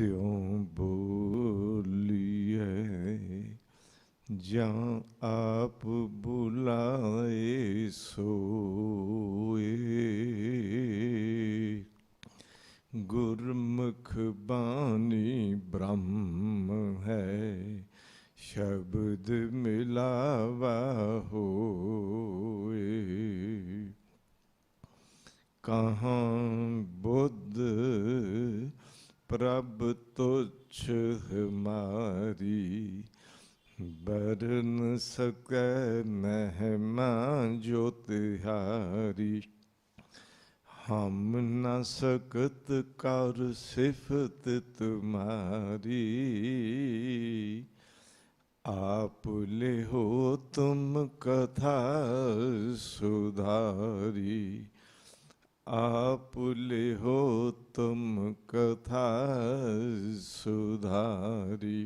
त्यों बोलिए जहाँ आप बुलाए सोए। गुरमुख बानी ब्रह्म है, शब्द मिलावा होए। कहाँ बुद्ध प्रभ तुच्छ हमारी, बरन सकै महिमा जो तिहारी। हम न सकत कर सिफत तुम्हारी, आप ले हो तुम कथा सुधारी। आप ले हो तुम कथा सुधारी।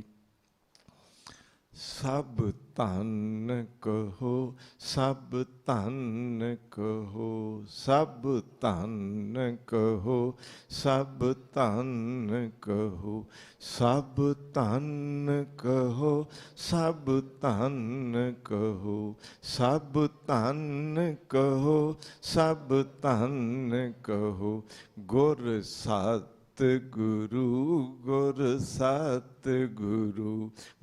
सब धन कहो सब धन कहो, सब धन कहो सब धन कहो, सब धन कहो सब धन कहो, सब धन कहो सब धन कहो। गुर सतगुरु गुर सतगुरु,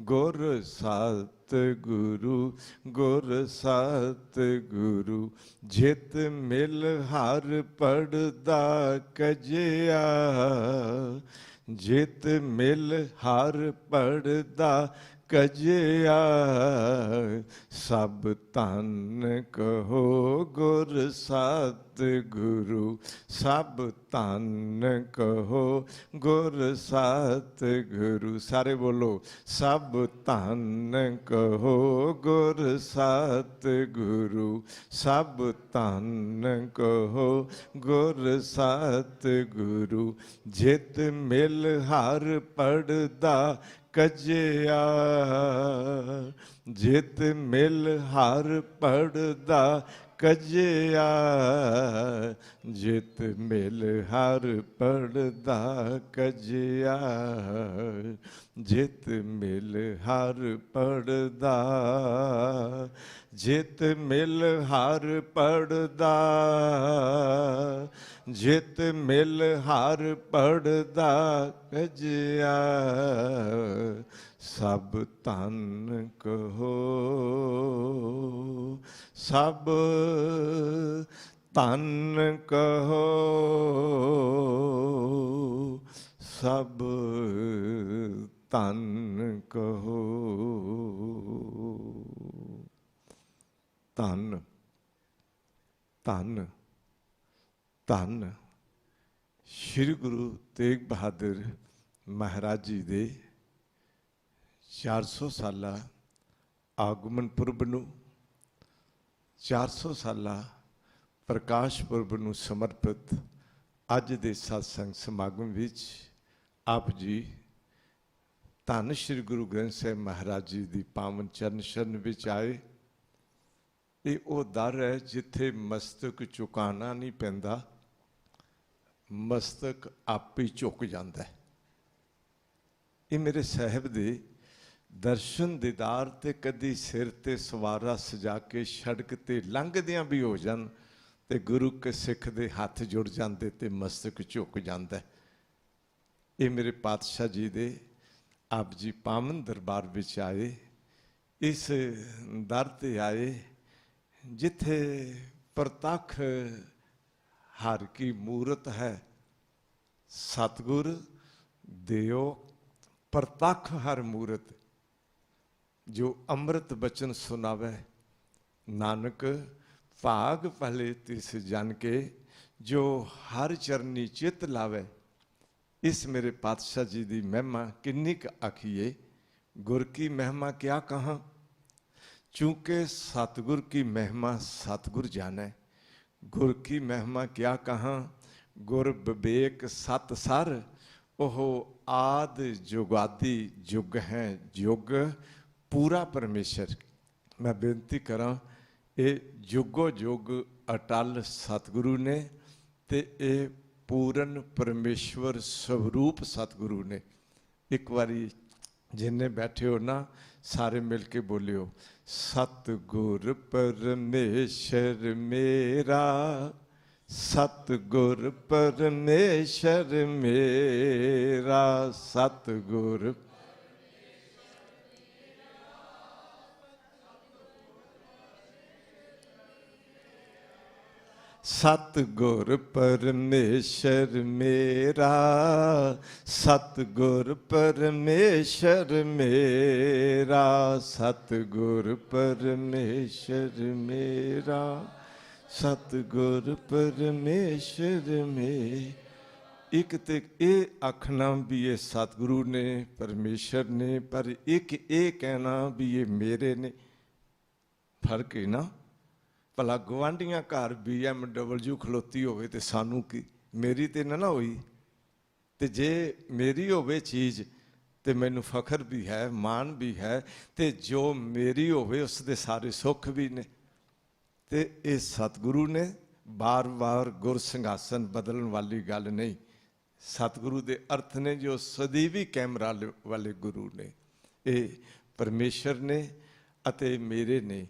गुर सतगुरु गुर सतगुरु। जित मिल हर पड़दा कजिया, जित मिल हर पड़दा कजिया। सब धन कहो गुर सतगुरु, सब धन कहो गुर सतगुरु। सारे बोलो सब धन कहो गुर सतगुरु, सब धन कहो गुर सतगुरु। जित मिल हर पड़दा कजिया, जित मिल हर पड़दा कजिया। जित मिल हर पड़दा कजिया, जित मिल हर पड़दा, जित मिल हर पड़दा, जित मिल हर पड़दा कजिया। सब धन कहो सब धन कहो, सब धन कहो। धन धन धन श्री गुरु तेग बहादुर महाराज जी दे 400 साला आगमन पुरब नूं, 400 साला प्रकाश पुरब नूं समर्पित अज दे सत्संग समागम विच आप जी धन श्री गुरु ग्रंथ साहिब महाराज जी दी पावन चरण शरण विच आए। ये वो दर है जिथे मस्तक झुकाना नहीं पैंदा, मस्तक आप ही झुक जाता है। ये मेरे साहब दे दर्शन दीदार ते कदी सिर ते सवारा सजा के सड़क ते लंघदियां भी हो जान ते गुरु के सिख दे हाथ जुड़ जाते ते मस्तक झुक जाता है। ये मेरे पातशाह जी दे आप जी पावन दरबार विच आए, इस दर ते आए जिथे प्रतख हर की मूरत है। सतगुर देओ प्रतख हर मूरत, जो अमृत बचन सुनावे नानक भाग भले तिस जन के, जो हर चरनी चित लावे। इस मेरे पातशाह जी की महिमा किन्नी क आखिए, गुर की महिमा क्या कहाँ। चूंकि सतगुर की महिमा सतगुर जाने, गुर की महिमा क्या कहाँ। गुर विवेक सत सर, ओह आद जुगादी जुग हैं जुग पूरा परमेश्वर। मैं बेनती करा ये जुगो जुग अटल सतगुरु ने ते ये पूਰਨ परमेश्वर स्वरूप सतगुरु ने। एक बारी जिन्ने बैठे हो ना सारे मिल के बोलियो, सतगुर परमेश्वर मेरा, सतगुर परमेश्वर मेरा, सतगुर सतगुर परमेश्वर मेरा, सतगुर परमेश्वर मेरा, सतगुर परमेश्वर मेरा, सतगुर परमेश्वर में। एक तो ये आखना भी ये सतगुरु ने परमेश्वर ने, पर एक ये कहना भी ये मेरे ने, फर्क है ना। भला गुआढ़ियां घर BMW खलोती होवे ते सानू की, मेरी ते ना होई। ते जे मेरी होवे चीज़ ते मैनू फखर भी है, मान भी है, ते जो मेरी होवे उसदे सारे सुख भी ने। ते ये सतगुरु ने बार बार गुर संघासन बदलने वाली गल नहीं। सतगुरु दे अर्थ ने जो सदैवी कैमरा वाले गुरु ने, ये परमेश्वर ने अते मेरे ने।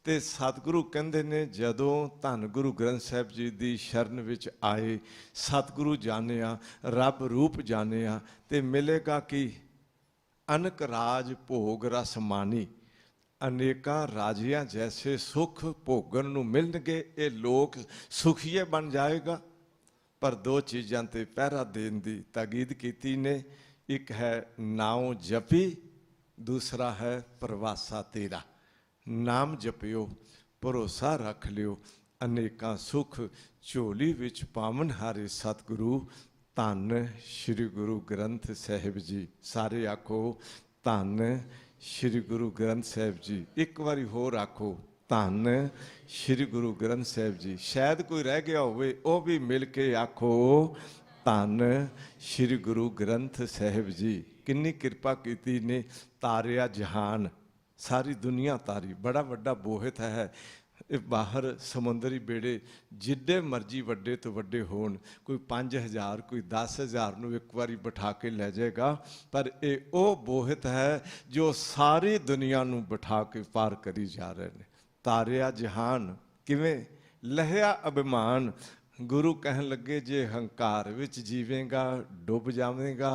ते सतगुरु कहते ने जदों धन गुरु ग्रंथ साहिब जी की शरण विच आए, सतगुरु जानिया, रब रूप जानिया, ते मिलेगा कि अनक राज भोग रस मानी, अनेकां राजियां जैसे सुख भोगन नूं मिलणगे। ये लोक सुखीए बन जाएगा। पर दो चीज़ां ते पहरा देण दी ताकीद कीती ने। एक है नाम जपी, दूसरा है प्रवासा तेरा। नाम जपियो, भरोसा रख लियो, अनेकां सुख झोली विच पावन हारे सतगुरु धन श्री गुरु ग्रंथ साहिब जी। सारे आखो धन श्री गुरु ग्रंथ साहिब जी। एक बारी होर आखो धन श्री गुरु ग्रंथ साहिब जी। शायद कोई रह गया होवे, वो भी मिल के आखो धन श्री गुरु ग्रंथ साहिब जी। किन्नी कृपा कीती ने, तारिया जहान, सारी दुनिया तारी। बड़ा वड्डा बोहित है ये बाहर समुंदरी बेड़े जिड्डे मर्जी वड्डे तो वड्डे होण, कोई 5000 कोई 10,000 नूं एक बारी बिठा के लै जाएगा, पर ये वो बोहित है जो सारी दुनिया नूं बिठा के पार करी जा रहे हैं। तारिया जहान किवें, लहिया अभिमान। गुरु कहन लगे जे हंकार विच जीवेगा डुब जावेगा,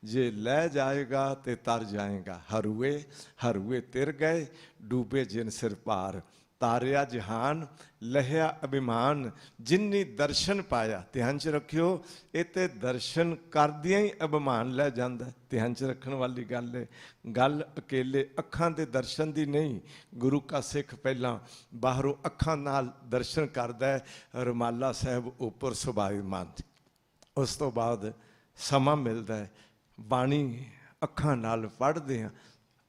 जे लै जाएगा ते तर जाएगा। हरुए हरुए तिर गए, डूबे जिन सिर पार। तारिया जहान लहिया अभिमान, जिन्नी दर्शन पाया। ध्यान च रखियो, इत्ते दर्शन करदियां ही अभिमान लै जांदा। ध्यान च रखण वाली गल है। गल अकेले अखां दे दर्शन दी नहीं। गुरु का सिख पहला बाहरों अखां नाल दर्शन करदा है, रमाला साहब उपर सुभाईमान। उस तो बाद समा मिलदा है, बाणी अखां नाल पढ़दे हैं,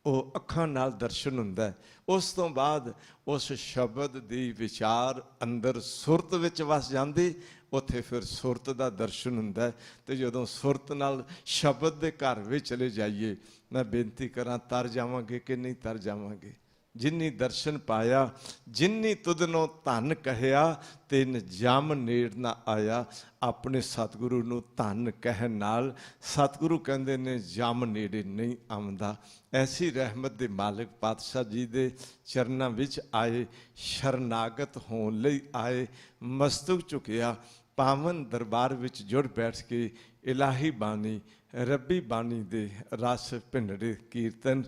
वो अखां नाल दर्शन हुंदा है। उस तो बाद उस शब्द दी विचार अंदर सुरत विच वस जांदी, उत्थे फिर सुरत दा दर्शन हुंदा है। ते जदों सुरत नाल शब्द दे घर विच चले जाइए, मैं बेनती करां तर जावांगे कि नहीं तर जावांगे। जिन्नी दर्शन पाया, जिन्नी तुदनों धन कहया, तिन जम नेड़ ना आया। अपने सतगुरु नूं धन कहन नाल सतगुरु कहंदे ने जम नेड़े नहीं आउंदा। ऐसी रहमत दे मालिक पातशाह जी दे चरनां विच आए, शरनागत होण लई आए, मस्तक झुकिया, पावन दरबार विच जुड़ बैठ के इलाही बानी, रब्बी बानी दे रस भिंडड़े कीर्तन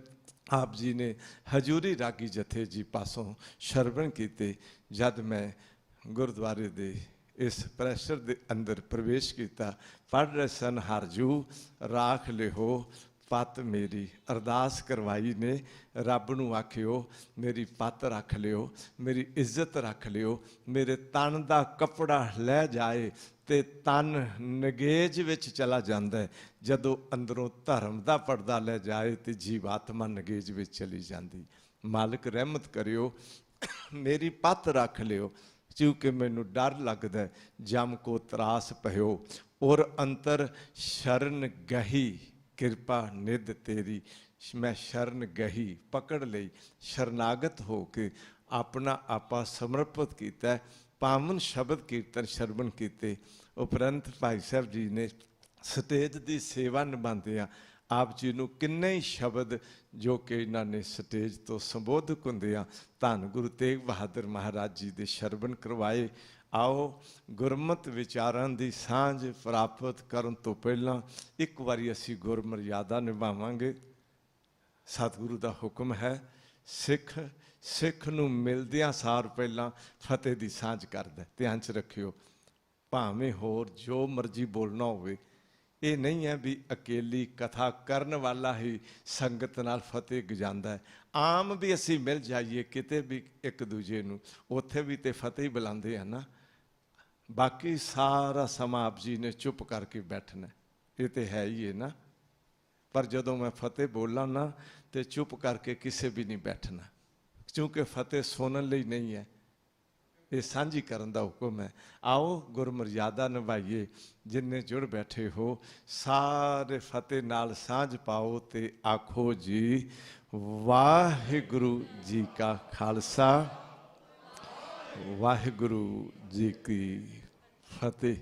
आप जी ने हजूरी रागी जथे जी पासों शरवण कीते। जद मैं गुरुद्वारे दे इस प्रैशर दे अंदर प्रवेश किया, पढ़ रहे सन हरजू राख लिहो पत मेरी। अरदास करवाई ने, रब नूं आखियो मेरी पत रख लियो, मेरी इज्जत रख लियो। मेरे तन दा कपड़ा लै जाए ते तन नगेज विच चला जांदा है। जदों अंदरों धर्म दा पर्दा लै जाए तो जीवात्मा नगेज विच चली जाती। मालिक रहमत करियो, मेरी पत रख लियो, क्योंकि मैनू डर लगदा है जम को त्रास पयो। और अंतर शरण गही कृपा निध तेरी। मैं शरण गही पकड़ लई, शरनागत हो के अपना आपा समर्पित किया। पावन शब्द कीर्तन शरवण किते। उपरंत भाई साहब जी ने स्टेज की सेवा निभाते ਆਪ ਜੀ ਨੂੰ ਕਿੰਨੇ ਹੀ ਸ਼ਬਦ ਜੋ ਕਿ ਇਹਨਾਂ ਨੇ ਸਟੇਜ ਤੋਂ ਸੰਬੋਧਕ ਹੁੰਦਿਆਂ ਧੰਨ ਗੁਰੂ ਤੇਗ ਬਹਾਦਰ ਮਹਾਰਾਜ ਜੀ ਦੇ ਸ਼ਰਵਣ ਕਰਵਾਏ। ਆਓ ਗੁਰਮਤਿ ਵਿਚਾਰਾਂ ਦੀ ਸਾਂਝ ਪ੍ਰਾਪਤ ਕਰਨ ਤੋਂ ਪਹਿਲਾਂ ਇੱਕ ਵਾਰੀ ਅਸੀਂ ਗੁਰਮਰਿਆਦਾ ਨਿਭਾਵਾਂਗੇ। ਸਤਿਗੁਰੂ ਦਾ ਹੁਕਮ ਹੈ, ਸਿੱਖ ਨੂੰ ਮਿਲਦਿਆਂ ਸਾਰ ਪਹਿਲਾਂ ਫਤਿਹ ਦੀ ਸਾਂਝ ਕਰਦਾ। ਧਿਆਨ 'ਚ ਰੱਖਿਓ, ਭਾਵੇਂ ਹੋਰ ਜੋ ਮਰਜ਼ੀ ਬੋਲਣਾ ਹੋਵੇ, ਇਹ ਨਹੀਂ ਹੈ ਵੀ ਅਕੇਲੀ ਕਥਾ ਕਰਨ ਵਾਲਾ ਹੀ ਸੰਗਤ ਨਾਲ ਫਤਿਹ ਗਜਾਉਂਦਾ ਹੈ। ਆਮ ਵੀ ਅਸੀਂ ਮਿਲ ਜਾਈਏ ਕਿਤੇ ਵੀ ਇੱਕ ਦੂਜੇ ਨੂੰ, ਉੱਥੇ ਵੀ ਤੇ ਫਤਿਹ ਹੀ ਬੁਲਾਉਂਦੇ ਆ ਨਾ। ਬਾਕੀ ਸਾਰਾ ਸਮਾਂ ਆਪ ਜੀ ਨੇ ਚੁੱਪ ਕਰਕੇ ਬੈਠਣਾ, ਇਹ ਤੇ ਹੈ ਹੀ ਹੈ ਨਾ। ਪਰ ਜਦੋਂ ਮੈਂ ਫਤਿਹ ਬੋਲਾਂ ਨਾ ਤੇ ਚੁੱਪ ਕਰਕੇ ਕਿਸੇ ਵੀ ਨਹੀਂ ਬੈਠਣਾ, ਕਿਉਂਕਿ ਫਤਿਹ ਸੁਣਨ ਲਈ ਨਹੀਂ ਹੈ, ਇਹ ਸਾਂਝੀ ਕਰਨ ਦਾ ਹੁਕਮ ਹੈ। ਆਓ ਗੁਰਮਰਿਆਦਾ ਨਿਭਾਈਏ। ਜਿੰਨੇ ਜੁੜ ਬੈਠੇ ਹੋ ਸਾਰੇ ਫਤਿਹ ਨਾਲ ਸਾਂਝ ਪਾਓ ਤੇ ਆਖੋ ਜੀ ਵਾਹਿਗੁਰੂ ਜੀ ਕਾ ਖਾਲਸਾ, ਵਾਹਿਗੁਰੂ ਜੀ ਕੀ ਫਤਿਹ।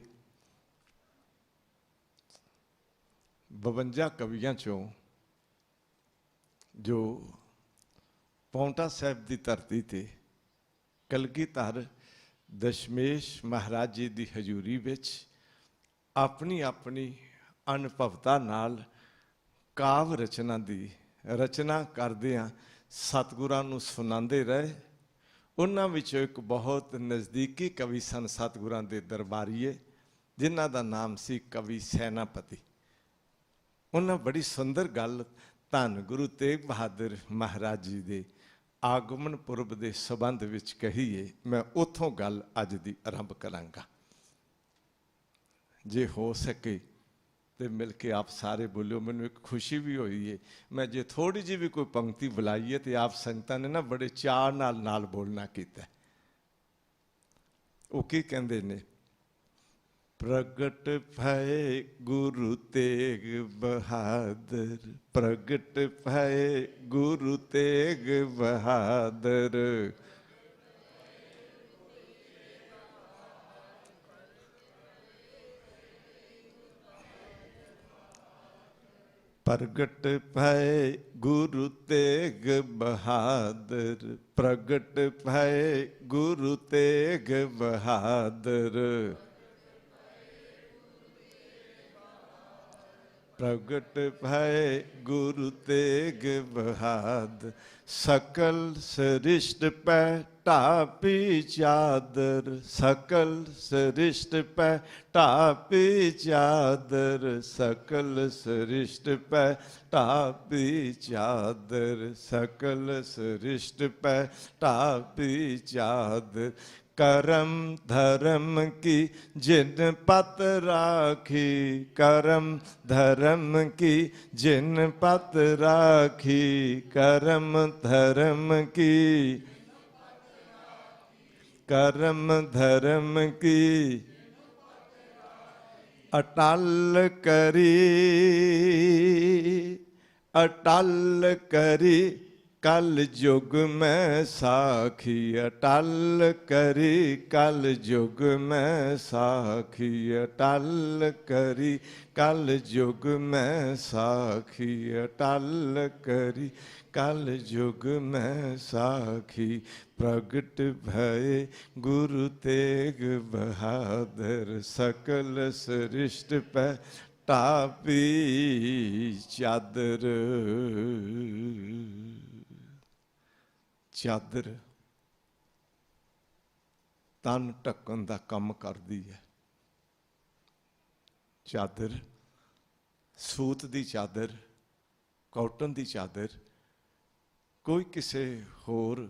52 ਕਵੀਆਂ ਚੋਂ ਜੋ ਪਾਉਂਟਾ ਸਾਹਿਬ ਦੀ ਧਰਤੀ ਤੇ ਕਲਗੀਧਰ ਦਸ਼ਮੇਸ਼ ਮਹਾਰਾਜ ਜੀ ਦੀ ਹਜ਼ੂਰੀ ਵਿੱਚ ਆਪਣੀ ਆਪਣੀ ਅਨੁਭਵਤਾ ਨਾਲ ਕਾਵ ਰਚਨਾ ਦੀ ਰਚਨਾ ਕਰਦਿਆਂ ਸਤਿਗੁਰਾਂ ਨੂੰ ਸੁਣਾਉਂਦੇ ਰਹੇ। ਉਹਨਾਂ ਵਿੱਚੋਂ ਇੱਕ ਬਹੁਤ ਨਜ਼ਦੀਕੀ ਕਵੀ ਸਨ ਸਤਿਗੁਰਾਂ ਦੇ ਦਰਬਾਰੀਏ, ਜਿਨ੍ਹਾਂ ਦਾ ਨਾਮ ਸੀ ਕਵੀ ਸੈਨਾਪਤੀ। ਉਹਨਾਂ ਬੜੀ ਸੁੰਦਰ ਗੱਲ ਧੰਨ ਗੁਰੂ ਤੇਗ ਬਹਾਦਰ ਮਹਾਰਾਜ ਜੀ ਦੇ ਆਗਮਨ ਪੁਰਬ ਦੇ ਸੰਬੰਧ ਵਿੱਚ ਕਹੀਏ। ਮੈਂ ਉੱਥੋਂ ਗੱਲ ਅੱਜ ਦੀ ਆਰੰਭ ਕਰਾਂਗਾ। ਜੇ ਹੋ ਸਕੇ ਤੇ ਮਿਲ ਕੇ ਆਪ ਸਾਰੇ ਬੋਲਿਓ। ਮੈਨੂੰ ਇੱਕ ਖੁਸ਼ੀ ਵੀ ਹੋਈ ਹੈ, ਮੈਂ ਜੇ ਥੋੜੀ ਜਿਹੀ ਵੀ ਕੋਈ ਪੰਕਤੀ ਬੁਲਾਈ ਹੈ ਤੇ ਆਪ ਸੰਗਤਾਂ ਨੇ ਨਾ ਬੜੇ ਚਾਅ ਨਾਲ ਬੋਲਣਾ ਕੀਤਾ। ਉਹ ਕੀ ਕਹਿੰਦੇ ਨੇ? ਪ੍ਰਗਟ ਭਏ ਗੁਰੂ ਤੇਗ ਬਹਾਦਰ, ਪ੍ਰਗਟ ਭਏ ਗੁਰੂ ਤੇਗ ਬਹਾਦਰ, ਪ੍ਰਗਟ ਭਏ ਗੁਰੂ ਤੇਗ ਬਹਾਦਰ, ਪ੍ਰਗਟ ਭਏ ਗੁਰੂ ਤੇਗ ਬਹਾਦਰ, ਪ੍ਰਗਟ ਭਏ ਗੁਰੂ ਤੇਗ ਬਹਾਦਰ। ਸਕਲ ਸ੍ਰਿਸ਼ਟ ਪੈ ਢਾਪੀ ਚਾਦਰ, ਸਕਲ ਸ੍ਰਿਸ਼ਟ ਪੈ ਢਾਪੀ ਚਾਦਰ, ਸਕਲ ਸ੍ਰਿਸ਼ਟ ਪੈ ਢਾਪੀ ਚਾਦਰ, ਸਕਲ ਸ੍ਰਿਸ਼ਟ ਪੈ ਢਾਪੀ ਚਾਦਰ। करम धर्म की जिन पत राखी, करम धर्म की जिन पत राखी, करम धर्म की, करम धर्म की अटल करी, अटल करी कल युग में साखी, अटल करी कल युग में साखी, अटल करी कल युग में साखी, अटल करी कल युग में साखी। प्रगट भये गुरु तेग बहादुर, सकल सृष्टि पे टापी चादर। ਚਾਦਰ ਤਨ ਢੱਕਣ ਦਾ ਕੰਮ ਕਰਦੀ ਹੈ। ਚਾਦਰ ਸੂਤ ਦੀ ਚਾਦਰ, ਕਾਟਨ ਦੀ ਚਾਦਰ, ਕੋਈ ਕਿਸੇ ਹੋਰ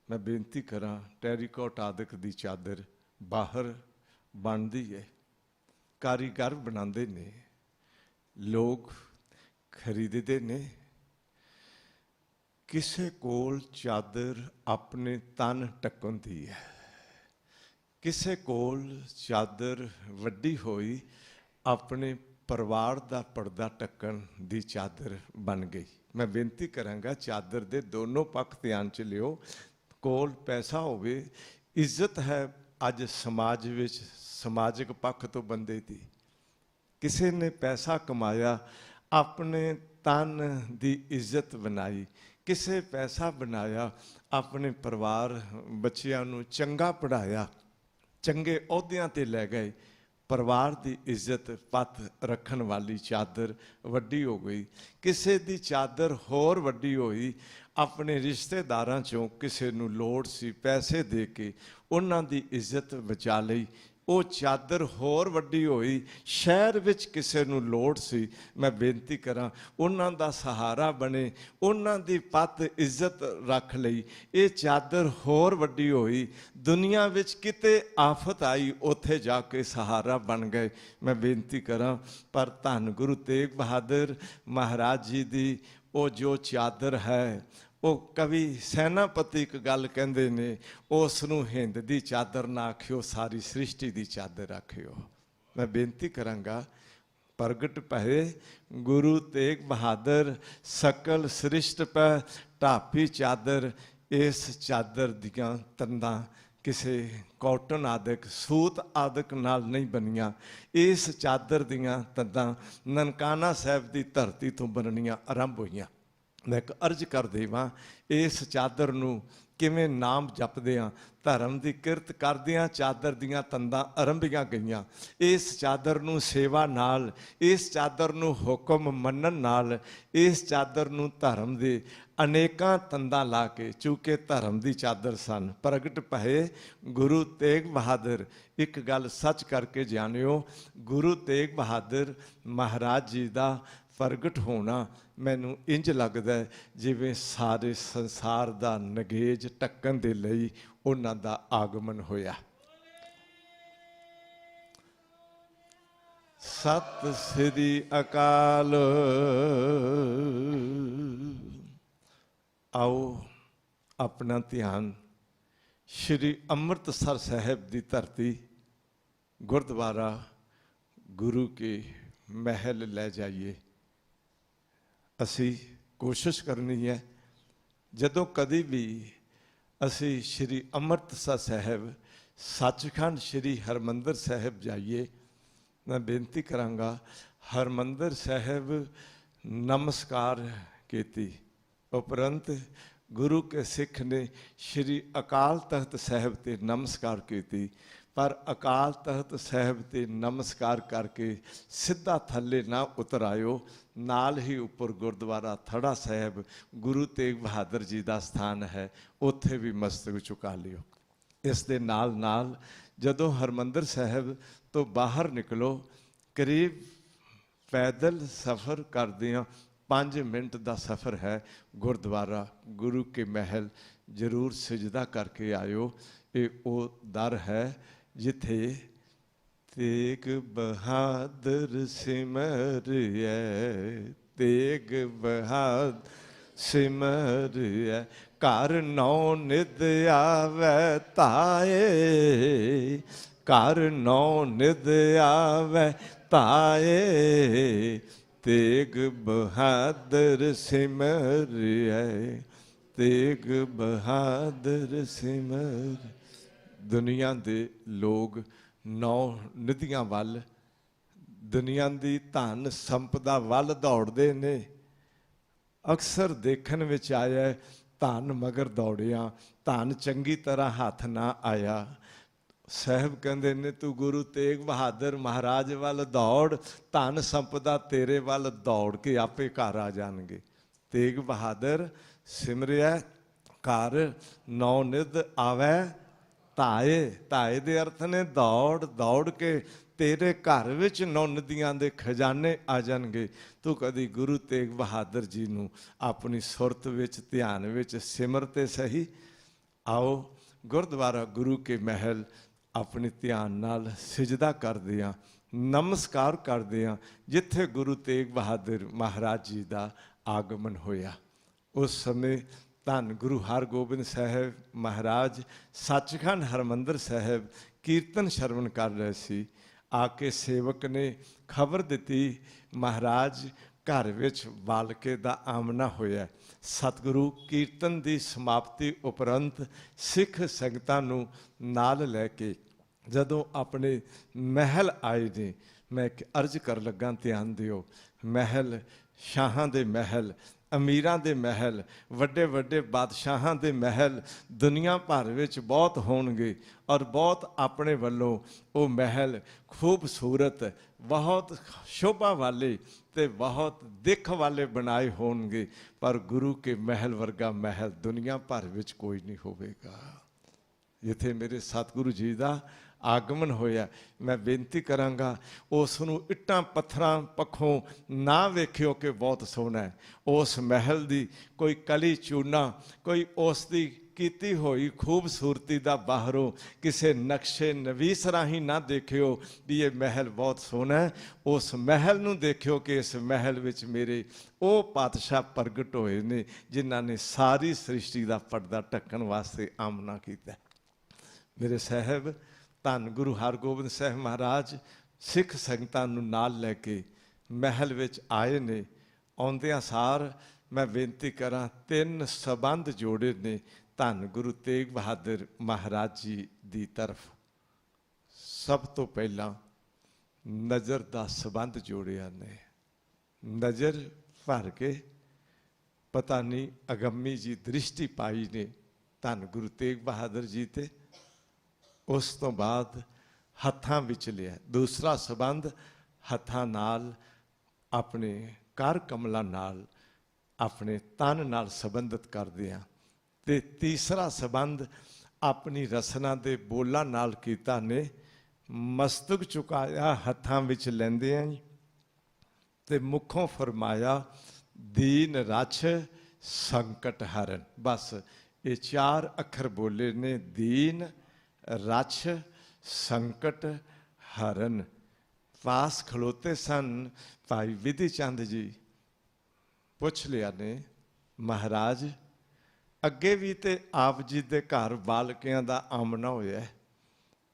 ਮੈਂ ਬੇਨਤੀ ਕਰਾਂ ਟੈਰੀਕੋਟ ਆਦਿਕ ਦੀ ਚਾਦਰ ਬਾਹਰ ਬਣਦੀ ਹੈ, ਕਾਰੀਗਰ ਬਣਾਉਂਦੇ ਨੇ, ਲੋਕ ਖਰੀਦਦੇ ਨੇ। ਕਿਸੇ ਕੋਲ ਚਾਦਰ ਆਪਣੇ ਤਨ ਢੱਕਣ ਦੀ ਹੈ, ਕਿਸੇ ਕੋਲ ਚਾਦਰ ਵੱਡੀ ਹੋਈ ਆਪਣੇ ਪਰਿਵਾਰ ਦਾ ਪਰਦਾ ਢੱਕਣ ਦੀ ਚਾਦਰ ਬਣ ਗਈ। ਮੈਂ ਬੇਨਤੀ ਕਰਾਂਗਾ ਚਾਦਰ ਦੇ ਦੋਨੋਂ ਪੱਖ ਧਿਆਨ 'ਚ ਲਿਓ। ਕੋਲ ਪੈਸਾ ਹੋਵੇ, ਇੱਜ਼ਤ ਹੈ ਅੱਜ ਸਮਾਜ ਵਿੱਚ, ਸਮਾਜਿਕ ਪੱਖ ਤੋਂ ਬੰਦੇ ਦੀ। ਕਿਸੇ ਨੇ ਪੈਸਾ ਕਮਾਇਆ, अपने तन की इज्जत बनाई, किसे पैसा बनाया, अपने परिवार बच्चियां नूं चंगा पढ़ाया, चंगे अहुदियां ते लै गए, परिवार की इज्जत पत रखन वाली चादर वड्डी हो गई। किसी की चादर होर वड्डी होई, अपने रिश्तेदारां चों किसी नूं लोड़ सी, पैसे दे के उन्हां दी इज्जत बचा लई, वो चादर होर वड्डी होई। शहर विच किसी नूं लोड़ सी, मैं बेनती करां उन्हां दा सहारा बने, उन्हां दी पत इज्जत रख लई, ये चादर होर वड्डी होई। दुनिया विच किते आफत आई, उत्थे जाके सहारा बन गए। मैं बेनती करां पर धन गुरु तेग बहादुर महाराज जी दी वो जो चादर है, वो कवि सैनापति एक गल कहंदे ने, उस नूं हिंद दी चादर ना आखियो, सारी सृष्टि दी चादर आखियो। मैं बेनती करांगा प्रगट भए गुरु तेग बहादुर सकल सृष्ट पै ढापी चादर। इस चादर दियां तंदां किसे कॉटन आदਿਕ सूत आदਿਕ नाल नहीं बनिया, इस चादर दियां तंदां ननकाना साहब की धरती तो बननियां आरंभ होईयां। मैं एक अर्ज कर देवां, इस चादर नूं किवें नाम जपदियां धर्म की किरत करदियां चादर दियां तंदां आरंभियां गईयां। इस चादर नूं सेवा नाल, इस चादर नूं हुक्म मनन नाल, इस चादर नूं धर्म दे अनेकां तंदां ला के, चूंकि धर्म की चादर सन। प्रगट भए गुरु तेग बहादुर। एक गल सच करके जानियो, गुरु तेग बहादुर महाराज जी का प्रगट होना मैनू इंज लगदा है जिवें सारे संसार का नगेज ढक्कण दे लई उन्हां दा आगमन होया। सत श्री अकाल। आओ अपना ध्यान श्री अमृतसर साहब की धरती गुरुद्वारा गुरु के महल ले जाइए। असी कोशिश करनी है जदों कदी भी असी श्री अमृतसर साहब सचखंड श्री हरमंदर साहब जाइए, मैं बेनती करांगा हरमंदर साहब नमस्कार कीती उपरंत गुरु के सिख ने श्री अकाल तख्त साहब ते नमस्कार कीती। पर अकाल तख्त साहब ते नमस्कार करके सीधा थले ना उतर आयो, नाल ही उपर गुरुद्वारा थड़ा साहब गुरु तेग बहादुर जी का स्थान है, उत्थे भी मस्तक झुका लियो। इस दे नाल नाल जदों हरमंदर साहब तो बाहर निकलो, करीब पैदल सफ़र करदियां 5 मिनट का सफ़र है गुरुद्वारा गुरु के महल। जरूर सजदा करके आयो। ये वो दर है जिथे तेग बहादुर सिमरिए, तेग बहादुर सिमरिए, घर नौ निध आवे ताए, घर नौ निध आवे ताए, तेग बहादुर सिमरिए, तेग बहादुर सिमर। दुनिया दे लोग 9 निधियां वल, दुनिया की धन संपदा वल दौड़ते ने। अक्सर देखण विच आया धन मगर दौड़िया, धन चंगी तरह हाथ ना आया। साहब कहते ने तू गुरु तेग बहादुर महाराज वाल दौड़, धन संपदा तेरे वाल दौड़ के आपे घर आ जाएंगे। तेग बहादुर सिमरिया, घर नौ निध आवे ताए। ताए दे अर्थ ने दौड़, दौड़ के तेरे घर विच नौ नदियां दे खजाने आ जाएंगे। तू कदी गुरु तेग बहादुर जी नूं अपनी सुरत विच ध्यान विच सिमरते सही। आओ गुरुद्वारा गुरु के महल अपने ध्यान नाल सिजदा करदियां नमस्कार करदियां जिथे गुरु तेग बहादुर महाराज जी का आगमन होया। उस समय धन गुरु हरगोबिंद साहब महाराज सचखंड हरमंदर साहब कीर्तन श्रवण कर रहे सी। आके सेवक ने खबर दी महाराज घर विच बालके दा आमना होया। सतगुरु कीर्तन की समाप्ति उपरंत सिख संगतां नूं नाल लैके जदों अपने महल आए ने, मैं एक अर्ज कर लगा, ध्यान दिओ। महल, शाहां दे महल, अमीरां दे महल, वड्डे वड्डे बादशाहां दे महल दुनिया भर विच बहुत होणगे, और बहुत अपने वल्लों वो महल खूबसूरत, बहुत शोभा वाले ते बहुत दिख वाले बनाए होणगे, पर गुरु के महल वर्गा महल दुनिया भर विच कोई नहीं होवेगा। जिथे मेरे सतगुरु जी का आगमन होया, मैं बेनती करांगा उस नूं इट्टां पत्थरां पखों ना वेखियो कि बहुत सोहना है। उस महल दी कोई कली चूना, कोई उस दी कीती होई खूबसूरती दा बाहरों किसे नक्शे नवीस राही ना देखियो भी ये महल बहुत सोहना है। उस महल नूं देखियो कि इस महल विच मेरे वो पातशाह प्रगट होए ने जिन्हां ने सारी सृष्टि का पर्दा ढकण वास्ते आमना कीता। मेरे साहब धन गुरु हरगोबिंद साहब महाराज सिख संगतां नूं नाल लैके महल विच आए ने। आउंदियां सार मैं बेनती करां, 3 संबंध जोड़े ने धन गुरु तेग बहादुर महाराज जी दी तरफ। सब तो पहला नज़र दा संबंध जोड़िया ने। नज़र भर के पता नहीं अगम्मी जी दृष्टि पाई ने धन गुरु तेग बहादुर जी ते। उस तो बाद हत्थां विच लिया। दूसरा संबंध हत्थां नाल, अपने कर कमलां नाल, अपने तन नाल संबंधित करदे आ। ते तीसरा संबंध अपनी रसना दे बोलां नाल कीता ने। मस्तक झुकाया हत्थां विच लैंदे आ ते मुखों फरमाया दीन रछ संकट हरन। बस ये 4 अखर बोले ने, दीन रछ संकट हरन। पास खलोते सन भाई विधि चंद जी, पुछ लिया ने महाराज अगे भी तो आप जी दे घर बालकियां दा आमना होया,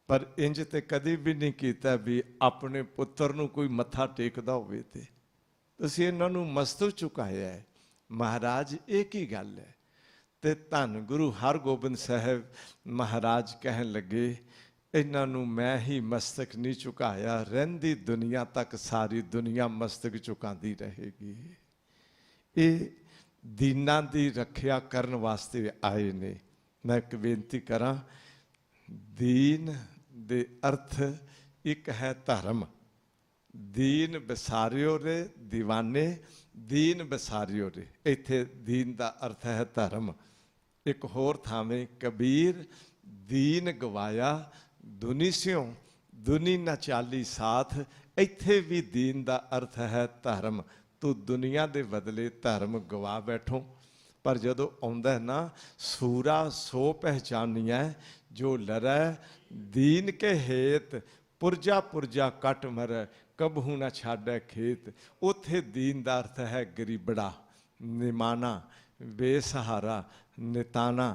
पर इंज ते कदी भी नहीं कीता भी अपने पुत्र नूं कोई मत्था टेकदा होवे ते तुसीं इन्हां नूं मस्तक झुकाया है। महाराज एक ही गल है। ते धन गुरु हरगोबिंद साहब महाराज कहन लगे इन्हां नूं मैं ही मस्तक नहीं झुकाया, रहिंदी दुनिया तक सारी दुनिया मस्तक झुकाती रहेगी। ये दीनां दी रखिया करन वास्ते आए ने। मैं एक बेनती करा, दीन दे अर्थ एक है धर्म। दीन बसारियो रे दीवाने, दीन बसारियो रे। इत्थे दीन दा अर्थ है धर्म। एक होर थावें कबीर दीन गवाया दुनी स्यों दुनी न चाली साथ। इत्थे भी दीन दा अर्थ है धर्म। तू दुनिया दे बदले धर्म गवा बैठो। पर जदों आउंदा है ना, सूरा सो पहचानिया जो लरै दीन के हेत, पुरजा पुरजा कट मरै कबहू न छाड़ै खेत। उत्थे दीन दा अर्थ है गरीबड़ा, निमाना, बेसहारा, निताना।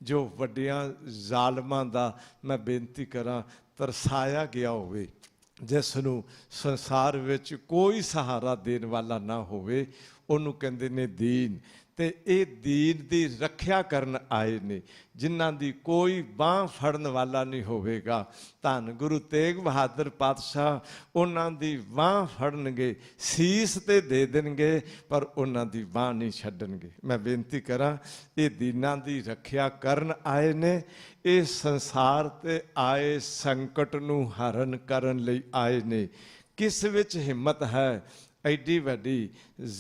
जो वड्डियां जालमां दा मैं बेनती करा तरसाया गया होवे, जिसनूं संसार विच कोई सहारा देने वाला ना होवे, उहनूं कहंदे ने दीन। ते ये दीन दी रखिया करन आए ने, जिन्हां दी कोई बांह फड़न वाला नहीं होवेगा। धन गुरु तेग बहादुर पातशाह उन्हां दी बांह फड़नगे, सीस ते दे देणगे, पर उन्हां दी बांह नहीं छड्डणगे। मैं बेनती करा, ये दीनां दी रखिया करन आए ने। ये संसार ते आए संकट नूं हरण करन लई आए ने। किस विच हिम्मत है एडी वड्डी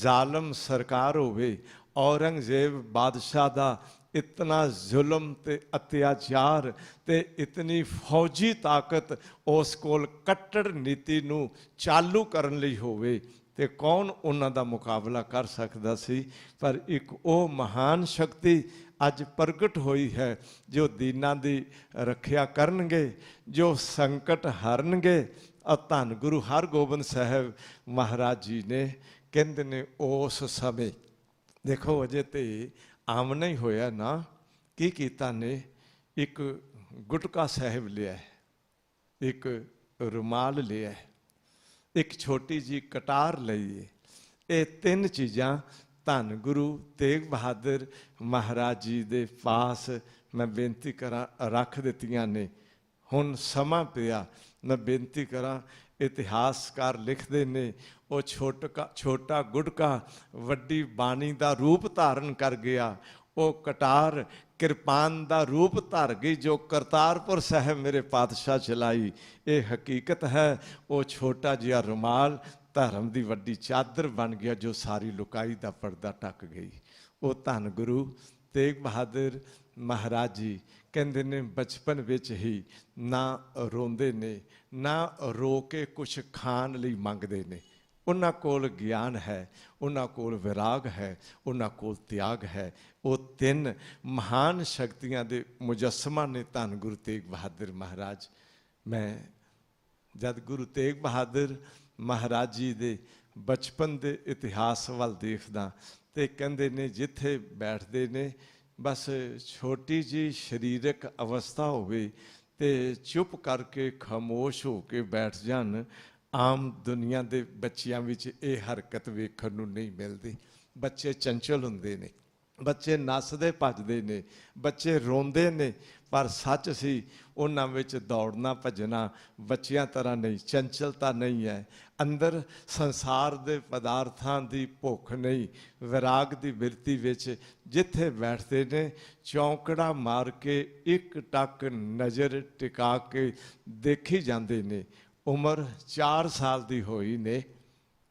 जालम सरकार होवे, औरंगजेब बादशाह दा इतना जुल्म ते अत्याचार ते इतनी फौजी ताकत उस कोल कट्टर नीति नूं चालू करन लई होवे ते कौन उन्हां दा मुकाबला कर सकदा सी। पर एक वो महान शक्ति अज प्रगट हुई है जो दीनां दी रखिया करनगे, जो संकट हरनगे। और धन गुरु हरगोबिंद साहब महाराज जी ने कहंदे ने उस समय देखो अजे तो आमना ही होया ना, की कीता ने एक गुटका साहिब लिया, एक रुमाल लिया, एक छोटी जी कटार लई है। ये 3 चीज़ां धन गुरु तेग बहादुर महाराज जी दे पास मैं बेनती करा रख दित्तियां ने। हुण समा पिया, मैं बेनती करा इतिहासकार लिखते ने वो छोटा गुड़का वड्डी बाणी का रूप धारण कर गया। वो कटार किरपान का रूप धर गई जो करतारपुर साहब मेरे पातशाह चलाई। ये हकीकत है। वो छोटा जिहा रुमाल धर्म की वड्डी चादर बन गया जो सारी लुकाई का पर्दा ढक गई। वो धन गुरु तेग बहादुर महाराज जी कहते ने बचपन विच ही ना रोंदे ने ना रो के कुछ खाण लई मंगदे ने। उन्हां कोल ज्ञान है, उन्हां कोल विराग है, उन्हां कोल त्याग है। वो तीन महान शक्तियां दे मुजस्समा ने धन गुरु तेग बहादुर महाराज। मैं जब गुरु तेग बहादुर महाराज जी दे बचपन दे इतिहास वल देखदा ते कहंदे ने जिथे बैठदे ने बस छोटी जी शरीरक अवस्था होवे ते चुप करके खामोश हो के बैठ जान। आम दुनिया के बच्चियां विच ये हरकत वेखण नूं नहीं मिलती। बच्चे चंचल हुंदे ने, बच्चे नसदे भजदे ने, बच्चे रोंदे ने, पर सच सी उन्हां विच दौड़ना भजना बच्चियां तरह नहीं, चंचलता नहीं है। अंदर संसार दे पदार्थां दी भुख नहीं, विराग दी बिरती विच जिथे बैठते ने चौंकड़ा मार के एक टक नज़र टिका के देखी जाते ने। उम्र 4 साल की होई ने।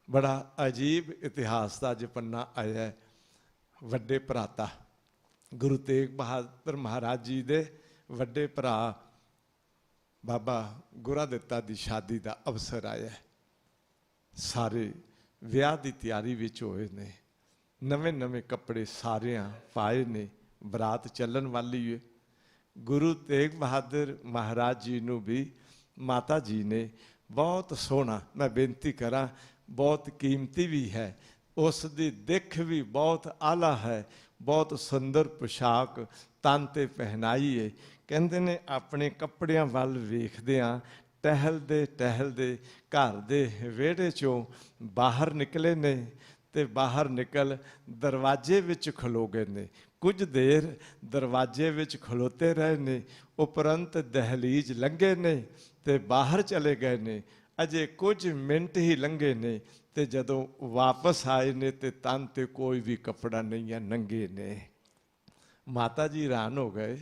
बड़ा अजीब इतिहास का अज पन्ना आया है। वड्डे भराता गुरु तेग बहादुर महाराज जी दे वड्डे भरा बाबा गुरादित्ता की शादी का अवसर आया है। सारे विआह की तैयारी विच होए ने, नवे नवे कपड़े सारियां पाए ने, बरात चलन वाली है। गुरु तेग बहादुर महाराज जी नूं भी माता जी ने बहुत सोहना, मैं बेनती करा बहुत कीमती भी है, उस दी दिख भी बहुत आला है, बहुत सुंदर पोशाक तन ते पहनाई है। कहते ने अपने कपड़ियां वल वेखदियां टहलदे घर दे विहड़े चों बाहर निकले ने ते बाहर निकल दरवाजे विच खलो गए ने। कुछ देर दरवाजे विच खलोते रहे ने, उपरंत दहलीज लंघे ने ते बाहर चले गए ने। अजे कुछ मिनट ही लंघे ने ते जदों वापस आए ने ते तन ते कोई भी कपड़ा नहीं है, नंगे ने। माता जी हैरान हो गए,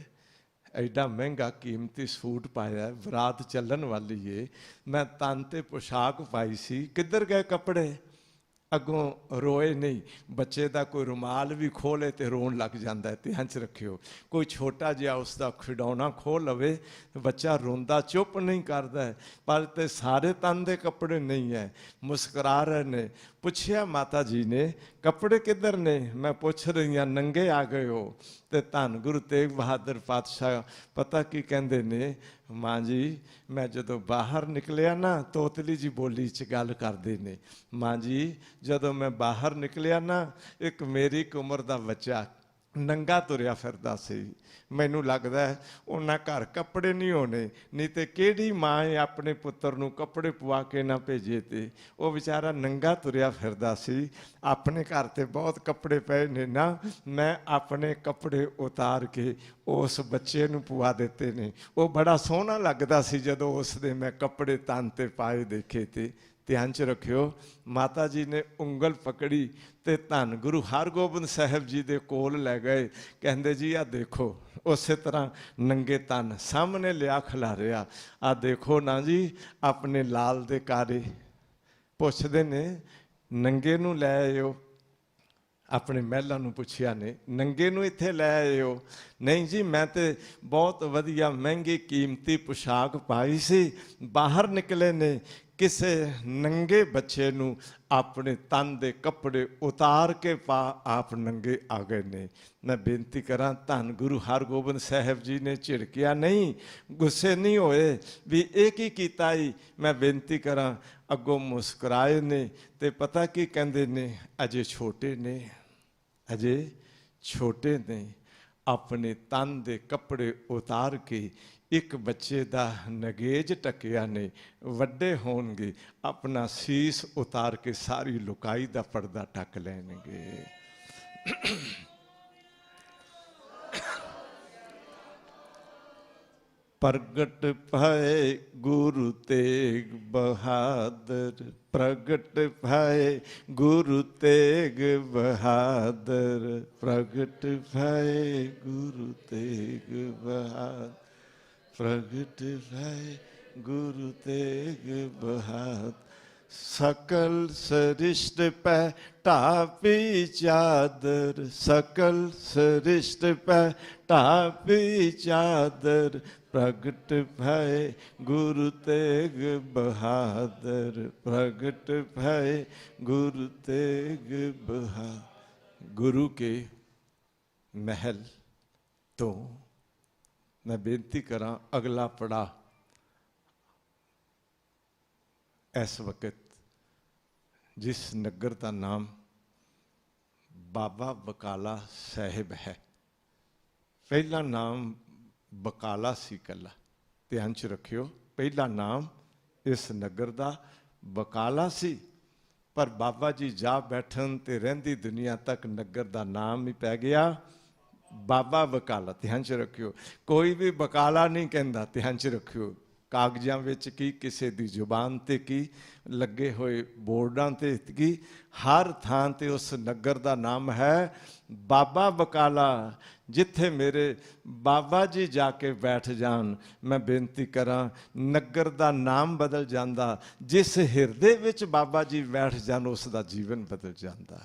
एडा महंगा कीमती सूट पाया, बरात चलन वाली है, मैं तन ते पोशाक पाई सी, किधर गए कपड़े? अगों रोए नहीं। बच्चे का कोई रुमाल भी खोले तो रोन लग जाता है, ध्यान च रखियो। कोई छोटा जिहा उसका खिडौना खो लवे बच्चा रोंदा चुप नहीं करता है, पर ते सारे तन दे कपड़े नहीं है। मुस्करा रहे ने। पुछया माता जी ने कपड़े किधर ने? मैं पूछ रही हाँ नंगे आ गए हो? तो धन गुरु तेग बहादुर पातशाह पता की कहते ने, माँ जी मैं जदों बाहर निकलिया ना, तोतली जी बोली च गल करते ने, माँ जी जदों मैं बाहर निकलिया ना, एक मेरी उम्र का बच्चा नंगा तुरिया फिरदा सी। मैनू लगदा है उन्हां घर कपड़े नहीं होने, नहीं तो किहड़ी माँ है अपने पुत्र नूं कपड़े पवा के ना भेजे। ते वो बेचारा नंगा तुरिया फिरदा सी। अपने घर ते बहुत कपड़े पए ने ना, मैं अपने कपड़े उतार के उस बच्चे नूं पवा दिते ने। वो बड़ा सोहना लगदा सी जदों उसदे मैं कपड़े तन ते पाए देखे। ते ध्यान च रखियो, माता जी ने उंगल पकड़ी ते धन गुरु हरगोबिंद साहब जी दे कोल लै गए। कहंदे जी आ देखो, उस तरह नंगे तन सामने लिया खिलारिया, आ देखो ना जी अपने लाल दे कारे। पुछदे ने नंगे नूं लै आयो? अपने महलों नूं पुछया ने नंगे नूं इत्थे लै आए हो? नहीं जी मैं तो बहुत वधिया महंगी कीमती पोशाक पाई सी, बाहर निकले ने किसे नंगे बच्चे नूं अपने तन दे कपड़े उतार के पा आप नंगे आ गए ने। मैं बेनती करा धन गुरु हरगोबिंद साहब जी ने झिड़किया नहीं, गुस्से नहीं होए भी एक ही कीता ही। मैं बेनती करा अगों मुस्कुराए ने ते पता की कहंदे ने, अजे छोटे ने, अजे छोटे ने। अपने तन दे कपड़े उतार के एक बच्चे का नगेज टकिया ने, वड्डे होणगे अपना शीस उतार के सारी लुकाई का पर्दा ढक लैणगे। प्रगट भए गुरु तेग बहादुर, प्रगट भए गुरु तेग बहादुर, प्रगट भए गुरु तेग बहादुर, प्रगट भए गुरु तेग बहादुर। सकल सरिष्ट पै ढापी चादर, सकल सरिष्ट पै ढापी चादर, प्रगट भय गुरु तेग बहादुर, प्रगट भय गुरु तेग बहादुर। गुरु के महल तो मैं बेनती करा अगला पड़ा इस वक्त जिस नगर का नाम बाबा बकाला साहिब है। पहला नाम बकाला सी कला, ध्यान च रखियो, पहला नाम इस नगर का बकाला सी, पर बाबा जी जा बैठन ते रहिंदी दुनिया तक नगर का नाम ही पै गया बाबा बकाला। ध्यान च रखियो, कोई भी बकाला नहीं कहता, ध्यान च रखियो। कागजां विच की, किसी दी जुबान ते की, लगे हुए बोर्डां ते की, हर थां ते उस नगर का नाम है बाबा बकाला। जिथे मेरे बाबा जी जाके बैठ जान, मैं बेनती करा नगर का नाम बदल जाता। जिस हिरदे विच बाबा जी बैठ जान उसका जीवन बदल जाता।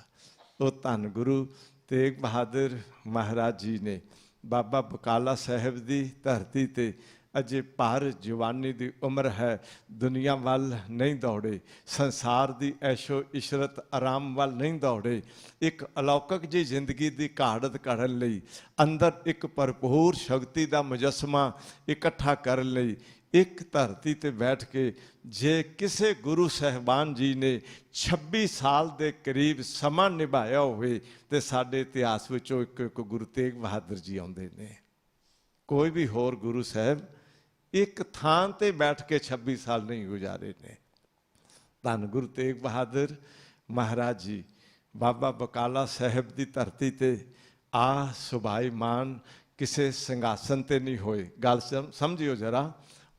तो धन गुरु तेग बहादुर महाराज जी ने बाबा बकाला साहिब की धरती ते अजे भर जवानी की उम्र है, दुनिया वाल नहीं दौड़े, संसार की ऐशो इशरत आराम वाल नहीं दौड़े, एक अलौकिक जी जिंदगी की घाड़त करन लई, अंदर एक भरपूर शक्ति का मुजस्मा इकट्ठा करन लई एक धरती ते बैठ के जे किसे गुरु साहिबान जी ने 26 साल के करीब समा निभाया होवे ते साडे इतिहास विचों एक गुरु तेग बहादुर जी आउंदे ने। कोई भी होर गुरु साहब एक थान ते बैठ के 26 साल नहीं गुजारे ने। धन गुरु तेग बहादुर महाराज जी बाबा बकाला साहिब की धरती ते आ सुभाईमान किसे संघासन ते नहीं होए। गल समझियो जरा,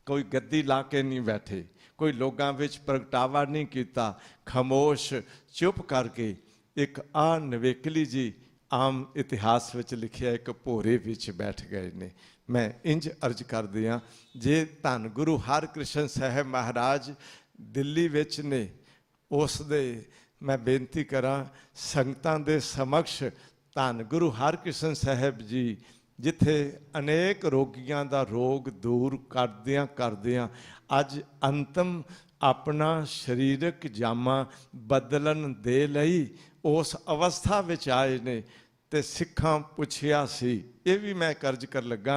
कोई गद्दी ला के नहीं बैठे, कोई लोगों विच प्रगटावा नहीं किया, खामोश चुप करके एक आ नवेकली जी आम इतिहास विच लिखिया एक भोरे विच बैठ गए ने। मैं इंज अर्ज कर दिया, जे धन गुरु हरकृष्ण साहब महाराज दिल्ली विच ने, उस दे मैं बेनती करा संगतां दे समक्ष धन गुरु हरकृष्ण साहब जी जिथे अनेक रोगियों का रोग दूर करदियां करदियां अज अंतम अपना शरीरक जामा बदलन दे लई उस अवस्था विच आए ने। ते सिखां पुछया सी, ये भी मैं कर्ज कर लगा,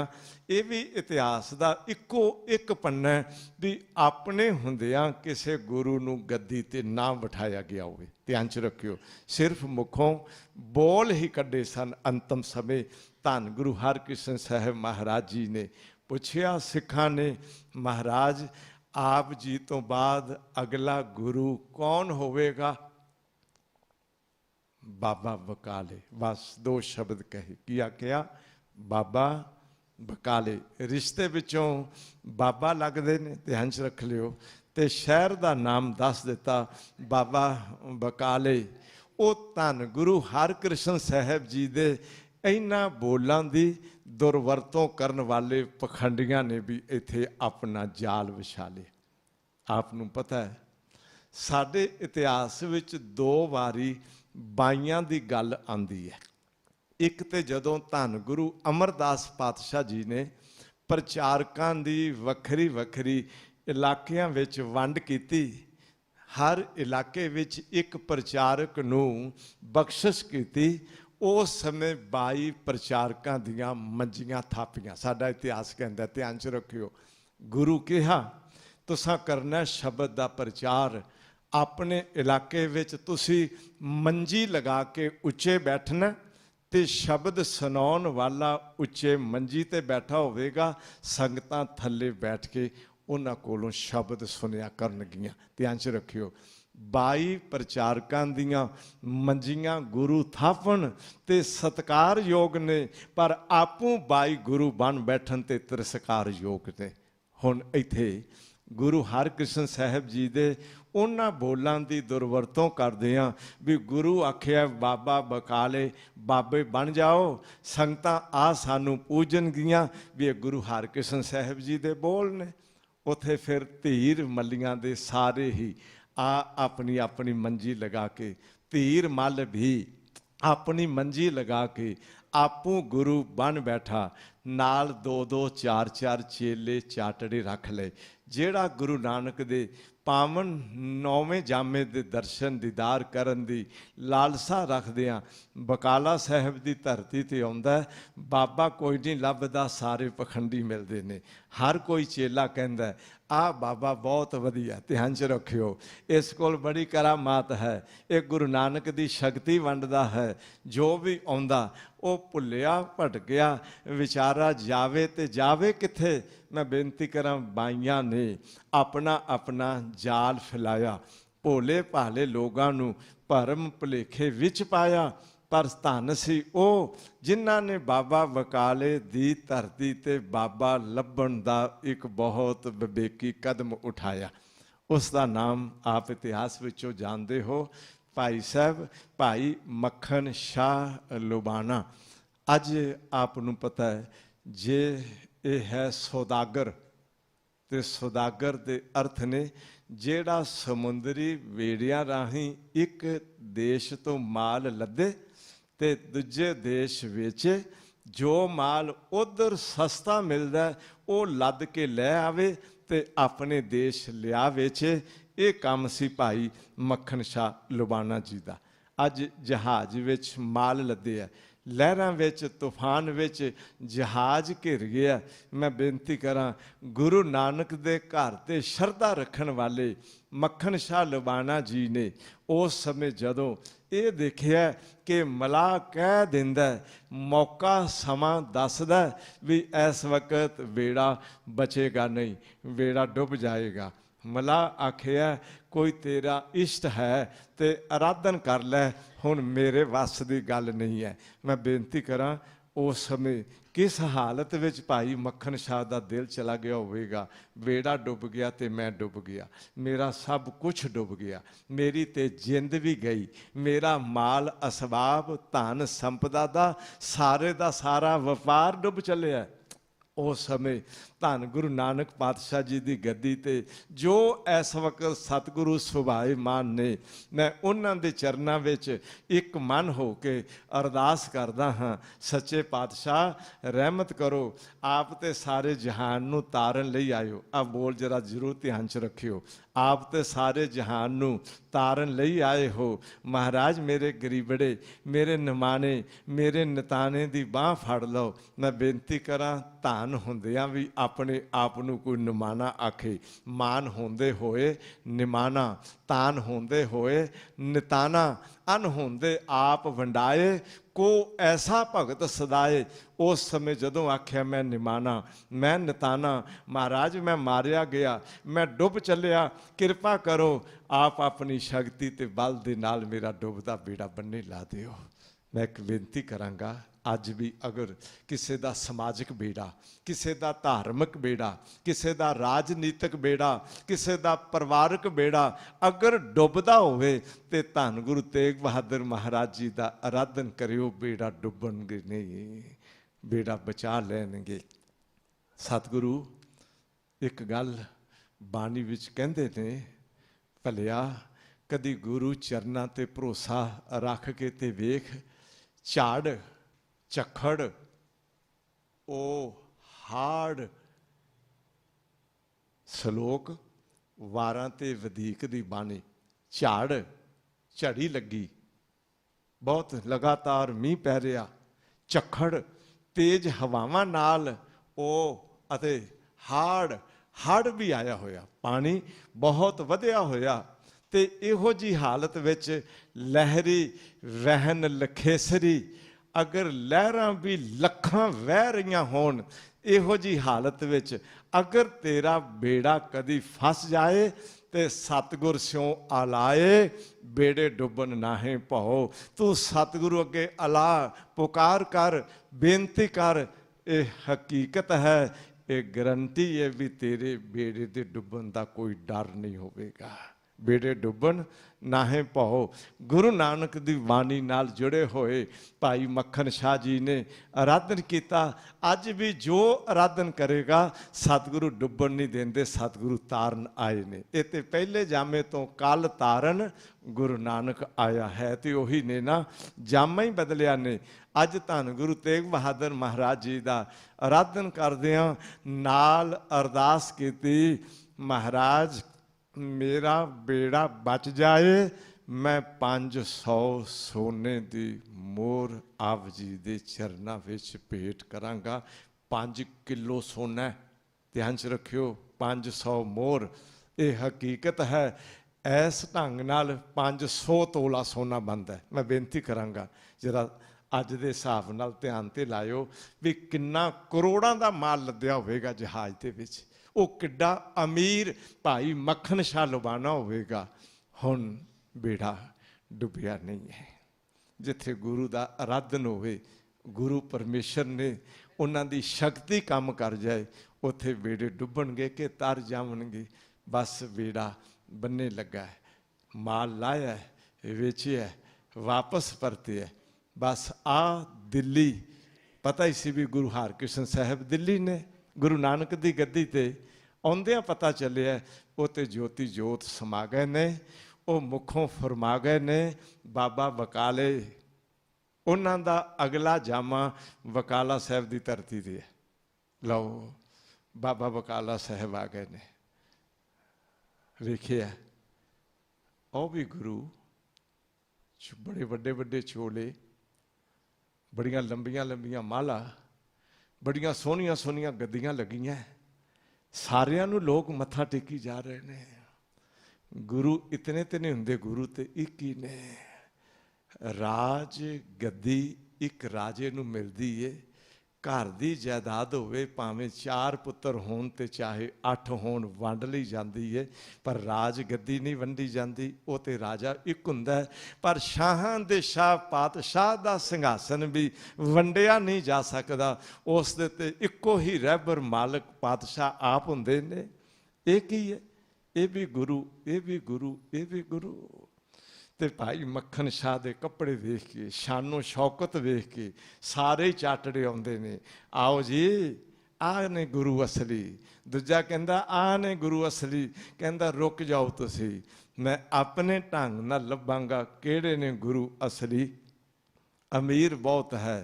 ये भी इतिहास का इको एक पन्ना भी अपने हुंदियां किसी गुरु नूं गद्दी ते ना बिठाया गया होवे। ध्यान च रखियो, सिर्फ मुखों बोल ही कड्डे सन अंतम समय। धन गुरु हरकृष्ण साहब महाराज जी ने पुछया सिखां ने, महाराज आप जी तो बाद अगला गुरु कौन होवेगा? बाबा बकाले, बस दो शब्द कहे, किया क्या? बाबा बकाले। रिश्ते विचों बाबा लगते ने, ध्यान च रख लियो, ते शहर का नाम दस दिता बाबा बकाले। वो धन गुरु हरकृष्ण साहब जी दे इन्हां बोलों की दुरवरतों करने वाले पखंडियां ने भी इत्थे अपना जाल विछा लिया। आपनूं पता है साडे इतिहास विच दो वारी बाइयां दी गल आंदी है। एक तो जदों धन गुरु अमरदास पातशाह जी ने प्रचारकां दी वखरी वखरी इलाकियां विच वंड कीती, हर इलाके विच एक प्रचारक नूं बख्शिश कीती। उस समय 22 प्रचारकां दियां मंजियां थापियां। साडा इतिहास कहंदा, ध्यान च रखियो, गुरु कहा तुसां करना शब्द दा प्रचार, अपने इलाके विच तुसी मंजी लगा के उच्चे बैठना ते शब्द सुनाउण वाला उच्चे मंजी ते बैठा होवेगा, संगतां थल्ले बैठ के उन्हां कोलों शब्द सुनिया करनगियां। ध्यान च रखियो, 22 ਪ੍ਰਚਾਰਕਾਂ ਦੀਆਂ ਮੰਜੀਆਂ ਗੁਰੂ ਥਾਪਣ ਤੇ ਸਤਿਕਾਰਯੋਗ ਨੇ, ਪਰ ਆਪੂ 22 ਗੁਰੂ ਬਣ ਬੈਠਣ ਤੇ ਤਿਰਸਕਾਰਯੋਗ ਨੇ। ਹੁਣ ਇੱਥੇ ਗੁਰੂ ਹਰਕ੍ਰਿਸ਼ਨ ਸਾਹਿਬ ਜੀ ਦੇ ਉਹਨਾਂ ਬੋਲਾਂ ਦੀ ਦੁਰਵਰਤੋਂ ਕਰਦੇ ਹਾਂ ਵੀ ਗੁਰੂ ਆਖਿਆ ਬਾਬਾ ਬਕਾਲੇ ਬਾਬੇ ਬਣ ਜਾਓ, ਸੰਗਤਾਂ ਆ ਸਾਨੂੰ ਪੂਜਣਗੀਆਂ, ਵੀ ਇਹ ਗੁਰੂ ਹਰਕ੍ਰਿਸ਼ਨ ਸਾਹਿਬ ਜੀ ਦੇ ਬੋਲ ਨੇ। ਉੱਥੇ ਫਿਰ ਧੀਰ ਮੱਲੀਆਂ ਦੇ ਸਾਰੇ ਹੀ ਆਪਣੀ ਆਪਣੀ ਮੰਜੀ ਲਗਾ ਕੇ, ਧੀਰ ਮੱਲ ਵੀ ਆਪਣੀ ਮੰਜੀ ਲਗਾ ਕੇ ਆਪੂ ਗੁਰੂ ਬਣ ਬੈਠਾ, ਨਾਲ 2-2 4-4 ਚੇਲੇ ਚਾਟੜੇ ਰੱਖ ਲਏ। ਜਿਹੜਾ ਗੁਰੂ ਨਾਨਕ ਦੇ ਪਾਵਨ 9ਵੇਂ ਜਾਮੇ ਦੇ ਦਰਸ਼ਨ ਦੀਦਾਰ ਕਰਨ ਦੀ ਲਾਲਸਾ ਰੱਖਦਿਆਂ ਬਕਾਲਾ ਸਾਹਿਬ ਦੀ ਧਰਤੀ ਤੇ ਆਉਂਦਾ, ਬਾਬਾ ਕੋਈ ਨਹੀਂ ਲੱਭਦਾ, ਸਾਰੇ ਪਖੰਡੀ ਮਿਲਦੇ ਨੇ। ਹਰ ਕੋਈ ਚੇਲਾ ਕਹਿੰਦਾ ਆਹ ਬਾਬਾ ਬਹੁਤ ਵਧੀਆ, ਧਿਆਨ 'ਚ ਰੱਖਿਓ, ਇਸ ਕੋਲ ਬੜੀ ਕਰਾਮਾਤ ਹੈ, ਇਹ ਗੁਰੂ ਨਾਨਕ ਦੀ ਸ਼ਕਤੀ ਵੰਡਦਾ ਹੈ। ਜੋ ਵੀ ਆਉਂਦਾ ਉਹ ਭੁੱਲਿਆ ਭਟਕਿਆ ਵਿਚਾਰਾ ਜਾਵੇ ਤੇ ਜਾਵੇ ਕਿੱਥੇ। ਮੈਂ ਬੇਨਤੀ ਕਰਾਂ, ਬਾਈਆਂ ਨੇ ਆਪਣਾ ਆਪਣਾ ਜਾਲ ਫੈਲਾਇਆ, ਭੋਲੇ ਭਾਲੇ ਲੋਕਾਂ ਨੂੰ ਭਰਮ ਭੁਲੇਖੇ ਵਿੱਚ ਪਾਇਆ। ਪਰ ਧੰਨ ਸੀ ਉਹ ਜਿਨ੍ਹਾਂ ਨੇ ਬਾਬਾ ਬਕਾਲੇ ਦੀ ਧਰਤੀ ਤੇ ਬਾਬਾ ਲੱਭਣ ਦਾ ਇੱਕ ਬਹੁਤ ਵਿਵੇਕੀ ਕਦਮ ਉਠਾਇਆ। ਉਸ ਦਾ ਨਾਮ ਆਪ ਇਤਿਹਾਸ ਵਿੱਚੋਂ ਜਾਣਦੇ ਹੋ, ਭਾਈ ਸਾਹਿਬ ਭਾਈ ਮੱਖਣ ਸ਼ਾਹ ਲੁਬਾਣਾ। ਅੱਜ ਆਪ ਨੂੰ ਪਤਾ ਹੈ, ਜੇ ਇਹ ਹੈ ਸੌਦਾਗਰ, ਤੇ ਸੌਦਾਗਰ ਦੇ ਅਰਥ ਨੇ ਜਿਹੜਾ ਸਮੁੰਦਰੀ ਵੇੜਿਆਂ ਰਾਹੀਂ ਇੱਕ ਦੇਸ਼ ਤੋਂ ਮਾਲ ਲੱਦੇ ਤੇ ਦੂਜੇ ਦੇਸ਼ ਵੇਚੇ। ਜੋ ਮਾਲ ਉਧਰ ਸਸਤਾ ਮਿਲਦਾ ਉਹ ਲੱਦ ਕੇ ਲੈ ਆਵੇ ਤੇ ਆਪਣੇ ਦੇਸ਼ ਲਿਆ ਵੇਚੇ। ਇਹ ਕੰਮ ਸੀ ਭਾਈ ਮੱਖਣ ਸ਼ਾਹ ਲੁਬਾਣਾ ਜੀ ਦਾ। ਅੱਜ ਜਹਾਜ਼ ਵਿੱਚ ਮਾਲ ਲੱਦੇ ਆ, ਲਹਿਰਾਂ ਵਿੱਚ ਤੂਫਾਨ ਵਿੱਚ ਜਹਾਜ਼ ਘਿਰ ਗਿਆ। ਮੈਂ ਬੇਨਤੀ ਕਰਾਂ, ਗੁਰੂ ਨਾਨਕ ਦੇ ਘਰ ਤੇ ਸ਼ਰਧਾ ਰੱਖਣ ਵਾਲੇ ਮੱਖਣ ਸ਼ਾਹ ਲੁਬਾਣਾ ਜੀ ਨੇ ਉਸ ਸਮੇਂ ਜਦੋਂ ਇਹ ਦੇਖਿਆ ਕਿ ਮਲਾਹ ਕਹਿ ਦਿੰਦਾ, ਮੌਕਾ ਸਮਾਂ ਦੱਸਦਾ ਵੀ ਇਸ ਵਕਤ ਵੇੜਾ ਬਚੇਗਾ ਨਹੀਂ, ਵੇੜਾ ਡੁੱਬ ਜਾਏਗਾ। ਮਲਾਹ ਆਖਿਆ ਕੋਈ ਤੇਰਾ ਇਸ਼ਟ ਹੈ ਤੇ ਆਰਾਧਨ ਕਰ ਲੈ, ਹੁਣ ਮੇਰੇ ਵੱਸ ਦੀ ਗੱਲ ਨਹੀਂ ਹੈ। ਮੈਂ ਬੇਨਤੀ ਕਰਾਂ, ਉਸ ਸਮੇਂ ਕਿਸ ਹਾਲਤ ਵਿੱਚ ਭਾਈ ਮੱਖਣ ਸ਼ਾਹ ਦਾ ਦਿਲ ਚਲਾ ਗਿਆ ਹੋਵੇਗਾ। ਵੇੜਾ ਡੁੱਬ ਗਿਆ ਤੇ ਮੈਂ ਡੁੱਬ ਗਿਆ, ਮੇਰਾ ਸਭ ਕੁਝ ਡੁੱਬ ਗਿਆ, ਮੇਰੀ ਤੇ ਜਿੰਦ ਵੀ ਗਈ, ਮੇਰਾ ਮਾਲ ਅਸਬਾਬ ਧਨ ਸੰਪਦਾ ਦਾ ਸਾਰੇ ਦਾ ਸਾਰਾ ਵਪਾਰ ਡੁੱਬ ਚੱਲਿਆ। ਉਸ ਸਮੇਂ ਧੰਨ ਗੁਰੂ ਨਾਨਕ ਪਾਤਸ਼ਾਹ ਜੀ ਦੀ ਗੱਦੀ ਤੇ ਜੋ ਇਸ ਵਕਤ ਸਤਿਗੁਰੂ ਸੁਭਾਏਮਾਨ ਨੇ, ਮੈਂ ਉਹਨਾਂ ਦੇ ਚਰਨਾਂ ਵਿੱਚ ਇੱਕ ਮਨ ਹੋ ਕੇ ਅਰਦਾਸ ਕਰਦਾ ਹਾਂ, ਸੱਚੇ ਪਾਤਸ਼ਾਹ ਰਹਿਮਤ ਕਰੋ, ਆਪ ਤੇ ਸਾਰੇ ਜਹਾਨ ਨੂੰ ਤਾਰਨ ਲਈ ਆਇਓ। ਆ ਬੋਲ ਜਰਾ ਜ਼ਰੂਰ ਧਿਆਨ 'ਚ ਰੱਖਿਓ, ਆਪ ਤੇ ਸਾਰੇ ਜਹਾਨ ਨੂੰ ਤਾਰਨ ਲਈ ਆਏ ਹੋ। ਮਹਾਰਾਜ ਮੇਰੇ ਗਰੀਬੜੇ, ਮੇਰੇ ਨਿਮਾਣੇ, ਮੇਰੇ ਨਿਤਾਣੇ ਦੀ ਬਾਂਹ ਫੜ ਲਓ। ਮੈਂ ਬੇਨਤੀ ਕਰਾਂ, ਧੰਨ ਹੁੰਦਿਆਂ ਵੀ ਆਪਣੇ ਆਪ ਨੂੰ ਕੋਈ ਨਿਮਾਣਾ ਆਖੇ, ਮਾਨ ਹੁੰਦੇ ਹੋਏ ਨਿਮਾਣਾ, ਤਾਨ ਹੁੰਦੇ ਹੋਏ ਨਿਤਾਣਾ, ਅਨ ਹੁੰਦੇ ਆਪ ਵੰਡਾਏ, ਕੋ ਐਸਾ ਭਗਤ ਸਦਾਏ। ਉਸ ਸਮੇਂ ਜਦੋਂ ਆਖਿਆ ਮੈਂ ਨਿਮਾਣਾ, ਮੈਂ ਨਿਤਾਣਾ, ਮਹਾਰਾਜ ਮੈਂ ਮਾਰਿਆ ਗਿਆ, ਮੈਂ ਡੁੱਬ ਚੱਲਿਆ, ਕਿਰਪਾ ਕਰੋ, ਆਪ ਆਪਣੀ ਸ਼ਕਤੀ ਤੇ ਬਲ ਦੇ ਨਾਲ ਮੇਰਾ ਡੁੱਬਦਾ ਬੇੜਾ ਬੰਨੇ ਲਾ ਦਿਓ। ਮੈਂ ਇੱਕ ਬੇਨਤੀ ਕਰਾਂਗਾ, ਅੱਜ ਵੀ ਅਗਰ ਕਿਸੇ ਦਾ ਸਮਾਜਿਕ ਬੇੜਾ, ਕਿਸੇ ਦਾ ਧਾਰਮਿਕ ਬੇੜਾ, ਕਿਸੇ ਦਾ ਰਾਜਨੀਤਿਕ ਬੇੜਾ, ਕਿਸੇ ਦਾ ਪਰਿਵਾਰਕ ਬੇੜਾ ਅਗਰ ਡੁੱਬਦਾ ਹੋਵੇ ਤੇ ਧੰਨ ਗੁਰੂ ਤੇਗ ਬਹਾਦਰ ਮਹਾਰਾਜ ਜੀ ਦਾ ਆਰਾਧਨ ਕਰਿਓ, ਬੇੜਾ ਡੁੱਬਣਗੇ ਨਹੀਂ, ਬੇੜਾ ਬਚਾ ਲੈਣਗੇ। ਸਤਿਗੁਰੂ ਇੱਕ ਗੱਲ ਬਾਣੀ ਵਿੱਚ ਕਹਿੰਦੇ ਨੇ, ਭਲਿਆ ਕਦੀ ਗੁਰੂ ਚਰਨਾਂ ਤੇ ਭਰੋਸਾ ਰੱਖ ਕੇ ਤੇ ਵੇਖ, ਝਾੜ ਝੱਖੜ ਉਹ ਹਾੜ। ਸਲੋਕ ਵਾਰਾਂ ਤੇ ਵਧੀਕ ਦੀ ਬਾਣੀ। ਝਾੜ ਝੜੀ ਲੱਗੀ, ਬਹੁਤ ਲਗਾਤਾਰ ਮੀਂਹ ਪੈ ਰਿਹਾ, ਝੱਖੜ ਤੇਜ਼ ਹਵਾਵਾਂ ਨਾਲ ਉਹ, ਅਤੇ ਹੜ੍ਹ ਵੀ ਆਇਆ ਹੋਇਆ, ਪਾਣੀ ਬਹੁਤ ਵਧਿਆ ਹੋਇਆ। ਤੇ ਇਹੋ ਜਿਹੀ ਹਾਲਤ ਵਿੱਚ ਲਹਿਰੀ ਵਹਿਣ ਲਖੇਸਰੀ, ਅਗਰ ਲਹਿਰਾਂ ਵੀ ਲੱਖਾਂ ਵਹਿ ਰਹੀਆਂ ਹੋਣ, ਇਹੋ ਜਿਹੀ ਹਾਲਤ ਵਿੱਚ ਅਗਰ ਤੇਰਾ ਬੇੜਾ ਕਦੀ ਫਸ ਜਾਏ ते सतगुर स्यों आलाए बेड़े डुबन नाहे भाओ। तू सतगुरु अगे अला पुकार कर बेनती कर, ये हकीकत है, ये गारंटी है भी तेरे बेड़े दे डुबन का कोई डर नहीं होगा। बेड़े डुबन नाहे भाओ। गुरु नानक दी बाणी नाल जुड़े होए भाई मक्खन शाह जी ने आराधन किया। अज भी जो आराधन करेगा सतगुरु डुबन नहीं देंदे, सतगुरु तारन आए ने। ये तो पहले जामे तो कल तारन गुरु नानक आया है, तो उही ने ना, जामा ही बदलिया ने। अज धन गुरु तेग बहादुर महाराज जी का आराधन करदियां नाल अरदास कीती, महाराज मेरा बेड़ा बच जाए, मैं 500 सोने की मोर आप जी के चरणों विच भेंट करांगा। 5 किलो सोना, ध्यान च रखियो, 500 मोर, ये हकीकत है। इस ढंग नाल 500 तोला सोना बनता है। मैं बेनती करांगा जरा अज के हिसाब नाल ध्यान ते लायो भी किन्ना करोड़ां दा माल लद्या होवेगा जहाज दे विच। वो किड्डा अमीर भाई मक्खन शाह लुबाना होवेगा। हुण बेड़ा डुबिया नहीं है। जिथे गुरु का आराधन होवे, गुरु परमेश्वर ने उन्हां दी शक्ति काम कर जाए, उथे बेड़े डुबणगे कि तर जावणगे। बस बेड़ा बन्ने लगा है, माल लाया है, वेचिया है, वापस परते है। बस आ दिल्ली, पता ही सी भी गुरु हरकृष्ण साहब दिल्ली ने, गुरु नानक की गद्दी ते आउंदियां पता चलिया वो तो ज्योति जोत समा गए ने। वो मुखों फरमा गए ने बाबा बकाले। उन्हां दा अगला जामा बकाला साहब की धरती ते है। लो बाबा बकाला साहब आ गए ने। वेखिया वो भी गुरु, बड़े बड़े बड़े चोले, बड़ियां लंबियां लंबियां माला, बड़ियां सोहनियां सोहनियां गद्दियां लगियां, सारियां नूं लोग मत्था टेकी जा रहे ने। गुरु इतने तो नहीं हुंदे, गुरु तो एक ही ने। राज गद्दी एक राजे नूं मिलदी है। घर की जायदाद होवे, भावें 4 पुत्र होण ते चाहे 8 होण, वंड लई जांदी है, पर राज गद्दी नहीं वंडी जाती। वो तो राजा एक हुंदा है, पर शाहां दे शाह पातशाह दा सिंघासन भी वंडिया नहीं जा सकदा। उस दे ते इक्को ही रहबर मालक पातशाह आप हुंदे ने। एक ही है, ये भी गुरु, ये भी गुरु, ये भी गुरु। ते भाई मक्खन शाह दे कपड़े देख के, शानो शौकत देख के सारे ही चाटड़े आउंदे ने। आओ जी, आ ने गुरु असली। दूजा कहंदा आ ने गुरु असली। कहंदा रुक जाओ तुसी, मैं अपने ढंग नाल लभांगा किहड़े ने गुरु असली। अमीर बहुत है,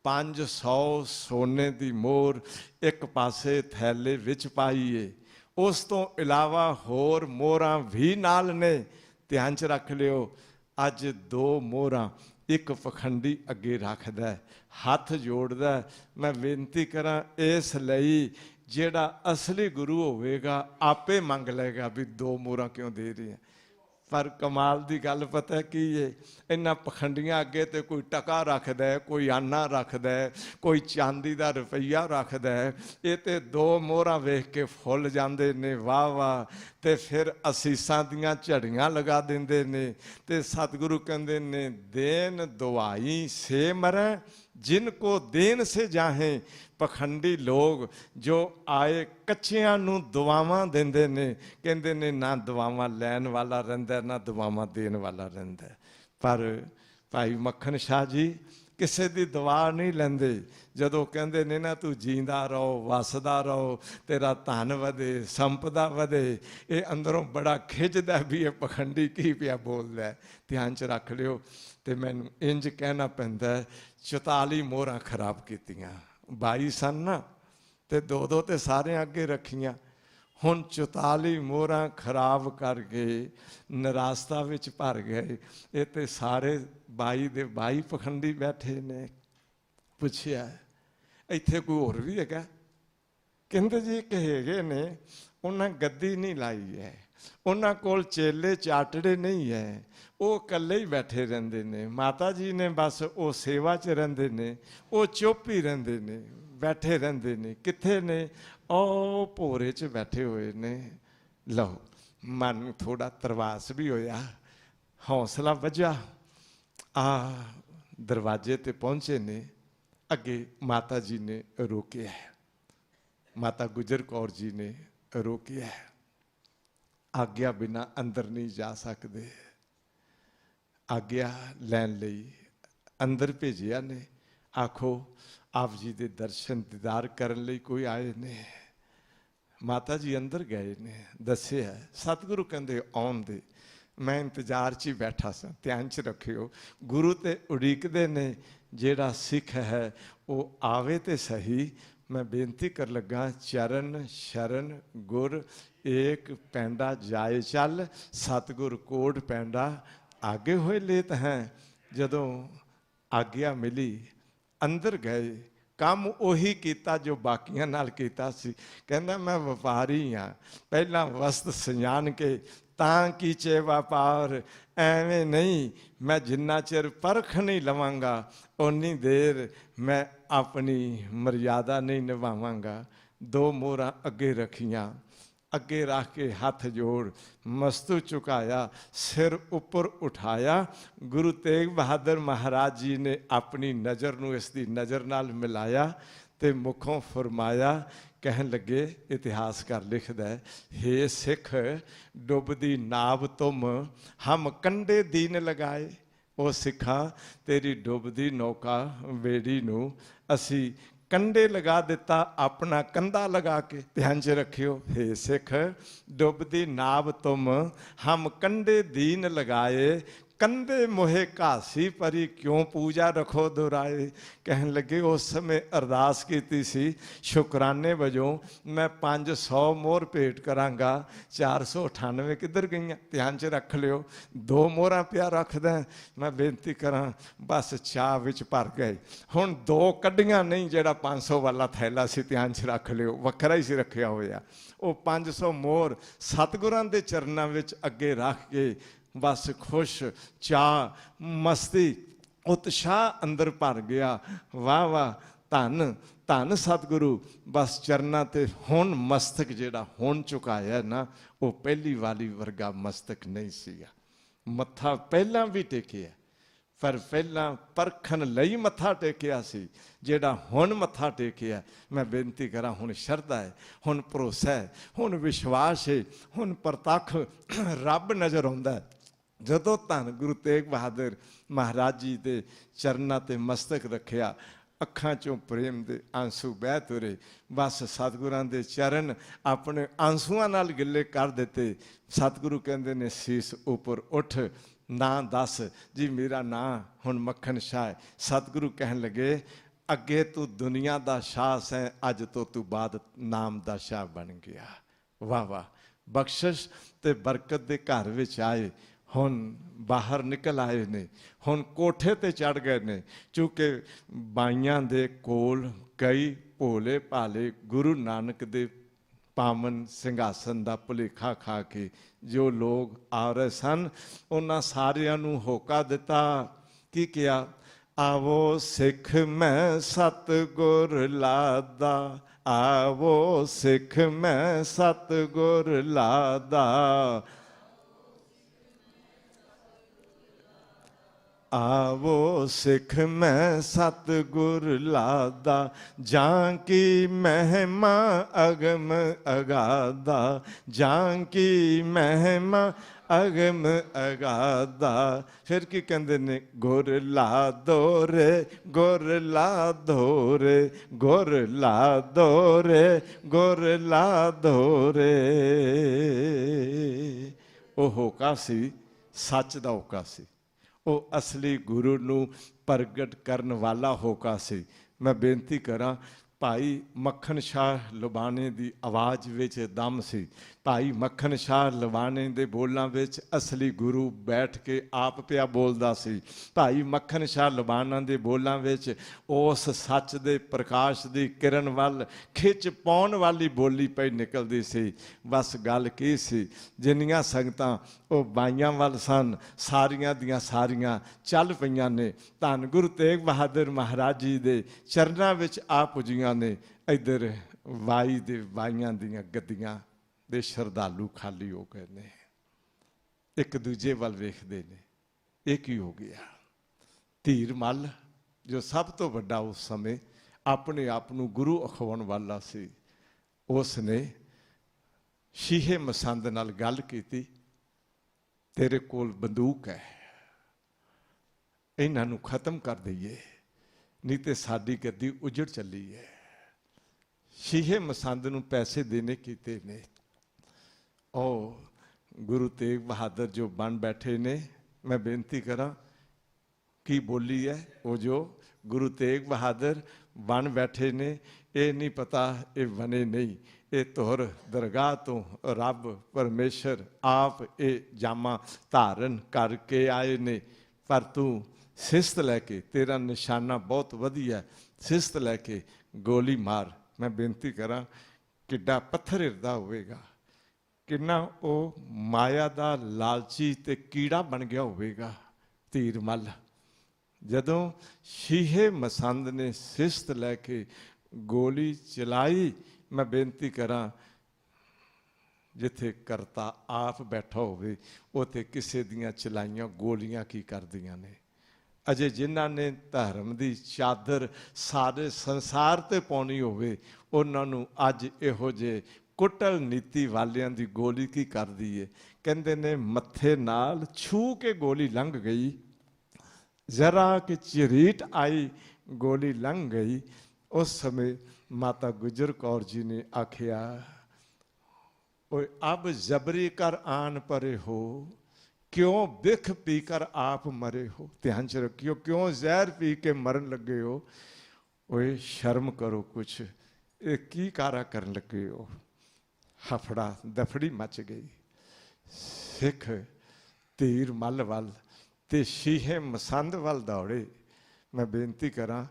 500 सोने की मोर एक पासे थैले विच पाईए, उस तो इलावा होर मोहरां भी नाल ने। ध्यान च रख लियो, अज 2 मोहरां एक पखंडी अगे रखदा, हथ जोड़दा। मैं बेनती करा इस लई जेड़ा असली गुरु होवेगा आपे मंग लेगा भी 2 मोहरां क्यों दे रही हैं। पर कमाल की गल पता की है, इन्हां पखंडियां अगे तो कोई टका रखदा है, कोई आना रखदा है, कोई चांदी का रुपया रखदा है। ये तो 2 मोहरां वेख के फुल जाते ने, वाह वाह। तो फिर असीसां दियां झड़ियां लगा देंदे ने। ते सतगुरु कहंदे ने देन दुआई से मरै, जिनको देन से जाहें। पखंडी लोग जो आए कच्चियां नूं दुआवां देंदे ने, कहंदे ने ना दुआवां लैन वाला रहिंदा, ना दुआवां देन वाला रहिंदा। पर भाई मक्खन शाह जी किसी की दुआ नहीं लैंदे। जदों कहंदे ने ना तू जींदा रहो, वसदा रहो, तेरा धन वधे, संपदा वधे, ये अंदरों बड़ा खिजदा भी ये पखंडी की पिया बोलदा है। ध्यान च रख लियो। ते मैनूं इंज कहना पैंदा 44 मोहरां खराब कीतियां। 22 सन ना, ते 2-2 ते सारे अगे रखियां। हुण 44 मोहरां खराब करके निराशता विच भर गए। ये ते सारे 22 दे 22 पखंडी बैठे ने। पुछया इत्थे कोई होर भी हैगा? कहंदे जी एक हैगे ने, उन्हां गद्दी नहीं लाई है, उन्हां कोल चेले चाटड़े नहीं है, वो कल्ले ही बैठे रहंदे ने। माता जी ने बस वो सेवा च रहिंदे ने, वो चुप ही रहिंदे ने, बैठे रहिंदे ने। कित्थे ने? ओ भोरे च बैठे हुए ने। लो मन नूं थोड़ा तरवास भी होया, हौसला वजा। दरवाजे ते पहुंचे ने, अगे माता जी ने रोकिया है, माता गुजर कौर जी ने रोकिया है, आग्या बिना अंदर नहीं जा सकते। आग्या लैन लई अंदर भेजिया ने, आखो आप जी दे दर्शन दीदार करन लई कोई आए ने। माता जी अंदर गए ने, दसिया सतगुरु कहंदे आउण दे, मैं इंतजार च ही बैठा सा। ध्यान च रखियो, गुरु ते उड़ीकदे ने, जेड़ा सिख है वो आवे ते सही। मैं बेनती कर लगा, चरण शरण गुर एक पैंडा जाए चल, सतगुर कोट पैंडा आगे होए लेत हैं। जदों आग्या मिली, अंदर गए, काम उही किया जो बाकियां नाल कीता सी। कहना मैं व्यापारी हाँ, पहला वस्त सजान के तां कीचे व्यापार, एवें नहीं मैं जिन्ना चिर परख नहीं लवांगा उन्नी देर मैं अपनी मर्यादा नहीं निभावांगा। दो मोहरां अगे रखियां, अगे रख के हाथ जोड़ मस्तू चुकाया, सिर उपर उठाया। गुरु तेग बहादुर महाराज जी ने अपनी नज़र नूं इसकी नज़र नाल मिलाया ते मुखों फरमाया, कहन लगे, इतिहासकार लिखदा है, हे सिख डुबदी नाव तुम हम कंडे दीन लगाए। ओ सिखा तेरी डुबदी नौका बेड़ी नूं असी कंडे लगा दिता, अपना कंधा लगा के। ध्यान च रखियो, हे सिख डुबदी नाव तुम हम कंडे दीन लगाए, कंधे मोहे घासी परी क्यों पूजा रखो दोहराए। कहन लगे उस समय अरदास की सी, शुकराने वजों मैं 500 मोहर भेंट करांगा, 498 किधर गई। ध्यान च रख लियो, 2 मोहरां पिया रखदा, मैं बेनती करा बस चाह विच भर गए। हुण 2 कड्डियां नहीं, जेड़ा 500 वाला थैला सी, ध्यान च रख लियो, वखरा ही सी रखिया होया। वो 500 मोहर सतगुरां दे चरनां विच अगे रख के बस खुश चाह मस्ती उत्साह अंदर भर गया। वाह वाह, धन धन सतगुरु। बस चरना ते हुण मस्तक जेड़ा हुण चुकाया ना, वो पहली वाली वर्गा मस्तक नहीं सीगा। मत्था पहला भी टेकिया, पर पहला परखन लई मत्था टेकिया सी, जेड़ा हुण मत्था टेकिया। मैं बेनती करा, हुण शरधा है, हुण भरोसा है, हुण विश्वास है, हुण परतख रब नज़र आउंदा है। जदों धन गुरु तेग बहादुर महाराज जी के चरना ते मस्तक रखिया, अखां चों प्रेम दे आंसू बह तुरे। बस सतगुरां दे चरण अपने आंसूआं नाल गिले कर दिते। सतगुरु कहंदे ने, सीस उपर उठ, ना दस जी मेरा नां हुण मक्खन शाह है। सतगुरु कहन लगे, अगे तू दुनिया दा शाह सैं, अज तो तू बाद नाम दा शाह बन गया। वाह वाह, बख्शिश ते बरकत दे घर विच आए, हुण बाहर निकल आए ने, हुण कोठे ते चढ़ गए ने। चूँकि बाइयां दे कोल कई भोले भाले गुरु नानक दे पावन सिंघासन दा भुलेखा खा के जो लोग आ रहे सन, उन्हां सारियां नूं होका दिता। की किया? आवो सिख मैं सतगुर लादा, आवो सिख मैं सतगुर लादा, आवो सिख मैं सतगुर लादा, जां की महिमा अगम अगाधा, जां की महिमा अगम अगाधा। फिर की कहते ने, गुर ला दो रे, गुर ला दो रे, गुर ला दो रे, गुर ला दो रे। ओ होका सी, सच दा होका सी, वो असली गुरु नूं प्रगट करन वाला होका सी। मैं बेनती करा, भाई मक्खन शाह लुबाने की आवाज़ विच दम सी। भाई मक्खन शाह लुबाने दे बोलां विच असली गुरु बैठ के आप पिया बोलदा सी। भाई मक्खन शाह लुबाना दे बोलां विच उस सच दे प्रकाश दी किरण वल खिच पाउण वाली बोली पई निकलदी सी। बस गल की सी, जिन्नियां संगतां वो बाइयां वल सन, सारियां दियां सारियां चल पईयां ने, धन गुरु तेग बहादुर महाराज जी दे चरनां विच आ पुजियां ने। इधर वाई दे वाइयां दियां गद्दियां ਦੇ ਸ਼ਰਧਾਲੂ ਖਾਲੀ ਹੋ ਗਏ ਨੇ, ਇੱਕ ਦੂਜੇ ਵੱਲ ਵੇਖਦੇ ਨੇ। ਇਹ ਕੀ ਹੋ ਗਿਆ? ਧੀਰ ਮੱਲ ਜੋ ਸਭ ਤੋਂ ਵੱਡਾ ਉਸ ਸਮੇਂ ਆਪਣੇ ਆਪ ਨੂੰ ਗੁਰੂ ਅਖਵਾਉਣ ਵਾਲਾ ਸੀ, ਉਸ ਨੇ ਸ਼ੀਹੇ ਮਸੰਦ ਨਾਲ ਗੱਲ ਕੀਤੀ, ਤੇਰੇ ਕੋਲ ਬੰਦੂਕ ਹੈ, ਇਹਨਾਂ ਨੂੰ ਖਤਮ ਕਰ ਦਈਏ, ਨਹੀਂ ਤੇ ਸਾਡੀ ਗੱਦੀ ਉਜੜ ਚੱਲੀ ਹੈ। ਸ਼ੀਹੇ ਮਸੰਦ ਨੂੰ ਪੈਸੇ ਦੇਣੇ ਕੀਤੇ ਨੇ। ਉਹ ਗੁਰੂ ਤੇਗ ਬਹਾਦਰ ਜੋ ਬਣ ਬੈਠੇ ਨੇ, ਮੈਂ ਬੇਨਤੀ ਕਰਾਂ ਕੀ ਬੋਲੀ ਹੈ ਉਹ ਜੋ ਗੁਰੂ ਤੇਗ ਬਹਾਦਰ ਬਣ ਬੈਠੇ ਨੇ, ਇਹ ਨਹੀਂ ਪਤਾ ਇਹ ਬਣੇ ਨਹੀਂ, ਇਹ ਤੁਹਰ ਦਰਗਾਹ ਤੋਂ ਰੱਬ ਪਰਮੇਸ਼ਰ ਆਪ ਇਹ ਜਾਮਾ ਧਾਰਨ ਕਰਕੇ ਆਏ ਨੇ। ਪਰ ਤੂੰ ਸਿਸਤ ਲੈ ਕੇ, ਤੇਰਾ ਨਿਸ਼ਾਨਾ ਬਹੁਤ ਵਧੀਆ, ਸਿਸਤ ਲੈ ਕੇ ਗੋਲੀ ਮਾਰ। ਮੈਂ ਬੇਨਤੀ ਕਰਾਂ ਕਿੱਡਾ ਪੱਥਰ ਹਿਰਦਾ ਹੋਵੇਗਾ, ਕਿੰਨਾ ਉਹ ਮਾਇਆ ਦਾ ਲਾਲਚੀ ਤੇ ਕੀੜਾ ਬਣ ਗਿਆ ਹੋਵੇਗਾ ਧੀਰ ਮੱਲ। ਜਦੋਂ ਸ਼ੀਹੇ ਮਸੰਦ ਨੇ ਸਿਸਤ ਲੈ ਕੇ ਗੋਲੀ ਚਲਾਈ, ਮੈਂ ਬੇਨਤੀ ਕਰਾਂ ਜਿੱਥੇ ਕਰਤਾ ਆਪ ਬੈਠਾ ਹੋਵੇ ਉੱਥੇ ਕਿਸੇ ਦੀਆਂ ਚਲਾਈਆਂ ਗੋਲੀਆਂ ਕੀ ਕਰਦੀਆਂ ਨੇ। ਅਜੇ ਜਿਨ੍ਹਾਂ ਨੇ ਧਰਮ ਦੀ ਚਾਦਰ ਸਾਰੇ ਸੰਸਾਰ ਤੇ ਪਾਉਣੀ ਹੋਵੇ, ਉਹਨਾਂ ਨੂੰ ਅੱਜ ਇਹੋ ਜਿਹੇ ਕੁੱਟਲ ਨੀਤੀ ਵਾਲਿਆਂ ਦੀ ਗੋਲੀ ਕੀ ਕਰਦੀ ਏ? ਕਹਿੰਦੇ ਨੇ ਮੱਥੇ ਨਾਲ ਛੂ ਕੇ ਗੋਲੀ ਲੰਘ ਗਈ, ਜ਼ਰਾ ਕਿ ਝਰੀਟ ਆਈ ਗੋਲੀ ਲੰਘ ਗਈ। ਉਸ ਸਮੇਂ ਮਾਤਾ ਗੁਜਰ ਕੌਰ ਜੀ ਨੇ ਆਖਿਆ, ਓਏ ਅਬ ਜ਼ਬਰੀ ਕਰ ਆਨ ਪਰੇ ਹੋ, ਕਿਉਂ ਬਿਖ ਪੀ ਕਰ ਆਪ ਮਰੇ ਹੋ। ਧਿਆਨ ਚ ਰੱਖਿਓ, ਕਿਉਂ ਜ਼ਹਿਰ ਪੀ ਕੇ ਮਰਨ ਲੱਗੇ ਹੋ। ਓਏ ਸ਼ਰਮ ਕਰੋ ਕੁਛ, ਇਹ ਕੀ ਕਾਰਾ ਕਰਨ ਲੱਗੇ ਹੋ। ਹਫੜਾ ਦਫੜੀ ਮਚ ਗਈ। ਸਿੱਖ ਧੀਰ ਮੱਲ ਵੱਲ ਤੇ ਸ਼ੀਹੇ ਮਸੰਦ ਵੱਲ ਦੌੜੇ। ਮੈਂ ਬੇਨਤੀ ਕਰਾਂ,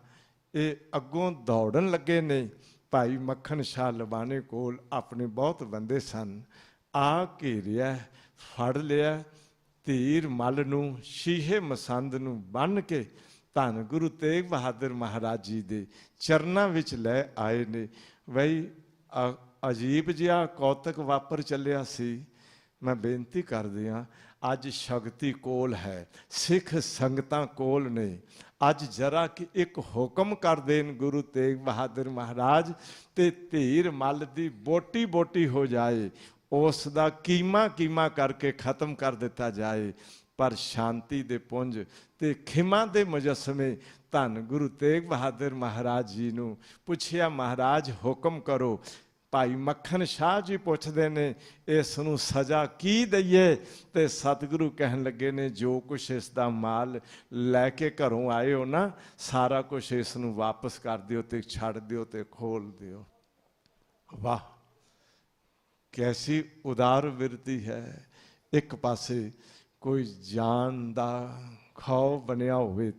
ਇਹ ਅੱਗੋਂ ਦੌੜਨ ਲੱਗੇ ਨੇ। ਭਾਈ ਮੱਖਣ ਸ਼ਾਹ ਲਵਾਣੇ ਕੋਲ ਆਪਣੇ ਬਹੁਤ ਬੰਦੇ ਸਨ, ਆ ਘੇਰਿਆ, ਫੜ ਲਿਆ ਧੀਰ ਮੱਲ ਨੂੰ, ਸ਼ੀਹੇ ਮਸੰਦ ਨੂੰ ਬੰਨ੍ਹ ਕੇ ਧੰਨ ਗੁਰੂ ਤੇਗ ਬਹਾਦਰ ਮਹਾਰਾਜ ਜੀ ਦੇ ਚਰਨਾਂ ਵਿੱਚ ਲੈ ਆਏ ਨੇ। ਬਈ ਅਜੀਬ ਜਿਹਾ ਕੌਤਕ ਵਾਪਰ ਚੱਲਿਆ ਸੀ। ਮੈਂ ਬੇਨਤੀ ਕਰਦੇ ਹਾਂ, ਅੱਜ ਸ਼ਕਤੀ ਕੋਲ ਹੈ, ਸਿੱਖ ਸੰਗਤਾਂ ਕੋਲ ਨੇ। ਅੱਜ ਜਰਾ ਕਿ ਇੱਕ ਹੁਕਮ ਕਰ ਦੇਣ ਗੁਰੂ ਤੇਗ ਬਹਾਦਰ ਮਹਾਰਾਜ ਤੇ ਧੀਰ ਮੱਲ ਦੀ ਬੋਟੀ ਬੋਟੀ ਹੋ ਜਾਏ, ਉਸ ਦਾ ਕੀਮਾ ਕਰਕੇ ਖਤਮ ਕਰ ਦਿੱਤਾ ਜਾਏ। ਪਰ ਸ਼ਾਂਤੀ ਦੇ ਪੁੰਜ ਤੇ ਖਿਮਾ ਦੇ ਮੁਜੱਸਮੇ ਧੰਨ ਗੁਰੂ ਤੇਗ ਬਹਾਦਰ ਮਹਾਰਾਜ ਜੀ ਨੂੰ ਪੁੱਛਿਆ, ਮਹਾਰਾਜ ਹੁਕਮ ਕਰੋ। ਭਾਈ ਮੱਖਣ ਸ਼ਾਹ ਜੀ ਪੁੱਛਦੇ ਨੇ, ਇਸ ਨੂੰ ਸਜ਼ਾ ਕੀ ਦਈਏ? ਤੇ ਸਤਿਗੁਰੂ ਕਹਿਣ ਲੱਗੇ ਨੇ, ਜੋ ਕੁਛ ਇਸ ਦਾ ਮਾਲ ਲੈ ਕੇ ਘਰੋਂ ਆਏ ਹੋ ਨਾ, ਸਾਰਾ ਕੁਛ ਇਸ ਨੂੰ ਵਾਪਸ ਕਰ ਦਿਓ ਤੇ ਛੱਡ ਦਿਓ ਤੇ ਖੋਲ ਦਿਓ। ਵਾਹ, ਕੈਸੀ ਉਦਾਰ ਬਿਰਤੀ ਹੈ। ਇੱਕ ਪਾਸੇ ਕੋਈ ਜਾਨ ਦਾ ਖੌਫ ਬਣਿਆ ਹੋਵੇ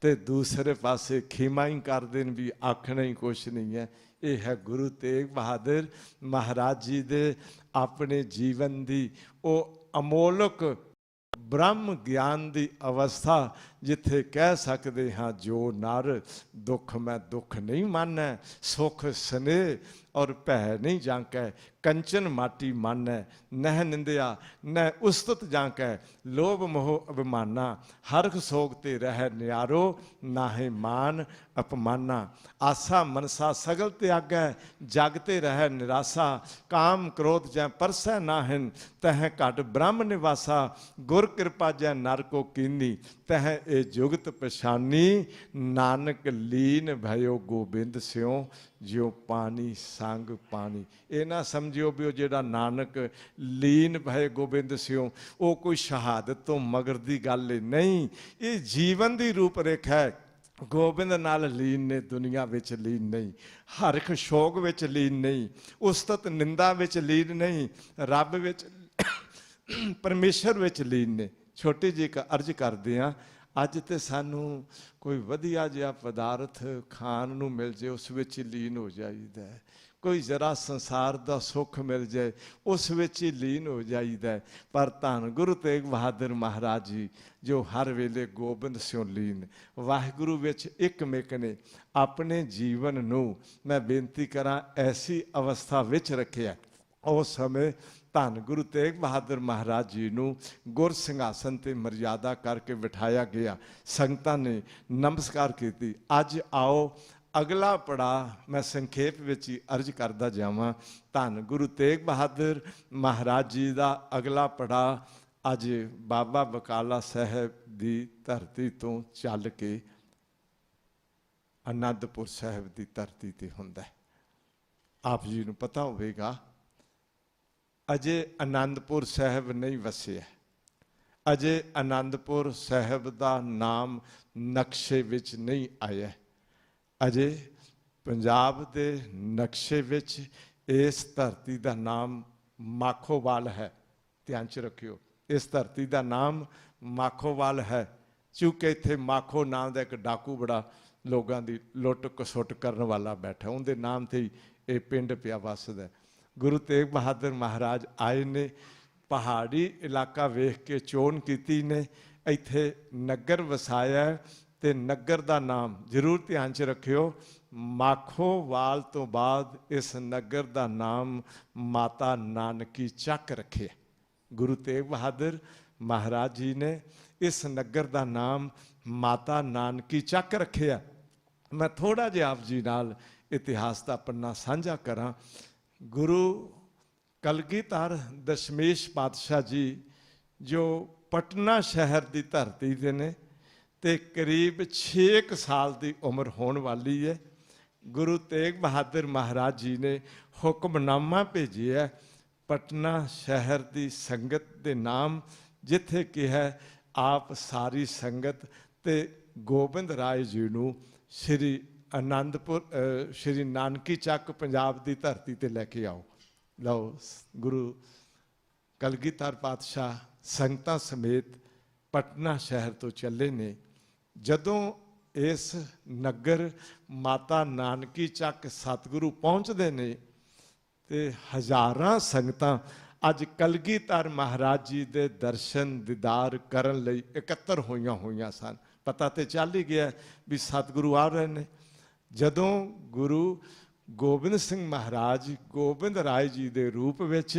ਤੇ ਦੂਸਰੇ ਪਾਸੇ ਖਿਮਾ ਹੀ ਕਰ ਦੇਣ ਵੀ ਆਖਣਾ ਹੀ ਕੁਛ ਨਹੀਂ ਹੈ। ਇਹ ਹੈ ਗੁਰੂ ਤੇਗ ਬਹਾਦਰ ਮਹਾਰਾਜ ਜੀ ਦੇ ਆਪਣੇ ਜੀਵਨ ਦੀ ਉਹ ਅਮੋਲਕ ਬ੍ਰਹਮ ਗਿਆਨ ਦੀ ਅਵਸਥਾ, ਜਿੱਥੇ ਕਹਿ ਸਕਦੇ ਹਾਂ, ਜੋ ਨਰ ਦੁੱਖ ਮੈਂ ਦੁੱਖ ਨਹੀਂ ਮਾਨੈ, ਸੁਖ ਸਨੇਹ ਔਰ ਭੈ ਨਹੀਂ ਜਾਂਕੈ, ਕੰਚਨ ਮਾਟੀ ਮਾਨੈ, ਨਹਿ ਨਿੰਦਿਆ ਨਹਿ ਉਸਤਤ ਜਾਂਕੈ, ਲੋਭ ਮੋਹ ਅਭਿਮਾਨਾ, ਹਰਖ ਸੋਗ ਤੇ ਰਹਿ ਨਿਆਰੋ, ਨਾਹੇ ਮਾਨ ਅਪਮਾਨਾ। ਆਸਾ ਮਨਸਾ ਸਗਲ ਤਿਆਗੈ, ਜਗ ਤੇ ਰਹਿ ਨਿਰਾਸਾ, ਕਾਮ ਕ੍ਰੋਧ ਜੈ ਪਰਸੈ ਨਾਹਿਨ, ਤਹ ਘਟ ਬ੍ਰਹਮ ਨਿਵਾਸਾ, ਗੁਰ ਕਿਰਪਾ ਜੈ ਨਰ ਕੋ ਕੀਨੀ, ਤਹ ਇਹ ਜੁਗਤ ਪਛਾਨੀ, ਨਾਨਕ ਲੀਨ ਭਇਓ ਗੋਬਿੰਦ ਸਿਉ, ਜਿਉ ਪਾਣੀ ਸੰਗ ਪਾਣੀ। ਇਹ ਨਾ ਸਮਝਿਓ ਵੀ ਉਹ ਜਿਹੜਾ ਨਾਨਕ ਲੀਨ ਭਏ ਗੋਬਿੰਦ ਸਿਉ, ਉਹ ਕੋਈ ਸ਼ਹਾਦਤ ਤੋਂ ਮਗਰ ਦੀ ਗੱਲ ਨਹੀਂ, ਇਹ ਜੀਵਨ ਦੀ ਰੂਪ ਰੇਖਾ ਹੈ। ਗੋਬਿੰਦ ਨਾਲ ਲੀਨ ਨੇ, ਦੁਨੀਆ ਵਿੱਚ ਲੀਨ ਨਹੀਂ, ਹਰਖ ਸ਼ੋਕ ਵਿੱਚ ਲੀਨ ਨਹੀਂ, ਉਸਤਤ ਨਿੰਦਾ ਵਿੱਚ ਲੀਨ ਨਹੀਂ, ਰੱਬ ਵਿੱਚ ਪਰਮੇਸ਼ਰ ਵਿੱਚ ਲੀਨ ਨੇ। ਛੋਟੀ ਜਿਹੀ ਅਰਜ਼ ਕਰਦੇ ਹਾਂ, ਅੱਜ ਤੇ ਸਾਨੂੰ ਕੋਈ ਵਧੀਆ ਜਿਹਾ ਪਦਾਰਥ ਖਾਣ ਨੂੰ ਮਿਲ ਜੇ, ਉਸ ਵਿੱਚ ਹੀ ਲੀਨ ਹੋ ਜਾਈਦਾ। ਕੋਈ ਜ਼ਰਾ ਸੰਸਾਰ ਦਾ ਸੁੱਖ ਮਿਲ ਜਾਏ, ਉਸ ਵਿੱਚ ਹੀ ਲੀਨ ਹੋ ਜਾਈਦਾ। ਪਰ ਧੰਨ ਗੁਰੂ ਤੇਗ ਬਹਾਦਰ ਮਹਾਰਾਜ ਜੀ ਜੋ ਹਰ ਵੇਲੇ ਗੋਬਿੰਦ ਸਿਉ ਲੀਨ, ਵਾਹਿਗੁਰੂ ਵਿੱਚ ਇੱਕ ਮਿਕ ਨੇ, ਆਪਣੇ ਜੀਵਨ ਨੂੰ ਮੈਂ ਬੇਨਤੀ ਕਰਾਂ ਐਸੀ ਅਵਸਥਾ ਵਿੱਚ ਰੱਖਿਆ उस समय धन गुरु तेग बहादुर महाराज जी नूं गुर सिंघासन ते मर्यादा करके बिठाया गया। संगतां ने नमस्कार की। अज आओ अगला पड़ा मैं संखेप विच ही अर्ज करदा जावां। धन गुरु तेग बहादुर महाराज जी का अगला पड़ा अज बाबा बकाला साहब की धरती तो चल के आनंदपुर साहब की धरती ते हुंदा है। आप जी नूं पता होवेगा अजे आनंदपुर साहब नहीं वसिया, अजे आनंदपुर साहब का नाम नक्शे विच नहीं आया। अजे पंजाब के नक्शे विच इस धरती का नाम माखोवाल है। ध्यान च रखियो, इस धरती का नाम माखोवाल है, क्योंकि इत्थे माखो नाम का एक डाकू बड़ा लोगों की लुट कसुट करने वाला बैठा, उनके नाम से ही ये पिंड पिया वसदा। गुरु तेग बहादुर महाराज आए ने, पहाड़ी इलाका वेख के चोन की ने, इत्थे नगर वसाया ते नगर का नाम जरूर ध्यान च रखियो, माखोवाल तो बाद इस नगर का नाम माता नानकी चक रखे। गुरु तेग बहादुर महाराज जी ने इस नगर का नाम माता नानकी चक रखे। मैं थोड़ा जिहा आप जी नाल इतिहास का पन्ना साझा करा। गुरु कलगीधर दशमेश पातशाह जी जो पटना शहर की धरती से ने ते करीब 6 साल की उम्र होने वाली है। गुरु तेग बहादुर महाराज जी ने हुक्मनामा भेजिया पटना शहर की संगत के नाम, जिथे कि है आप सारी संगत ते गोबिंद राय जी नूं श्री आनंदपुर श्री नानकी चक पंजाब की धरती ते लैके आओ। लो गुरु कलगीधर पातशाह संगतां समेत पटना शहर तो चले ने। जदों इस नगर माता नानकी चक सतगुरु पहुँचते ने ते हज़ारां संगतां अज कलगीधर महाराज जी के दर्शन दीदार करन लई एकत्र होईयां सन। पता तो चल ही गया भी सतगुरु आ रहे हैं। जदों गुरु गोबिंद सिंह महाराज गोबिंद राय जी के रूप विच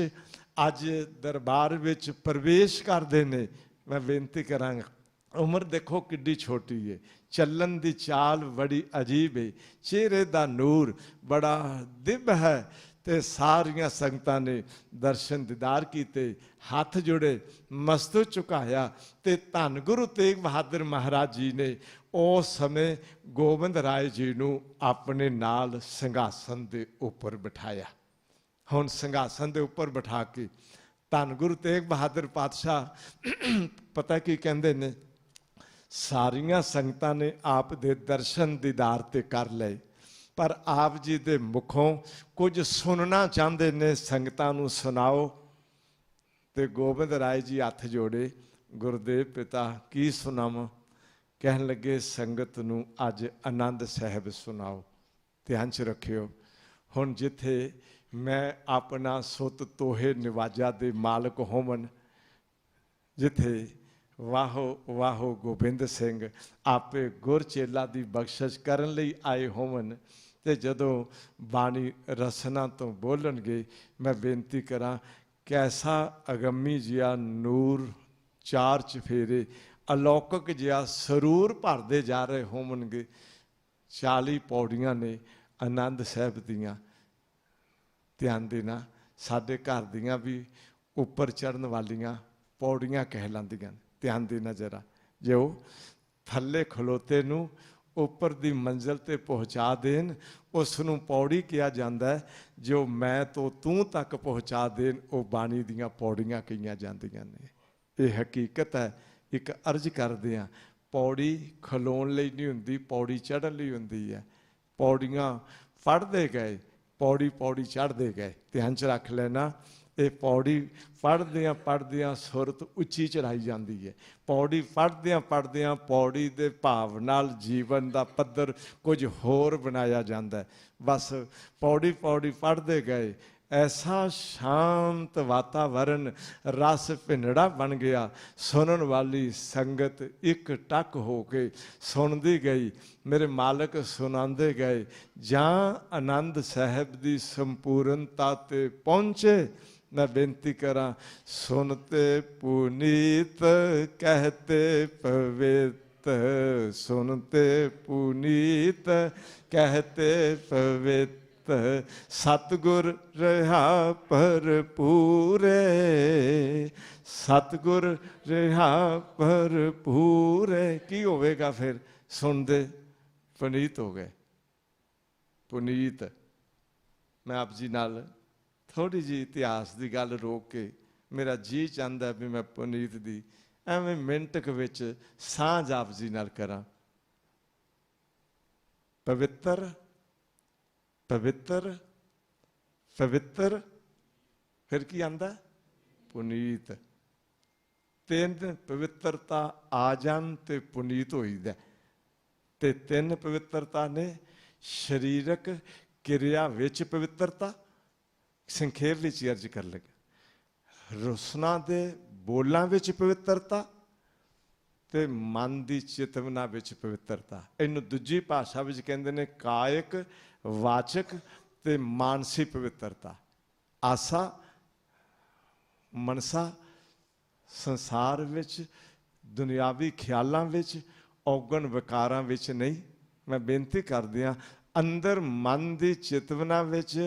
अज दरबार विच प्रवेश करते हैं, मैं बेनती करांगा, उम्र देखो किड्डी छोटी है, चलन की चाल बड़ी अजीब है, चेहरे का नूर बड़ा दिव्य है। ते सारिया संगतां ने दर्शन दीदार किते, हाथ जुड़े, मस्तक झुकाया ते धन गुरु तेग बहादुर महाराज जी ने उस समय गोबिंद राय जी नूं अपने नाल संघासन दे उपर बिठाया। हुण संघासन दे उपर बिठा के धन गुरु तेग बहादुर पातशाह पता की कहंदे ने, सारिया संगतां ने आप दे दर्शन दीदार ते कर लए, पर आप जी दे मुखों कुछ सुनना चाहते ने, संगतां नूं सुनाओ। ते गोबिंद राय जी हथ जोड़े, गुरुदेव पिता की सुनावां? कहन लगे संगत नूं अज आनंद साहब सुनाओ। ध्यान च रखियो, हुण जिथे मैं अपना सुत तोहे निवाजा दे मालक होवन, जिथे वाहो वाहो गोबिंद सिंह आपे गुर चेला दी बख्शिश करन लई आए होवन, ते जदों बाणी रसना तो बोलणगे, मैं बेनती करा कैसा अगमी जिहा नूर चार चफेरे अलौकिक जिहा सरूर भरते जा रहे होवणगे। 40 पौड़ियां ने आनंद साहब दियां, ध्यान देना साडे घर दियां भी उपर चढ़न वालियां पौड़ियां कहलांदियां। ध्यान देना जरा, जो थल्ले खलोते नूं उपर दी मंजिल ते पहुँचा देन उसनूं पौड़ी किया जाता है, जो मैं तो तू तक पहुँचा देन वो बाणी दियां पौड़ियां कहियां जांदियां ने। ये हकीकत है। एक अर्ज करदे हां, पौड़ी खलोण लई नहीं हुंदी, पौड़ी चढ़न लई हुंदी है। पौड़ियां पढ़दे गए, पौड़ी पौड़ी चढ़ते गए। ध्यान च रख लेना, ये पौड़ी पढ़दियां सुरत उच्ची चढ़ाई जाती है। पौड़ी पढ़दियां पौड़ी के भाव नाल जीवन का पद्धर कुछ होर बनाया जाता है। बस पौड़ी पौड़ी पढ़ते गए, ऐसा शांत वातावरण रस भिंडड़ा बन गया। सुनन वाली संगत एक टक हो के सुनती गई, मेरे मालक सुनाते गए। जहाँ आनंद साहब की संपूर्णता ते पहुँचे, मैं बेनती करा, सुनते पुनीत कहते पवित्र, सुनते पुनीत कहते पवित्र, सतगुर रहा भरपूरे, सतगुर रहा भरपूरे। की होवेगा फिर? सुनते पुनीत हो गए। पुनीत, मैं आप जी नाल थोड़ी जी इतिहास की गल रोक के मेरा जी चाहता भी मैं पुनीत दी एवं मिनटक विच सांझ आप जी नाल करा। पवित्र पवित्र पवित्र, फिर की आंदा? पुनीत। तीन पवित्रता आ जान ते पुनीत हो जाए। ते तीन पवित्रता ने शरीरक क्रिया विच पवित्रता, संखेप विच अर्ज कर लगे, रुसना दे बोलां विच पवित्रता ते मन दी चेतवना विच पवित्रता। इनू दूजी भाषा विच कहंदे ने कायक, वाचक ते मानसी पवित्रता। आसा मनसा संसार विच दुनियावी ख्यालां विच औगण विकारां विच नहीं। मैं बेनती कर दियां, अंदर मन की चेतवना विच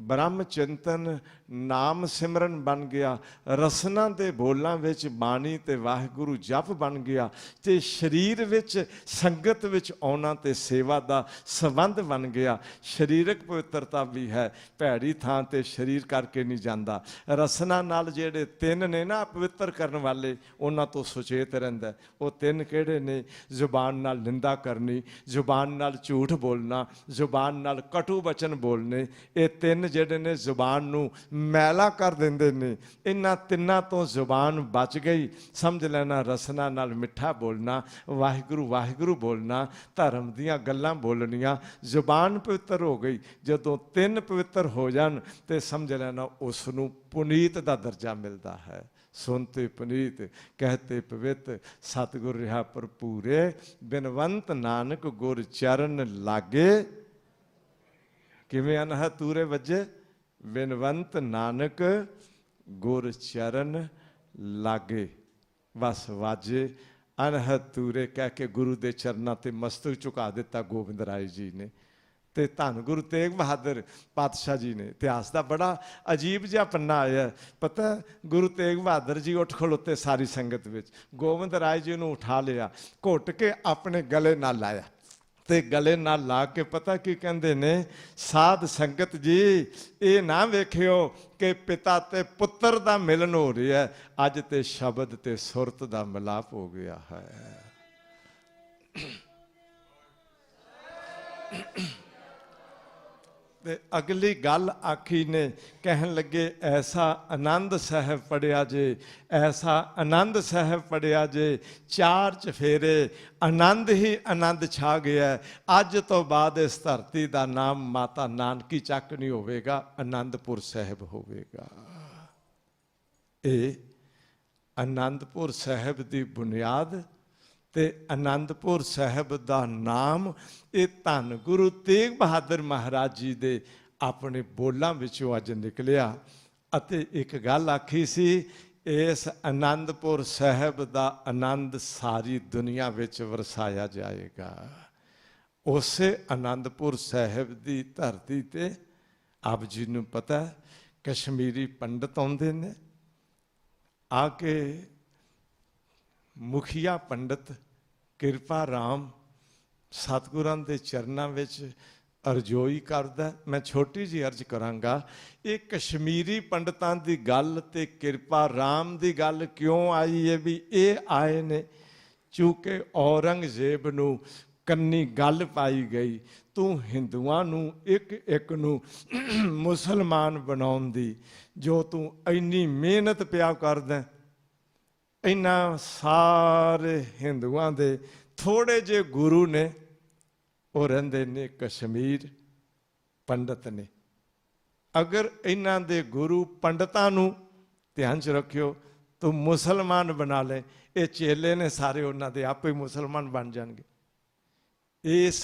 ब्रह्म चिंतन नाम सिमरन बन गया। रसना दे बोलां विच बाणी ते वाहिगुरु जप बन गया। ते शरीर विच संगत विच आउणा ते सेवा दा संबंध बन गया। शरीरक पवित्रता भी है, भैड़ी थां ते शरीर करके नहीं जाता। रसना नाल जेड़े तीन ने ना पवित्र करने वाले, उन्हां तो सुचेत रहिंदा। वो तीन किहड़े ने? जुबान नाल निंदा करनी, जुबान नाल झूठ बोलना, जुबान नाल कटु वचन बोलने। ये तीन जिहड़े ने जुबान नूं मैला कर देंदे ने। इन्हां तिन्नां तो जुबान बच गई। समझ लेना, रसना नाल मिठा बोलना, वाहिगुरु वाहिगुरु बोलना, धर्म दीयां गल्लां बोलनियां, जुबान पवित्र हो गई। जदों तीन पवित्र हो जान ते समझ लेना उस नूं पुनीत दा दर्जा मिलता है। सुनते पुनीत कहते पवित्र, सतगुर रहा भरपूरे, बिनवंत नानक गुर चरण लागे। किवें अनहद तूरे वजे? बिनवंत नानक गुर चरण लागे। बस वाजे अनहद तूरे कह के गुरु दे चरनां ते मस्तक झुका दिता गोबिंद राय जी ने। ते धन गुरु तेग बहादुर पातशाह जी ने। इतिहास का बड़ा अजीब जिहा पन्ना आया। पता, गुरु तेग बहादुर जी उठ खलोते सारी संगत विच, गोबिंद राय जी नूं उठा लिया, घुट के अपने गले नाल लाया ते गले नाल ला के पता की कहंदे ने, साध संगत जी ये ना वेखियो कि पिता ते पुत्र दा मिलन हो रहा है, अज ते शब्द ते सुरत दा मिलाप हो गया है। अगली गल आखी ने, कहन लगे ऐसा आनंद साहब पढ़िया जे, ऐसा आनंद साहब पढ़िया जे, चार चफेरे आनंद ही आनंद छा गया। अज तो बाद इस धरती का नाम माता नानकी चक नहीं होवेगा, आनंदपुर साहब होवेगा। ये आनंदपुर साहब की बुनियाद ते आनंदपुर साहब का नाम ये धन गुरु तेग बहादुर महाराज जी दे अपने बोलों विचों अज निकलिया। अते एक गल आखी सी, इस आनंदपुर साहब का आनंद सारी दुनिया विच वरसाया जाएगा। उसे आनंदपुर साहब की धरती ते आप जी नूं पता है, कश्मीरी पंडित आउंदे ने, आके मुखिया पंडित किरपा राम सतगुरां दे चरनां विच अरजोई करदा। मैं छोटी जी अर्ज करांगा, ये कश्मीरी पंडितां दी गल ते किरपा राम दी गल क्यों आई है? भी ये आए ने चूंकि औरंगजेब नूं कन्नी गल पाई गई, तू हिंदुआं नूं एक एक नूं मुसलमान बनाउण दी जो तू इन्नी मेहनत पिया करदा, इन्हां सारे हिंदुआं दे थोड़े जे गुरु ने, वो रहिंदे ने कश्मीर पंडित ने। अगर इन्हां दे गुरु पंडितां नूं ध्यान च रखियो तो मुसलमान बना ले, ये चेले ने सारे उन्हां दे आपे मुसलमान बन जाणगे। इस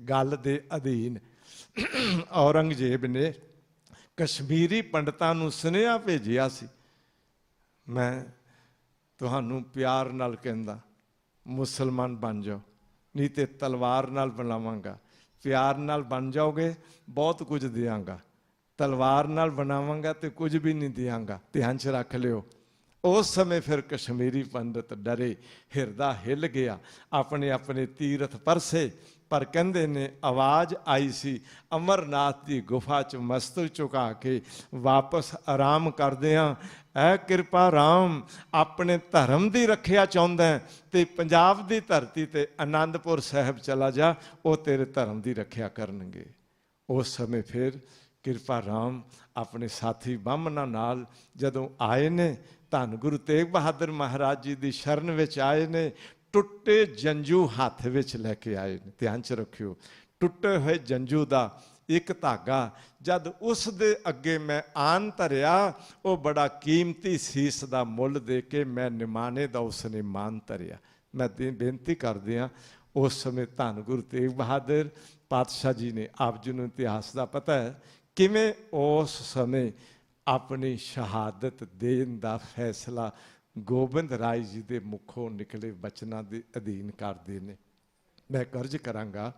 गल दे अधीन औरंगजेब ने कश्मीरी पंडितां नूं सुनेहा भेजिया सी, मैं तुहानूं प्यार नाल कहंदा मुसलमान बन जाओ, नहीं तो तलवार नाल बनावांगा। प्यार नाल बन जाओगे बहुत कुछ देंगा, तलवार नाल बनावांगा तो कुछ भी नहीं देंगा। ध्यान च रख लियो। उस समय फिर कश्मीरी पंडित डरे, हिरदा हिल गया, अपने अपने तीरथ परसे। पर कहते ने आवाज़ आई सी अमरनाथ की गुफा च मस्तक झुका के वापस आराम करदियां, ऐ कृपा राम अपने धर्म की रखिया चाहुंदा है तो पंजाब की धरती ते आनंदपुर साहिब चला जा, वो तेरे धर्म की रखिया करनगे। उस समय फिर कृपा राम अपने साथी बामना नाल जदों आए ने, धन गुरु तेग बहादुर महाराज जी की शरण विच आए ने, टुटे जंजू हाथ विच लैके आए ने। ध्यान च रखियो, टुटे हुए जंजू का एक धागा जद उस दे अगे मैं आन धरिया, वो बड़ा कीमती सीस का मुल दे के मैं निमाने का उसने मान धरिया। मैं बेनती करदी हाँ, उस समय धन गुरु तेग बहादुर पातशाह जी ने, आप जी नूं इतिहास का पता है किवें उस समय अपनी शहादत देन का फैसला गोबिंद राय जी के मुखों निकले बचनों के अधीन करते हैं। मैं कर्ज करांगा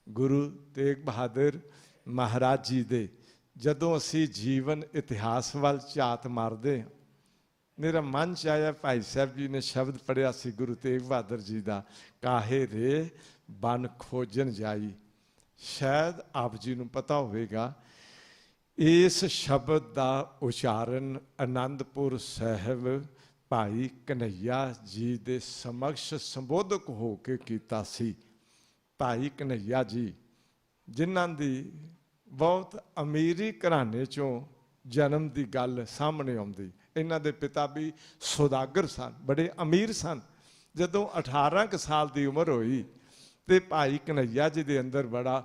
गुरु तेग बहादुर महाराज जी दे जदों असी जीवन इतिहास वाल झात मारते, मेरा मन च आया भाई साहब जी ने शब्द पढ़िया सी गुरु तेग बहादुर जी का, काहे रे बन खोजन जाई। शायद आप जी नूं पता होवेगा इस शब्द का उचारण आनंदपुर साहिब भाई कन्हैया जी दे समक्ष संबोधक हो के कीता सी। भाई कन्हैया जी जिन्हां दी बहुत अमीरी घराने चों जन्म की गल सामने आउंदी, इन्हां दे पिता भी सौदागर सन, बड़े अमीर सन। जदों 18 साल की उम्र होई तो भाई कन्हैया जी दे अंदर बड़ा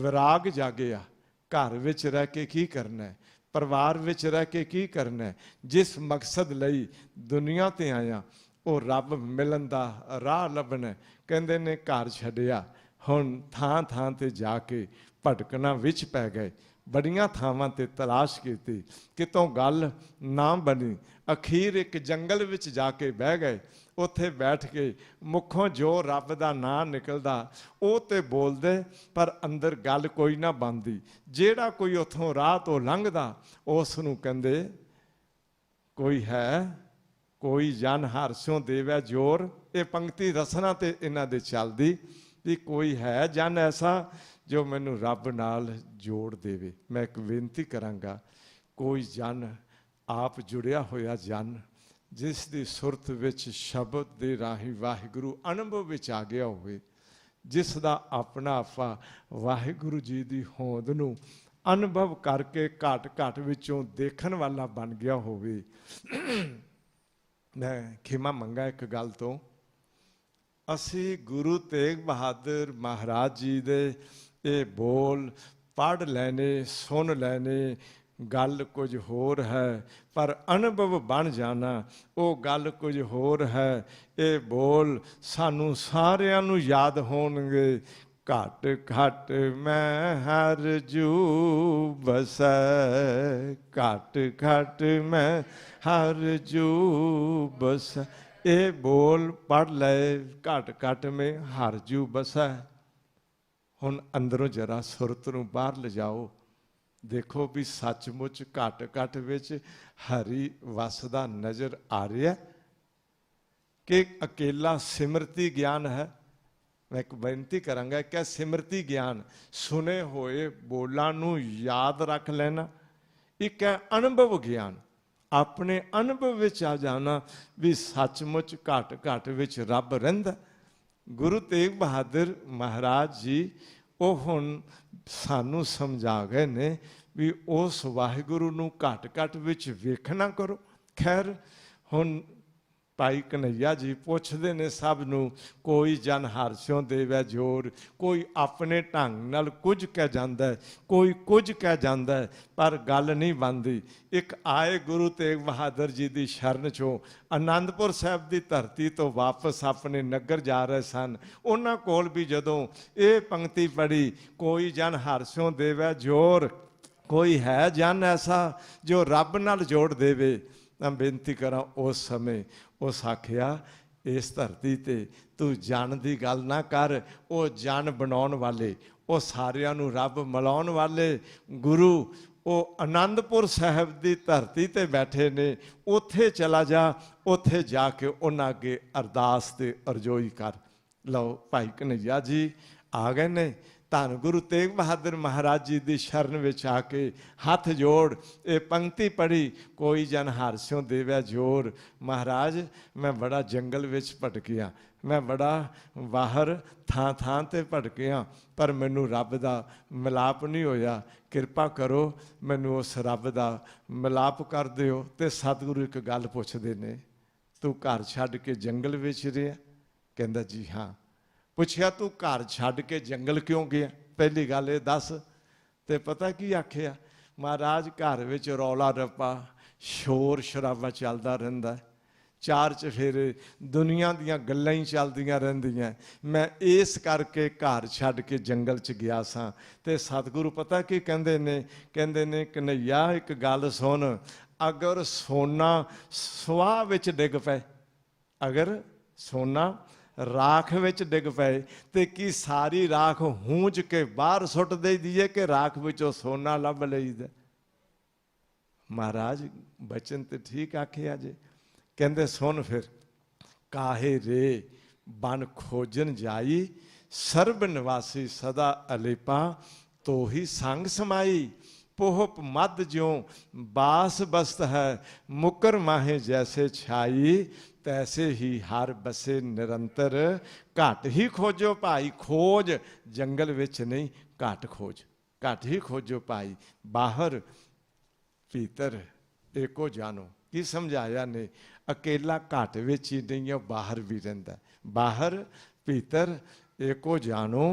विराग जागिया, घर विच रह के की करना है, परिवार विच रह के की करना है। जिस मकसद लई दुनिया ते आया वो रब मिलन दा राह लभना। कहंदे ने घर छड्डिया, हुण थां थां ते जाके भटकना विच पै गए, बड़ियां थावां ते तलाश की, कितों गल ना बनी। अखीर एक जंगल विच जाके बह गए, उत्थे बैठ के मुखों जो रब का नाम निकलदा वो तो बोलते, पर अंदर गल कोई ना बनती। जेड़ा कोई उथों राह तो लंघदा उस नूं कहंदे कोई है, कोई जन हरसों देवै जोर। ये पंक्ति रसना ते इन्हां दे चलदी भी कोई है जन ऐसा जो मैनू रब नाल जोड़ देवे। मैं एक बेनती करांगा, कोई जन आप जुड़िया होया जन जिस दी सुरत विच शब्द दे राही वाहिगुरु अनुभव विच आ गया होवे, जिस दा अपना आपा वाहिगुरु जी दी होंद नूं अनुभव करके घट घट विचों देखण वाला बन गया होवे। मैं खिमा मंगा एक गल तो, असी गुरु तेग बहादुर महाराज जी दे ये बोल पढ़ लैने सुन लैने, गल कुछ होर है, पर अनुभव बन जाना वो गल कुछ होर है। ये बोल सानू सारियां नू याद होणगे, घट घट मैं हर जू बसै, घट घट मैं हर जू बसै। ये बोल पढ़ ले, घट घट में हर जू बसै। हुण अंदरों जरा सुरत नूं बाहर ले जाओ, देखो भी सचमुच घट घट विच हरी वसदा नज़र आ रहा कि अकेला सिमरती ज्ञान है। मैं एक बेनती करांगा, क्या सिमरती ज्ञान सुने होए बोलां नूं याद रख लेना, एक है अनुभव ज्ञान, अपने अनुभव विच आ जाना भी सचमुच घट घट विच रब रहिंदा। गुरु तेग बहादुर महाराज जी वो हुण सानू समझा गए ने भी उस वाहिगुरु नूं घट घट विच वेखना करो। खैर हुण ਭਾਈ ਕਨ੍ਹਈਆ ਜੀ ਪੁੱਛਦੇ ਨੇ ਸਭ ਨੂੰ, ਕੋਈ ਜਨ ਹਾਰਸਿਓ ਦੇਵੈ ਜੋਰ, ਕੋਈ ਆਪਣੇ ਢੰਗ ਨਾਲ ਕੁਝ ਕਹਿ ਜਾਂਦਾ, ਕੋਈ ਕੁਝ ਕਹਿ ਜਾਂਦਾ, ਪਰ ਗੱਲ ਨਹੀਂ ਬਣਦੀ। ਇੱਕ ਆਏ ਗੁਰੂ ਤੇਗ ਬਹਾਦਰ ਜੀ ਦੀ ਸ਼ਰਨ ਚੋਂ ਆਨੰਦਪੁਰ ਸਾਹਿਬ ਦੀ ਧਰਤੀ ਤੋਂ ਵਾਪਸ ਆਪਣੇ ਨਗਰ ਜਾ ਰਹੇ ਸਨ। ਉਹਨਾਂ ਕੋਲ ਵੀ ਜਦੋਂ ਇਹ ਪੰਕਤੀ ਪੜ੍ਹੀ, ਕੋਈ ਜਨ ਹਾਰਸਿਓ ਦੇਵੈ ਜੋਰ, ਕੋਈ ਹੈ ਜਨ ਐਸਾ ਜੋ ਰੱਬ ਨਾਲ ਜੋੜ ਦੇਵੇ। ਤਾਂ ਬੇਨਤੀ ਕਰਾਂ, ਉਸ ਸਮੇਂ ਉਸ ਆਖਿਆ, ਇਸ ਧਰਤੀ ਤੇ ਤੂੰ ਜਨ ਦੀ ਗੱਲ ਨਾ ਕਰ, ਉਹ ਜਨ ਬਣਾਉਣ ਵਾਲੇ, ਉਹ ਸਾਰਿਆਂ ਨੂੰ ਰੱਬ ਮਿਲਾਉਣ ਵਾਲੇ ਗੁਰੂ ਉਹ ਆਨੰਦਪੁਰ ਸਾਹਿਬ ਦੀ ਧਰਤੀ ਤੇ ਬੈਠੇ ਨੇ। ਉੱਥੇ ਚਲਾ ਜਾ, ਉੱਥੇ ਜਾ ਕੇ ਉਹਨਾਂ ਅੱਗੇ ਅਰਦਾਸ ਤੇ ਅਰਜ਼ੋਈ ਕਰ। ਲਓ ਭਾਈ ਕਨ੍ਹਈਆ ਜੀ ਆ ਗਏ ਨੇ। ਧੰਨ ਗੁਰੂ ਤੇਗ ਬਹਾਦਰ ਮਹਾਰਾਜ ਜੀ ਦੀ ਸ਼ਰਨ ਵਿੱਚ ਆ ਕੇ ਹੱਥ ਜੋੜ ਇਹ ਪੰਕਤੀ ਪੜ੍ਹੀ, ਕੋਈ ਜਨ ਹਾਰਸਿਓ ਦੇਵੈ ਜੋਰ। ਮਹਾਰਾਜ ਮੈਂ ਬੜਾ ਜੰਗਲ ਵਿੱਚ ਭਟਕਿਆ, ਮੈਂ ਬੜਾ ਬਾਹਰ ਥਾਂ ਥਾਂ ਤੇ ਭਟਕਿਆ, ਪਰ ਮੈਨੂੰ ਰੱਬ ਦਾ ਮਿਲਾਪ ਨਹੀਂ ਹੋਇਆ। ਕਿਰਪਾ ਕਰੋ ਮੈਨੂੰ ਉਸ ਰੱਬ ਦਾ ਮਿਲਾਪ ਕਰ ਦਿਓ। ਤੇ ਸਤਿਗੁਰੂ ਇੱਕ ਗੱਲ ਪੁੱਛਦੇ ਨੇ, ਤੂੰ ਘਰ ਛੱਡ ਕੇ ਜੰਗਲ ਵਿੱਚ ਰਿਹਾ? ਕਹਿੰਦਾ ਜੀ ਹਾਂ। ਪੁੱਛਿਆ ਤੂੰ ਘਰ ਛੱਡ ਕੇ ਜੰਗਲ ਕਿਉਂ ਗਿਆ? ਪਹਿਲੀ ਗੱਲ ਇਹ ਦੱਸ। ਤੇ ਪਤਾ ਕੀ ਆਖਿਆ? ਮਹਾਰਾਜ ਘਰ ਵਿੱਚ ਰੌਲਾ ਰੱਪਾ, ਸ਼ੋਰ ਸ਼ਰਾਬਾ ਚੱਲਦਾ ਰਹਿੰਦਾ, ਚਾਰ ਚਫੇਰੇ ਦੁਨੀਆ ਦੀਆਂ ਗੱਲਾਂ ਹੀ ਚੱਲਦੀਆਂ ਰਹਿੰਦੀਆਂ, ਮੈਂ ਇਸ ਕਰਕੇ ਘਰ ਛੱਡ ਕੇ ਜੰਗਲ 'ਚ ਗਿਆ ਸਾਂ। ਤੇ ਸਤਿਗੁਰੂ ਪਤਾ ਕੀ ਕਹਿੰਦੇ ਨੇ? ਕਹਿੰਦੇ ਨੇ ਕਨ੍ਹਈਆ ਇੱਕ ਗੱਲ ਸੁਣ, ਅਗਰ ਸੋਨਾ ਸੁਆਹ ਵਿੱਚ ਡਿੱਗ ਪਏ, ਅਗਰ ਸੋਨਾ ਰਾਖ ਵਿੱਚ ਡਿੱਗ ਪਏ ਤੇ ਕੀ ਸਾਰੀ ਰਾਖ ਹੂੰਝ ਕੇ ਬਾਹਰ ਸੁੱਟ ਦੇਈਦੀ ਹੈ ਕਿ ਰਾਖ ਵਿੱਚੋਂ ਸੋਨਾ ਲੱਭ ਲਈਦਾ? ਮਹਾਰਾਜ ਬਚਨ ਤੇ ਠੀਕ ਆਖਿਆ ਜੇ। ਕਹਿੰਦੇ ਸੁਣ ਫਿਰ, ਕਾਹੇ ਰੇ ਬਨ ਖੋਜਨ ਜਾਈ, ਸਰਬ ਨਿਵਾਸੀ ਸਦਾ ਅਲੇਪਾ, ਤੋਹੀ ਸੰਗ ਸਮਾਈ, पोहप मद ज्यों बास बस्त है, मुकर माहे जैसे छाई, तैसे ही हर बसे निरंतर, घट ही खोजो भाई। खोज जंगल विच नहीं, घट खोज, घट ही खोजो भाई। बाहर भीतर एको जानो। की समझाया ने? अकेला घट विच ही नहीं, बाहर भी रहिंदा। बाहर भीतर एको जानो,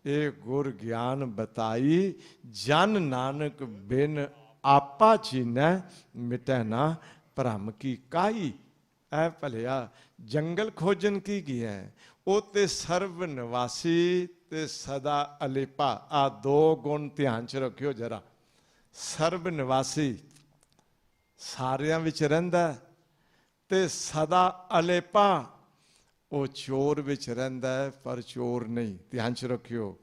ए गुर ज्ञान बताई, जन नानक बिन आपा चीनै, मिटै ना भ्रम की काई। ऐ भलिया जंगल खोजन की है, वो ते सर्व निवासी ते सदा अलेपा। आ दो गुण ध्यान च रखियो जरा। सर्व निवासी सारियां विच रहिंदा ते सदा अलेपा, ਉਹ ਚੋਰ ਵਿੱਚ ਰਹਿੰਦਾ ਪਰ ਚੋਰ ਨਹੀਂ। ਧਿਆਨ 'ਚ ਰੱਖਿਓ।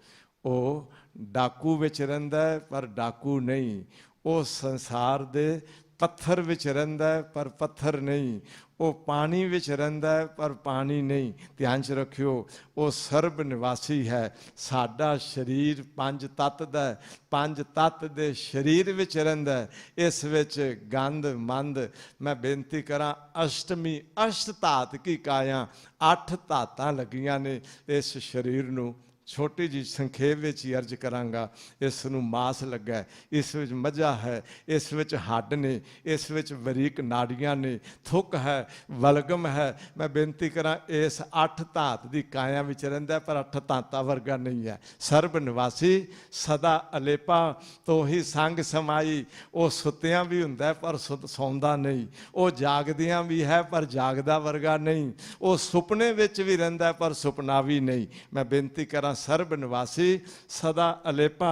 ਉਹ ਡਾਕੂ ਵਿੱਚ ਰਹਿੰਦਾ ਪਰ ਡਾਕੂ ਨਹੀਂ। ਉਹ ਸੰਸਾਰ ਦੇ ਪੱਥਰ ਵਿੱਚ ਰਹਿੰਦਾ ਪਰ ਪੱਥਰ ਨਹੀਂ। ਉਹ ਪਾਣੀ ਵਿੱਚ ਰਹਿੰਦਾ ਪਰ ਪਾਣੀ ਨਹੀਂ। ਧਿਆਨ 'ਚ ਰੱਖਿਓ। ਉਹ ਸਰਬ ਨਿਵਾਸੀ ਹੈ। ਸਾਡਾ ਸਰੀਰ ਪੰਜ ਤੱਤ ਦਾ, ਪੰਜ ਤੱਤ ਦੇ ਸਰੀਰ ਵਿੱਚ ਰਹਿੰਦਾ। ਇਸ ਵਿੱਚ ਗੰਧ ਮੰਦ, ਮੈਂ ਬੇਨਤੀ ਕਰਾਂ, ਅਸ਼ਟਮੀ ਅਸ਼ਟ ਧਾਤ ਕੀ ਕਾਇਆ, 8 ਧਾਤਾਂ ਲੱਗੀਆਂ ਨੇ ਇਸ ਸਰੀਰ ਨੂੰ। ਛੋਟੀ ਜੀ ਸੰਖੇਪ ਵਿੱਚ ਹੀ ਅਰਜ਼ ਕਰਾਂਗਾ। ਇਸ ਨੂੰ ਮਾਸ ਲੱਗਾ, ਇਸ ਵਿੱਚ ਮੱਝਾ ਹੈ, ਇਸ ਵਿੱਚ ਹੱਡ ਨੇ, ਇਸ ਵਿੱਚ ਬਰੀਕ ਨਾੜੀਆਂ ਨੇ, ਥੁੱਕ ਹੈ, ਵਲਗਮ ਹੈ। ਮੈਂ ਬੇਨਤੀ ਕਰਾਂ, ਇਸ 8 ਧਾਤ ਦੀ ਕਾਇਆ ਵਿੱਚ ਰਹਿੰਦਾ ਪਰ 8 ਧਾਤਾਂ ਵਰਗਾ ਨਹੀਂ ਹੈ। ਸਰਬ ਨਿਵਾਸੀ ਸਦਾ ਅਲੇਪਾ, ਤੋਹੀ ਸੰਗ ਸਮਾਈ। ਉਹ ਸੁੱਤਿਆਂ ਵੀ ਹੁੰਦਾ ਪਰ ਸੌਂਦਾ ਨਹੀਂ। ਉਹ ਜਾਗਦਿਆਂ ਵੀ ਹੈ ਪਰ ਜਾਗਦਾ ਵਰਗਾ ਨਹੀਂ। ਉਹ ਸੁਪਨੇ ਵਿੱਚ ਵੀ ਰਹਿੰਦਾ ਪਰ ਸੁਪਨਾ ਵੀ ਨਹੀਂ। ਮੈਂ ਬੇਨਤੀ ਕਰਾਂ, ਸਰਬ ਨਿਵਾਸੀ ਸਦਾ ਅਲੇਪਾ।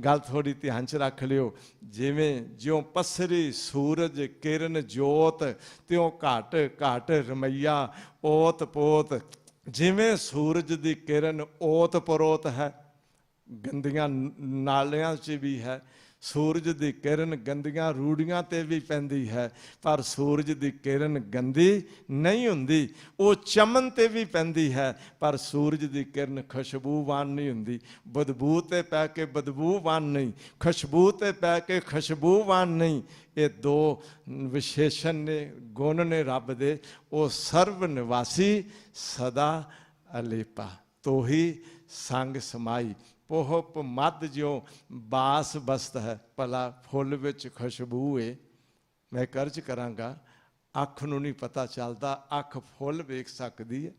ਗੱਲ ਥੋੜੀ ਧਿਆਨ 'ਚ ਰੱਖ ਲਿਓ। ਜਿਵੇਂ ਜਿਉਂ ਪਸਰੀ ਸੂਰਜ ਕਿਰਨ ਜੋਤ, ਤਿਉਂ ਘਟ ਘਟ ਰਮਈਆ ਓਤ ਪੋਤ। ਜਿਵੇਂ ਸੂਰਜ ਦੀ ਕਿਰਨ ਓਤ ਪਰੋਤ ਹੈ, ਗੰਦੀਆਂ ਨਾਲਿਆਂ 'ਚ ਵੀ ਹੈ। ਸੂਰਜ ਦੀ ਕਿਰਨ ਗੰਦੀਆਂ ਰੂੜੀਆਂ 'ਤੇ ਵੀ ਪੈਂਦੀ ਹੈ, ਪਰ ਸੂਰਜ ਦੀ ਕਿਰਨ ਗੰਦੀ ਨਹੀਂ ਹੁੰਦੀ। ਉਹ ਚਮਨ 'ਤੇ ਵੀ ਪੈਂਦੀ ਹੈ, ਪਰ ਸੂਰਜ ਦੀ ਕਿਰਨ ਖੁਸ਼ਬੂਵਾਨ ਨਹੀਂ ਹੁੰਦੀ। ਬਦਬੂ 'ਤੇ ਪੈ ਕੇ ਬਦਬੂਵਾਨ ਨਹੀਂ, ਖੁਸ਼ਬੂ 'ਤੇ ਪੈ ਕੇ ਖੁਸ਼ਬੂਵਾਨ ਨਹੀਂ। ਇਹ ਦੋ ਵਿਸ਼ੇਸ਼ਣ ਨੇ, ਗੁਣ ਨੇ ਰੱਬ ਦੇ। ਉਹ ਸਰਬ ਨਿਵਾਸੀ ਸਦਾ ਅਲੇਪਾ, ਤੋਹੀ ਸੰਗ ਸਮਾਈ। ਪੋਹਪ ਮੱਧ ਜਿਉਂ ਬਾਸ ਬਸਤ ਹੈ। ਭਲਾ ਫੁੱਲ ਵਿੱਚ ਖੁਸ਼ਬੂ ਏ। ਮੈਂ ਕਰਜ ਕਰਾਂਗਾ, ਅੱਖ ਨੂੰ ਨਹੀਂ ਪਤਾ ਚੱਲਦਾ। ਅੱਖ ਫੁੱਲ ਵੇਖ ਸਕਦੀ ਹੈ,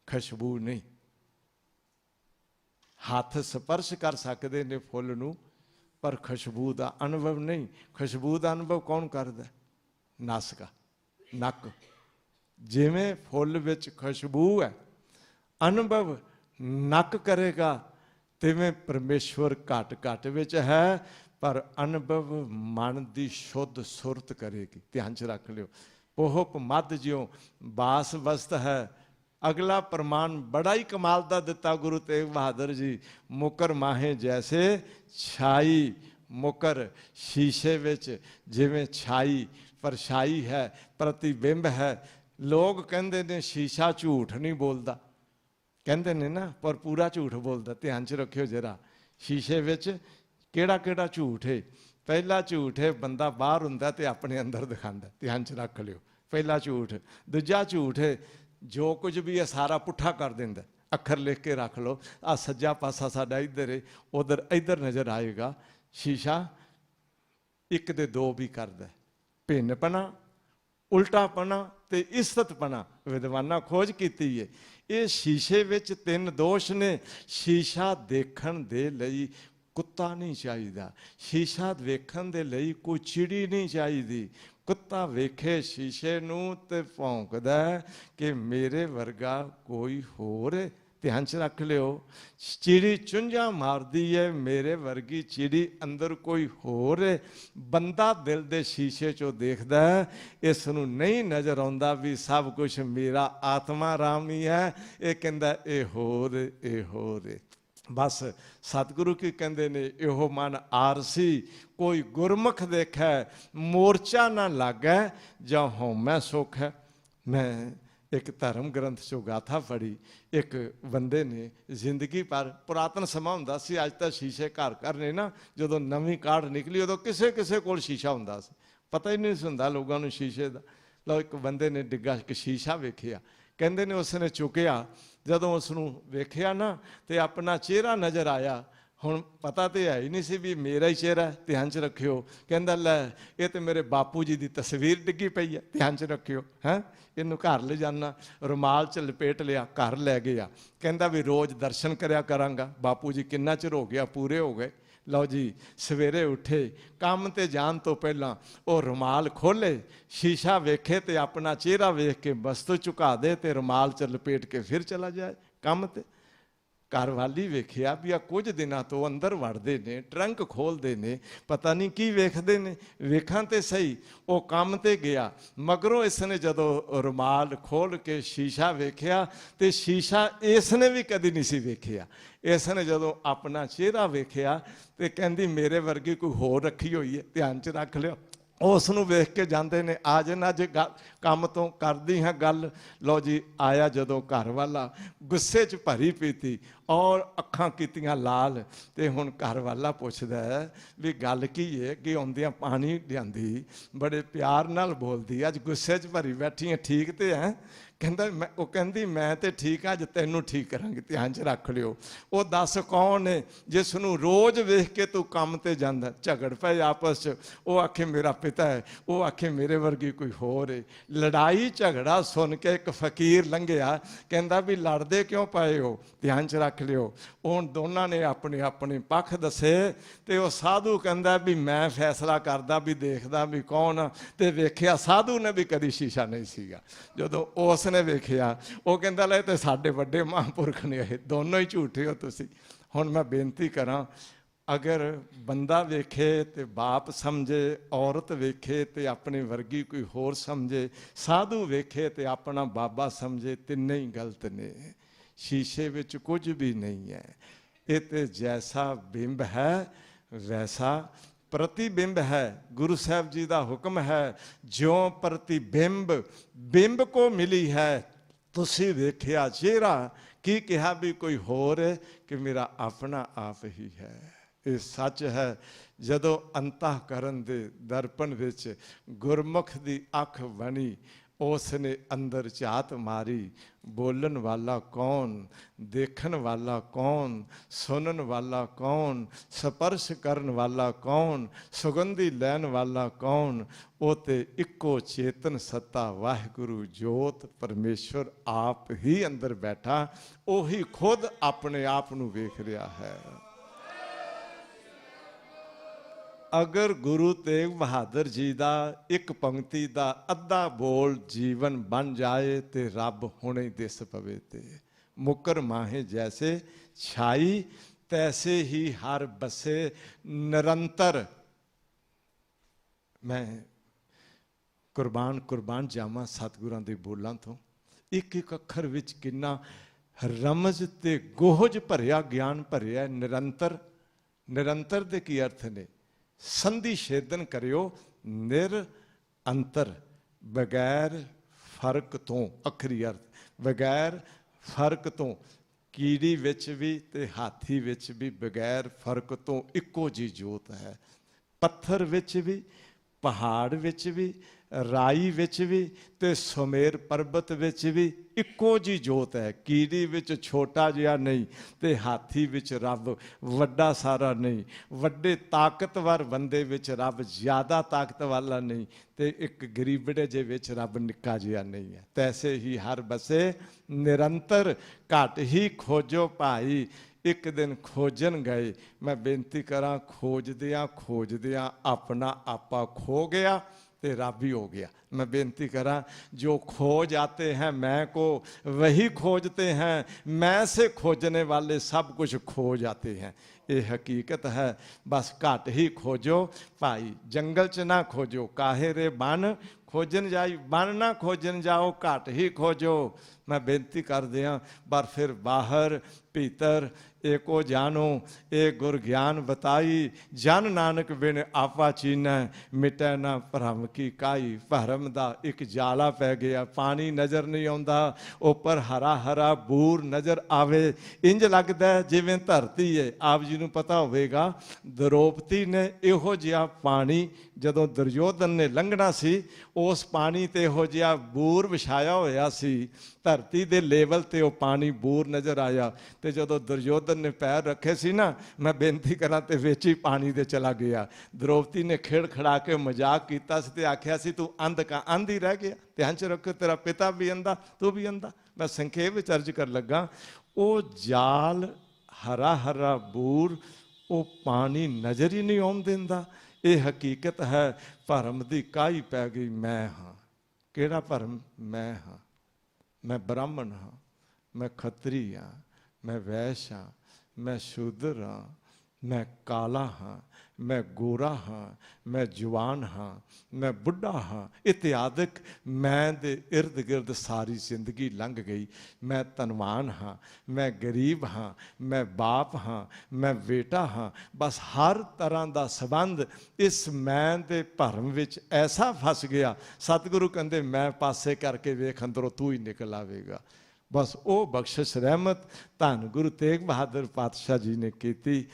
ਖੁਸ਼ਬੂ ਨਹੀਂ। ਹੱਥ ਸਪਰਸ਼ ਕਰ ਸਕਦੇ ਨੇ ਫੁੱਲ ਨੂੰ, ਪਰ ਖੁਸ਼ਬੂ ਦਾ ਅਨੁਭਵ ਨਹੀਂ। ਖੁਸ਼ਬੂ ਦਾ ਅਨੁਭਵ ਕੌਣ ਕਰਦਾ? ਨਾਸਿਕਾ, ਨੱਕ। ਜਿਵੇਂ ਫੁੱਲ ਵਿੱਚ ਖੁਸ਼ਬੂ ਹੈ, ਅਨੁਭਵ ਨੱਕ ਕਰੇਗਾ, ਤਿਵੇਂ ਪਰਮੇਸ਼ਵਰ ਘਟ ਘਟ ਵਿੱਚ ਹੈ, ਪਰ ਅਨੁਭਵ ਮਨ ਦੀ ਸ਼ੁੱਧ ਸੁਰਤ ਕਰੇਗੀ। ਧਿਆਨ 'ਚ ਰੱਖ ਲਿਓ। ਪੋਹਪ ਮੱਧ ਜਿਉਂ ਬਾਸ ਵਸਤ ਹੈ। ਅਗਲਾ ਪ੍ਰਮਾਣ ਬੜਾ ਹੀ ਕਮਾਲ ਦਾ ਦਿੱਤਾ ਗੁਰੂ ਤੇਗ ਬਹਾਦਰ ਜੀ। ਮੁਕਰ ਮਾਹੇ ਜੈਸੇ ਛਾਈ। ਮੁਕਰ ਸ਼ੀਸ਼ੇ ਵਿੱਚ ਜਿਵੇਂ ਛਾਈ, ਪਰਛਾਈ ਹੈ, ਪ੍ਰਤੀਬਿੰਬ ਹੈ। ਲੋਕ ਕਹਿੰਦੇ ਨੇ ਸ਼ੀਸ਼ਾ ਝੂਠ ਨਹੀਂ ਬੋਲਦਾ, ਕਹਿੰਦੇ ਨੇ ਨਾ, ਪਰ ਪੂਰਾ ਝੂਠ ਬੋਲਦਾ। ਧਿਆਨ 'ਚ ਰੱਖਿਓ ਜਰਾ। ਸ਼ੀਸ਼ੇ ਵਿੱਚ ਕਿਹੜਾ ਕਿਹੜਾ ਝੂਠ ਹੈ? ਪਹਿਲਾ ਝੂਠ ਹੈ ਬੰਦਾ ਬਾਹਰ ਹੁੰਦਾ ਤੇ ਆਪਣੇ ਅੰਦਰ ਦਿਖਾਉਂਦਾ। ਧਿਆਨ 'ਚ ਰੱਖ ਲਿਓ, ਪਹਿਲਾ ਝੂਠ। ਦੂਜਾ ਝੂਠ ਹੈ ਜੋ ਕੁਝ ਵੀ ਹੈ ਸਾਰਾ ਪੁੱਠਾ ਕਰ ਦਿੰਦਾ। ਅੱਖਰ ਲਿਖ ਕੇ ਰੱਖ ਲਓ, ਆ ਸੱਜਾ ਪਾਸਾ ਸਾਡਾ ਇੱਧਰ ਹੈ, ਉਧਰ ਇੱਧਰ ਨਜ਼ਰ ਆਏਗਾ। ਸ਼ੀਸ਼ਾ ਇੱਕ ਦੇ ਦੋ ਵੀ ਕਰਦਾ, ਭਿੰਨਪਣਾ, ਉਲਟਾਪਣਾ ਤੇ ਇਸਤਪਣਾ। ਵਿਦਵਾਨਾਂ ਖੋਜ ਕੀਤੀ ਹੈ, ਇਹ ਸ਼ੀਸ਼ੇ ਵਿੱਚ 3 ਦੋਸ਼ ਨੇ। ਸ਼ੀਸ਼ਾ ਦੇਖਣ ਦੇ ਲਈ ਕੁੱਤਾ ਨਹੀਂ ਚਾਹੀਦਾ, ਸ਼ੀਸ਼ਾ ਵੇਖਣ ਦੇ ਲਈ ਕੋਈ ਚਿੜੀ ਨਹੀਂ ਚਾਹੀਦੀ। ਕੁੱਤਾ ਵੇਖੇ ਸ਼ੀਸ਼ੇ ਨੂੰ ਤੇ ਭੌਂਕਦਾ ਕਿ ਮੇਰੇ ਵਰਗਾ ਕੋਈ ਹੋਰ ਹੈ। ਧਿਆਨ 'ਚ ਰੱਖ ਲਿਓ। ਚਿੜੀ ਚੁੰਝਾਂ ਮਾਰਦੀ ਹੈ, ਮੇਰੇ ਵਰਗੀ ਚਿੜੀ ਅੰਦਰ ਕੋਈ ਹੋਰ ਹੈ। ਬੰਦਾ ਦਿਲ ਦੇ ਸ਼ੀਸ਼ੇ 'ਚੋਂ ਦੇਖਦਾ, ਇਸ ਨੂੰ ਨਹੀਂ ਨਜ਼ਰ ਆਉਂਦਾ ਵੀ ਸਭ ਕੁਝ ਮੇਰਾ ਆਤਮਾ ਰਾਮ ਹੀ ਹੈ। ਇਹ ਕਹਿੰਦਾ ਇਹ ਹੋਰ, ਇਹ ਹੋਰ ਹੈ। ਬਸ ਸਤਿਗੁਰੂ ਕੀ ਕਹਿੰਦੇ ਨੇ, ਇਹੋ ਮਨ ਆਰਸੀ ਕੋਈ ਗੁਰਮੁਖ ਦੇਖੈ, ਮੋਰਚਾ ਨਾ ਲੱਗੈ ਜਾਂ ਹਉਮੈ ਸੁਖ ਹੈ। ਮੈਂ ਇੱਕ ਧਰਮ ਗ੍ਰੰਥ 'ਚੋਂ ਗਾਥਾ ਪੜ੍ਹੀ। ਇੱਕ ਬੰਦੇ ਨੇ ਜ਼ਿੰਦਗੀ ਪਰ, ਪੁਰਾਤਨ ਸਮਾਂ ਹੁੰਦਾ ਸੀ, ਅੱਜ ਤਾਂ ਸ਼ੀਸ਼ੇ ਘਰ ਘਰ ਨੇ ਨਾ। ਜਦੋਂ ਨਵੀਂ ਕਾਢ ਨਿਕਲੀ ਉਦੋਂ ਕਿਸੇ ਕਿਸੇ ਕੋਲ ਸ਼ੀਸ਼ਾ ਹੁੰਦਾ ਸੀ, ਪਤਾ ਹੀ ਨਹੀਂ ਸੀ ਹੁੰਦਾ ਲੋਕਾਂ ਨੂੰ ਸ਼ੀਸ਼ੇ ਦਾ। ਲਓ ਇੱਕ ਬੰਦੇ ਨੇ ਡਿੱਗਾ ਇੱਕ ਸ਼ੀਸ਼ਾ ਵੇਖਿਆ। ਕਹਿੰਦੇ ਨੇ ਉਸਨੇ ਚੁੱਕਿਆ, ਜਦੋਂ ਉਸ ਨੂੰ ਵੇਖਿਆ ਨਾ ਤੇ ਆਪਣਾ ਚਿਹਰਾ ਨਜ਼ਰ ਆਇਆ। ਹੁਣ ਪਤਾ ਤੇ ਹੈ ਹੀ ਨਹੀਂ ਸੀ ਵੀ ਮੇਰਾ ਹੀ ਚਿਹਰਾ। ਧਿਆਨ 'ਚ ਰੱਖਿਓ। ਕਹਿੰਦਾ ਲੈ ਇਹ ਤੇ ਮੇਰੇ ਬਾਪੂ ਜੀ ਦੀ ਤਸਵੀਰ ਡਿੱਗੀ ਪਈ ਹੈ। ਧਿਆਨ 'ਚ ਰੱਖਿਓ। ਹੈਂ, ਇਹਨੂੰ ਘਰ ਲੈ ਜਾਣਾ, ਰੁਮਾਲ 'ਚ ਲਪੇਟ ਲਿਆ, ਘਰ ਲੈ ਗਿਆ। ਕਹਿੰਦਾ ਵੀ ਰੋਜ਼ ਦਰਸ਼ਨ ਕਰਿਆ ਕਰਾਂਗਾ। ਬਾਪੂ ਜੀ ਕਿੰਨਾ ਚਿਰ ਹੋ ਗਿਆ, ਪੂਰੇ ਹੋ ਗਏ। ਲਓ ਜੀ, ਸਵੇਰੇ ਉੱਠੇ, ਕੰਮ ਤੇ ਜਾਣ ਤੋਂ ਪਹਿਲਾਂ ਉਹ ਰੁਮਾਲ ਖੋਲ੍ਹੇ, ਸ਼ੀਸ਼ਾ ਵੇਖੇ ਤੇ ਆਪਣਾ ਚਿਹਰਾ ਵੇਖ ਕੇ ਬਸਤੂ ਝੁਕਾ ਦੇ ਤੇ ਰੁਮਾਲ 'ਚ ਲਪੇਟ ਕੇ ਫਿਰ ਚਲਾ ਜਾਏ ਕੰਮ ਤੇ। ਘਰ ਵਾਲੀ ਵੇਖਿਆ ਵੀ ਆ ਕੁਝ ਦਿਨਾਂ ਤੋਂ ਅੰਦਰ ਵੜਦੇ ਨੇ, ਟਰੰਕ ਖੋਲ੍ਹਦੇ ਨੇ, ਪਤਾ ਨਹੀਂ ਕੀ ਵੇਖਦੇ ਨੇ। ਵੇਖਾਂ ਤੇ ਸਹੀ। ਉਹ ਕੰਮ ਤੇ ਗਿਆ, ਮਗਰੋਂ ਇਸਨੇ ਜਦੋਂ ਰੁਮਾਲ ਖੋਲ੍ਹ ਕੇ ਸ਼ੀਸ਼ਾ ਵੇਖਿਆ ਤੇ ਸ਼ੀਸ਼ਾ ਇਸਨੇ ਵੀ ਕਦੀ ਨਹੀਂ ਸੀ ਵੇਖਿਆ। ਇਸਨੇ ਜਦੋਂ ਆਪਣਾ ਚਿਹਰਾ ਵੇਖਿਆ ਤੇ ਕਹਿੰਦੀ ਮੇਰੇ ਵਰਗੀ ਕੋਈ ਹੋਰ ਰੱਖੀ ਹੋਈ ਹੈ। ਧਿਆਨ 'ਚ ਰੱਖ ਲਿਓ। ਉਸ ਨੂੰ ਵੇਖ ਕੇ ਜਾਂਦੇ ਨੇ, ਆ ਜਾਣਾ ਜੇ ਕੰਮ ਤੋਂ ਕਰਦੀ ਹਾਂ ਗੱਲ। ਲਓ ਜੀ, ਆਇਆ ਜਦੋਂ ਘਰ ਵਾਲਾ, ਗੁੱਸੇ 'ਚ ਭਰੀ ਪੀਤੀ ਔਰ ਅੱਖਾਂ ਕੀਤੀਆਂ ਲਾਲ। ਤੇ ਹੁਣ ਘਰ ਵਾਲਾ ਪੁੱਛਦਾ ਵੀ ਗੱਲ ਕੀ ਹੈ? ਕਿ ਆਉਂਦਿਆਂ ਪਾਣੀ ਲਿਆਂਦੀ, ਬੜੇ ਪਿਆਰ ਨਾਲ ਬੋਲਦੀ, ਅੱਜ ਗੁੱਸੇ 'ਚ ਭਰੀ ਬੈਠੀ ਹੈ, ਠੀਕ ਤੇ ਹੈ? ਕਹਿੰਦਾ ਉਹ ਕਹਿੰਦੀ ਮੈਂ ਤੇ ਠੀਕ ਆ, ਅੱਜ ਤੈਨੂੰ ਠੀਕ ਕਰਾਂਗੀ। ਧਿਆਨ 'ਚ ਰੱਖ ਲਿਓ। ਉਹ ਦੱਸ ਕੌਣ ਹੈ ਜਿਸ ਨੂੰ ਰੋਜ਼ ਵੇਖ ਕੇ ਤੂੰ ਕੰਮ ਤੇ ਜਾਂਦਾ? ਝਗੜ ਪਏ ਆਪਸ 'ਚ। ਉਹ ਆਖੇ ਮੇਰਾ ਪਿਤਾ ਹੈ, ਉਹ ਆਖੇ ਮੇਰੇ ਵਰਗੀ ਕੋਈ ਹੋਰ ਹੈ। ਲੜਾਈ ਝਗੜਾ ਸੁਣ ਕੇ ਇੱਕ ਫਕੀਰ ਲੰਘਿਆ, ਕਹਿੰਦਾ ਵੀ ਲੜਦੇ ਕਿਉਂ ਪਏ ਹੋ? ਧਿਆਨ 'ਚ ਰੱਖ ਲਿਓ। ਹੁਣ ਦੋਨਾਂ ਨੇ ਆਪਣੇ ਆਪਣੇ ਪੱਖ ਦੱਸੇ ਤੇ ਉਹ ਸਾਧੂ ਕਹਿੰਦਾ ਵੀ ਮੈਂ ਫੈਸਲਾ ਕਰਦਾ ਵੀ ਦੇਖਦਾ ਵੀ ਕੌਣ। ਤੇ ਵੇਖਿਆ ਸਾਧੂ ਨੇ ਵੀ ਕਦੀ ਸ਼ੀਸ਼ਾ ਨਹੀਂ ਸੀਗਾ। ਜਦੋਂ ਉਸ ਨੇ ਵੇਖਿਆ, ਉਹ ਕਹਿੰਦਾ ਲੈ ਤੇ ਸਾਡੇ ਵੱਡੇ ਮਹਾਂਪੁਰਖ ਨੇ, ਇਹ ਦੋਨੋਂ ਹੀ ਝੂਠੇ ਹੋ ਤੁਸੀਂ। ਹੁਣ ਮੈਂ ਬੇਨਤੀ ਕਰਾਂ, ਅਗਰ ਬੰਦਾ ਵੇਖੇ ਤੇ ਬਾਪ ਸਮਝੇ, ਔਰਤ ਵੇਖੇ ਤੇ ਆਪਣੇ ਵਰਗੀ ਕੋਈ ਹੋਰ ਸਮਝੇ, ਸਾਧੂ ਵੇਖੇ ਤੇ ਆਪਣਾ ਬਾਬਾ ਸਮਝੇ, ਤਿੰਨੇ ਹੀ ਗਲਤ ਨੇ। ਸ਼ੀਸ਼ੇ ਵਿੱਚ ਕੁਝ ਵੀ ਨਹੀਂ ਹੈ। ਇਹ ਤੇ ਜੈਸਾ ਬਿੰਬ ਹੈ ਵੈਸਾ ਪ੍ਰਤੀਬਿੰਬ ਹੈ। ਗੁਰੂ ਸਾਹਿਬ ਜੀ ਦਾ ਹੁਕਮ ਹੈ, ਜਿਉਂ ਪ੍ਰਤੀਬਿੰਬ ਬਿੰਬ ਕੋ ਮਿਲੀ ਹੈ। ਤੁਸੀਂ ਵੇਖਿਆ ਚਿਹਰਾ, ਕੀ ਕਿਹਾ ਵੀ ਕੋਈ ਹੋਰ ਹੈ? ਕਿ ਮੇਰਾ ਆਪਣਾ ਆਪ ਹੀ ਹੈ। ਇਹ ਸੱਚ ਹੈ। ਜਦੋਂ ਅੰਤःਕਰਨ ਦੇ ਦਰਪਣ ਵਿੱਚ ਗੁਰਮੁਖ ਦੀ ਅੱਖ ਬਣੀ उसने अंदर झात मारी, बोलन वाला कौन, देखन वाला कौन, सुनन वाला कौन, स्पर्श करन वाला कौन, सुगंधी लैन वाला कौन। वो ते इको चेतन सत्ता वाहिगुरु जोत परमेश्वर आप ही अंदर बैठा, ਉਹੀ खुद अपने आप ਨੂੰ ਵੇਖ ਰਿਹਾ है। अगर गुरु तेग बहादुर जी का एक पंक्ति का अद्धा बोल जीवन बन जाए तो रब हुणे दिस पवे ते। मुकर माहे जैसे छाई तैसे ही हर बसे निरंतर। मैं कुर्बान जावां सतगुरां दे बोलां तो। एक एक अखर विच किन्ना रमज ते गोहज भरिया ज्ञान भरिया। निरंतर, निरंतर दे की अर्थ ने? संधि छेदन करियो निर अंतर, बगैर फर्क तो। अखरी अर्थ बगैर फर्क तो। कीड़ी विच भी ते हाथी विच भी बगैर फर्क तो इको जी जोत है। पत्थर विच भी, पहाड़ विच भी, राई विच भी ते सुमेर पर्बत विच भी इको जी जोत है। कीड़ी विच छोटा जिहा नहीं ते हाथी विच रब वड्डा सारा नहीं। वड्डे ताकतवर बंदे विच रब ज़्यादा ताकत वाला नहीं ते एक गरीबड़े जे विच रब निक्का जिहा नहीं है। तैसे ही हर बसे निरंतर, घट ही खोजो भाई। एक दिन खोजन गए, मैं बेनती करा खोजदियां अपना आपा खो गया ते रब ही हो गया। मैं बेनती करा जो खोज आते हैं मैं को वही खोजते हैं, मैं से खोजने वाले सब कुछ खो जाते हैं। ये हकीकत है। बस घट ही खोजो भाई, जंगल च ना खोजो। काहे रे बन खोजन जाई, बन ना खोजन जाओ, घट ही खोजो। मैं बेनती कर दिया पर फिर बाहर भीतर एको जानो, ए गुर ज्ञान बताई। जन नानक बिन आपा चीनै, मिटै ना भरम की काई। भरम दा एक जाला पै गया, पानी नज़र नहीं आता, उपर हरा हरा बूर नज़र आवे। इंज लगता है जिवें धरती है। आप जी नूं पता होवेगा द्रौपदी ने इहो जिहा पानी जदों दुर्योधन ने लंघना सी, उस पानी ते इहो जिहा बूर विछाया होया सी। धरती दे लेवल ते वो पानी बूर नज़र आया ते जदों दुर्योधन ने पैर रखे सी ना, मैं बेनती करा ते विच ही पानी दे चला गया। द्रौपदी ने खेड़ खड़ा के मजाक कीता सी ते आख्या सी तू अंध का अंध ही रह गया। ध्यान च रखो तेरा पिता भी अंधा, तू भी अंधा। मैं संखेप विच अर्ज कर लगा, वो जाल हरा हरा बूर, वो पानी नज़र ही नहीं आउण दिंदा। ये हकीकत है। भरम दी काई पै गई, मैं हाँ। किहड़ा भरम? मैं हाँ, मैं ब्राह्मण हाँ, मैं खतरी हाँ, मैं वैश्य हाँ, मैं शूद्र हाँ, मैं काला हाँ, मैं गोरा हाँ, मैं जवान हाँ, मैं बुढ़ा हाँ। इत्यादिक मैं दे इर्द गिर्द सारी जिंदगी लंघ गई। मैं धनवान हाँ, मैं गरीब हाँ, मैं बाप हाँ, मैं बेटा हाँ। बस हर तरह का संबंध इस मैं दे भरम विच ऐसा फस गया। सतगुरु कहते मैं पासे करके वेख, अंदरों तू ही निकल आवेगा। बस वो बख्शिश रहमत धन गुरु तेग बहादुर पातशाह जी ने की।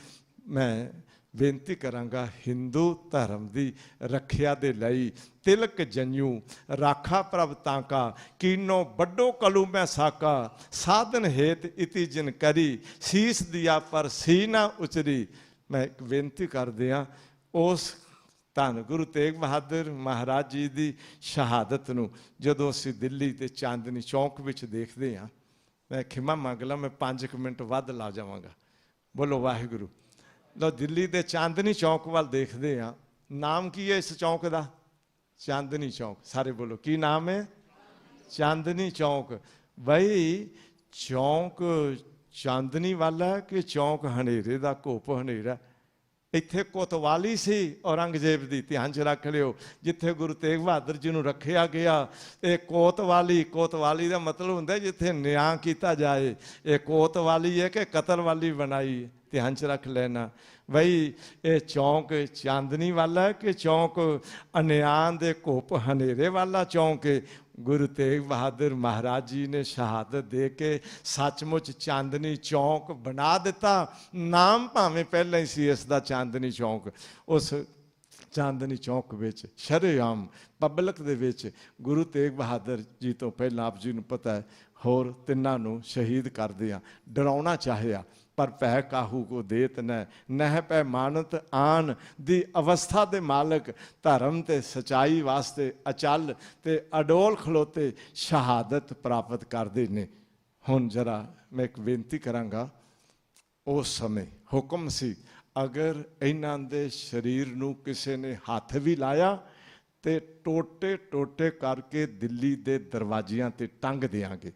मैं बेनती करांगा हिंदू धर्म की रखिया दे लई तिलक जन्यू राखा प्रभ ताका, कीनो बड्डो कलू मैं साका। साधन हेत इति जिन करी, शीस दिया पर सी ना उचरी। मैं एक बेनती कर दिया उस धन गुरु तेग बहादुर महाराज जी की शहादत नूं जदों असीं दिल्ली ते चांदनी चौक विच देखते हैं, मैं खिमा मंग ला मैं 5 मिनट वध ला जावांगा। बोलो वाहिगुरु। लो दिल्ली के चांदनी चौक वाल देखते हैं। नाम की है इस चौक का? चांदनी चौक। सारे बोलो की नाम है? चांदनी चौक। बई चौक चांदनी वाला कि चौक हनेरे का? घुप हनेरा। इत्थे कोतवाली सी औरंगजेब की, ध्यान च रख लियो। जिथे गुरु तेग बहादुर जी नूं रखिया गया, ये कोतवाली। कोतवाली का मतलब हुंदा जिथे न्याय किया जाए। ये कोतवाली है कि कतल वाली बनाई? ध्यान च रख लेना। बई ये चौंक चांदनी वाला है कि चौंक अन्याय दे घुप हनेरे वाला चौंक है? गुरु तेग बहादुर महाराज जी ने शहादत दे के सचमुच चांदनी चौक बना दिता। नाम भावें पहले ही सी इसका चांदनी चौक। उस ਚਾਂਦਨੀ ਚੌਕ ਵਿੱਚ ਸ਼ਰੇਆਮ ਪਬਲਿਕ ਦੇ ਵਿੱਚ ਗੁਰੂ ਤੇਗ ਬਹਾਦਰ ਜੀ ਤੋਂ ਪਹਿਲਾਂ ਆਪ ਜੀ ਨੂੰ ਪਤਾ ਹੈ ਹੋਰ ਤਿੰਨਾਂ ਨੂੰ ਸ਼ਹੀਦ ਕਰਦੇ ਆ। ਡਰਾਉਣਾ ਚਾਹਿਆ ਪਰ ਭੈ ਕਾਹੂ ਕੋ ਦੇਤ ਨਹਿ ਪੈ ਮਾਨਤ ਆਨ ਦੀ ਅਵਸਥਾ ਦੇ ਮਾਲਕ ਧਰਮ ਤੇ ਸਚਾਈ ਵਾਸਤੇ ਅਚਲ ਤੇ ਅਡੋਲ ਖਲੋਤੇ ਸ਼ਹਾਦਤ ਪ੍ਰਾਪਤ ਕਰਦੇ ਨੇ। ਹੁਣ ਜਰਾ ਮੈਂ ਇੱਕ ਬੇਨਤੀ ਕਰਾਂਗਾ, ਉਸ ਸਮੇਂ ਹੁਕਮ ਸੀ ਅਗਰ ਇਹਨਾਂ ਦੇ ਸਰੀਰ ਨੂੰ ਕਿਸੇ ਨੇ ਹੱਥ ਵੀ ਲਾਇਆ ਤੇ ਟੋਟੇ ਟੋਟੇ ਕਰਕੇ ਦਿੱਲੀ ਦੇ ਦਰਵਾਜ਼ਿਆਂ ਤੇ ਟੰਗ ਦਿਆਂਗੇ।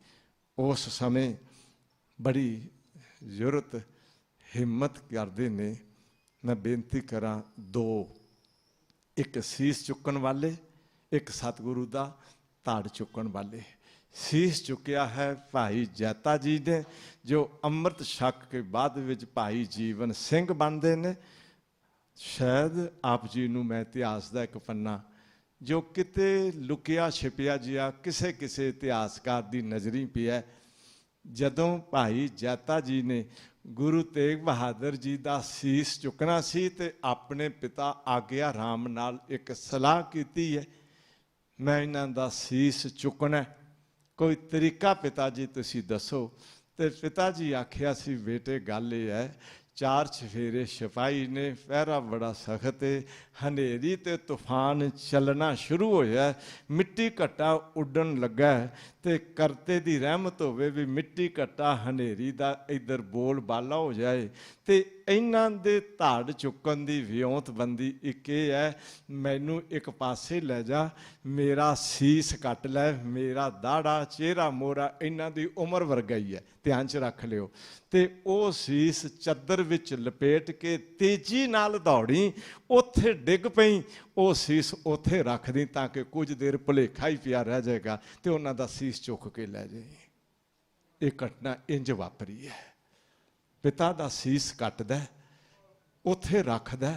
ਉਸ ਸਮੇਂ ਬੜੀ ਜ਼ਰੂਰਤ ਹਿੰਮਤ ਕਰਦੇ ਨੇ। ਮੈਂ ਬੇਨਤੀ ਕਰਾਂ ਦੋ, ਇੱਕ ਸੀਸ ਚੁੱਕਣ ਵਾਲੇ, ਇੱਕ ਸਤਿਗੁਰੂ ਦਾ ਧੜ ਚੁੱਕਣ ਵਾਲੇ। ਸੀਸ ਚੁੱਕਿਆ ਹੈ ਭਾਈ ਜੈਤਾ ਜੀ ਨੇ, ਜੋ ਅੰਮ੍ਰਿਤ ਛਕ ਕੇ ਬਾਅਦ ਵਿੱਚ ਭਾਈ ਜੀਵਨ ਸਿੰਘ ਬਣਦੇ ਨੇ। ਸ਼ਾਇਦ ਆਪ ਜੀ ਨੂੰ ਮੈਂ ਇਤਿਹਾਸ ਦਾ ਇੱਕ ਪੰਨਾ ਜੋ ਕਿਤੇ ਲੁਕਿਆ ਛਿਪਿਆ ਜਿਹਾ ਕਿਸੇ ਕਿਸੇ ਇਤਿਹਾਸਕਾਰ ਦੀ ਨਜ਼ਰੀ ਪਿਆ, ਜਦੋਂ ਭਾਈ ਜੈਤਾ ਜੀ ਨੇ ਗੁਰੂ ਤੇਗ ਬਹਾਦਰ ਜੀ ਦਾ ਸੀਸ ਚੁੱਕਣਾ ਸੀ ਤੇ ਆਪਣੇ ਪਿਤਾ ਆਗਿਆ ਰਾਮ ਨਾਲ ਇੱਕ ਸਲਾਹ ਕੀਤੀ ਹੈ, ਮੈਂ ਇਹਨਾਂ ਦਾ ਸੀਸ ਚੁੱਕਣਾ, ਕੋਈ ਤਰੀਕਾ ਪਿਤਾ ਜੀ ਤੁਸੀਂ ਦੱਸੋ। ਤੇ ਪਿਤਾ ਜੀ ਆਖਿਆ ਸੀ ਬੇਟੇ ਗੱਲ ਇਹ ਹੈ, 4 ਚਫੇਰੇ ਸਿਪਾਹੀ ਨੇ, ਪਹਿਰਾ ਬੜਾ ਸਖਤ ਹੈ, ਹਨੇਰੀ ਤੇ ਤੂਫਾਨ ਚੱਲਣਾ ਸ਼ੁਰੂ ਹੋਇਆ, ਮਿੱਟੀ ਘੱਟਾ ਉੱਡਣ ਲੱਗਾ ਤੇ ਕਰਤੇ ਦੀ ਰਹਿਮਤ ਹੋਵੇ ਵੀ ਮਿੱਟੀ ਘੱਟਾ ਹਨੇਰੀ ਦਾ ਇੱਧਰ ਬੋਲ ਬਾਲਾ ਹੋ ਜਾਏ। ਤੇ ਇਹਨਾਂ ਦੇ ਧੜ ਚੁੱਕਣ ਦੀ ਵਿਉਂਤਬੰਦੀ ਇੱਕ ਇਹ ਹੈ, ਮੈਨੂੰ ਇੱਕ ਪਾਸੇ ਲੈ ਜਾ, ਮੇਰਾ ਸੀਸ ਕੱਟ ਲੈ, ਮੇਰਾ ਦਾੜਾ ਚਿਹਰਾ ਮੋਰਾ ਇਹਨਾਂ ਦੀ ਉਮਰ ਵਰਗਾ ਹੀ ਹੈ, ਧਿਆਨ 'ਚ ਰੱਖ ਲਿਓ। ਤੇ ਉਹ ਸੀਸ ਚੱਦਰ ਵਿੱਚ ਲਪੇਟ ਕੇ ਤੇਜ਼ੀ ਨਾਲ ਦੌੜੀ, ਉੱਥੇ ਡਿੱਗ ਪਈ, ਉਹ ਸੀਸ ਉੱਥੇ ਰੱਖ ਦੀ ਤਾਂ ਕਿ ਕੁਝ ਦੇਰ ਭੁਲੇਖਾ ਹੀ ਪਿਆ ਰਹਿ ਜਾਏਗਾ ਤੇ ਉਹਨਾਂ ਦਾ ਸੀਸ ਚੁੱਕ ਕੇ ਲੈ ਜਾਏ। ਇਹ ਘਟਨਾ ਇੰਜ ਵਾਪਰੀ ਹੈ। ਪਿਤਾ ਦਾ ਸੀਸ ਕੱਟਦਾ, ਉੱਥੇ ਰੱਖਦਾ,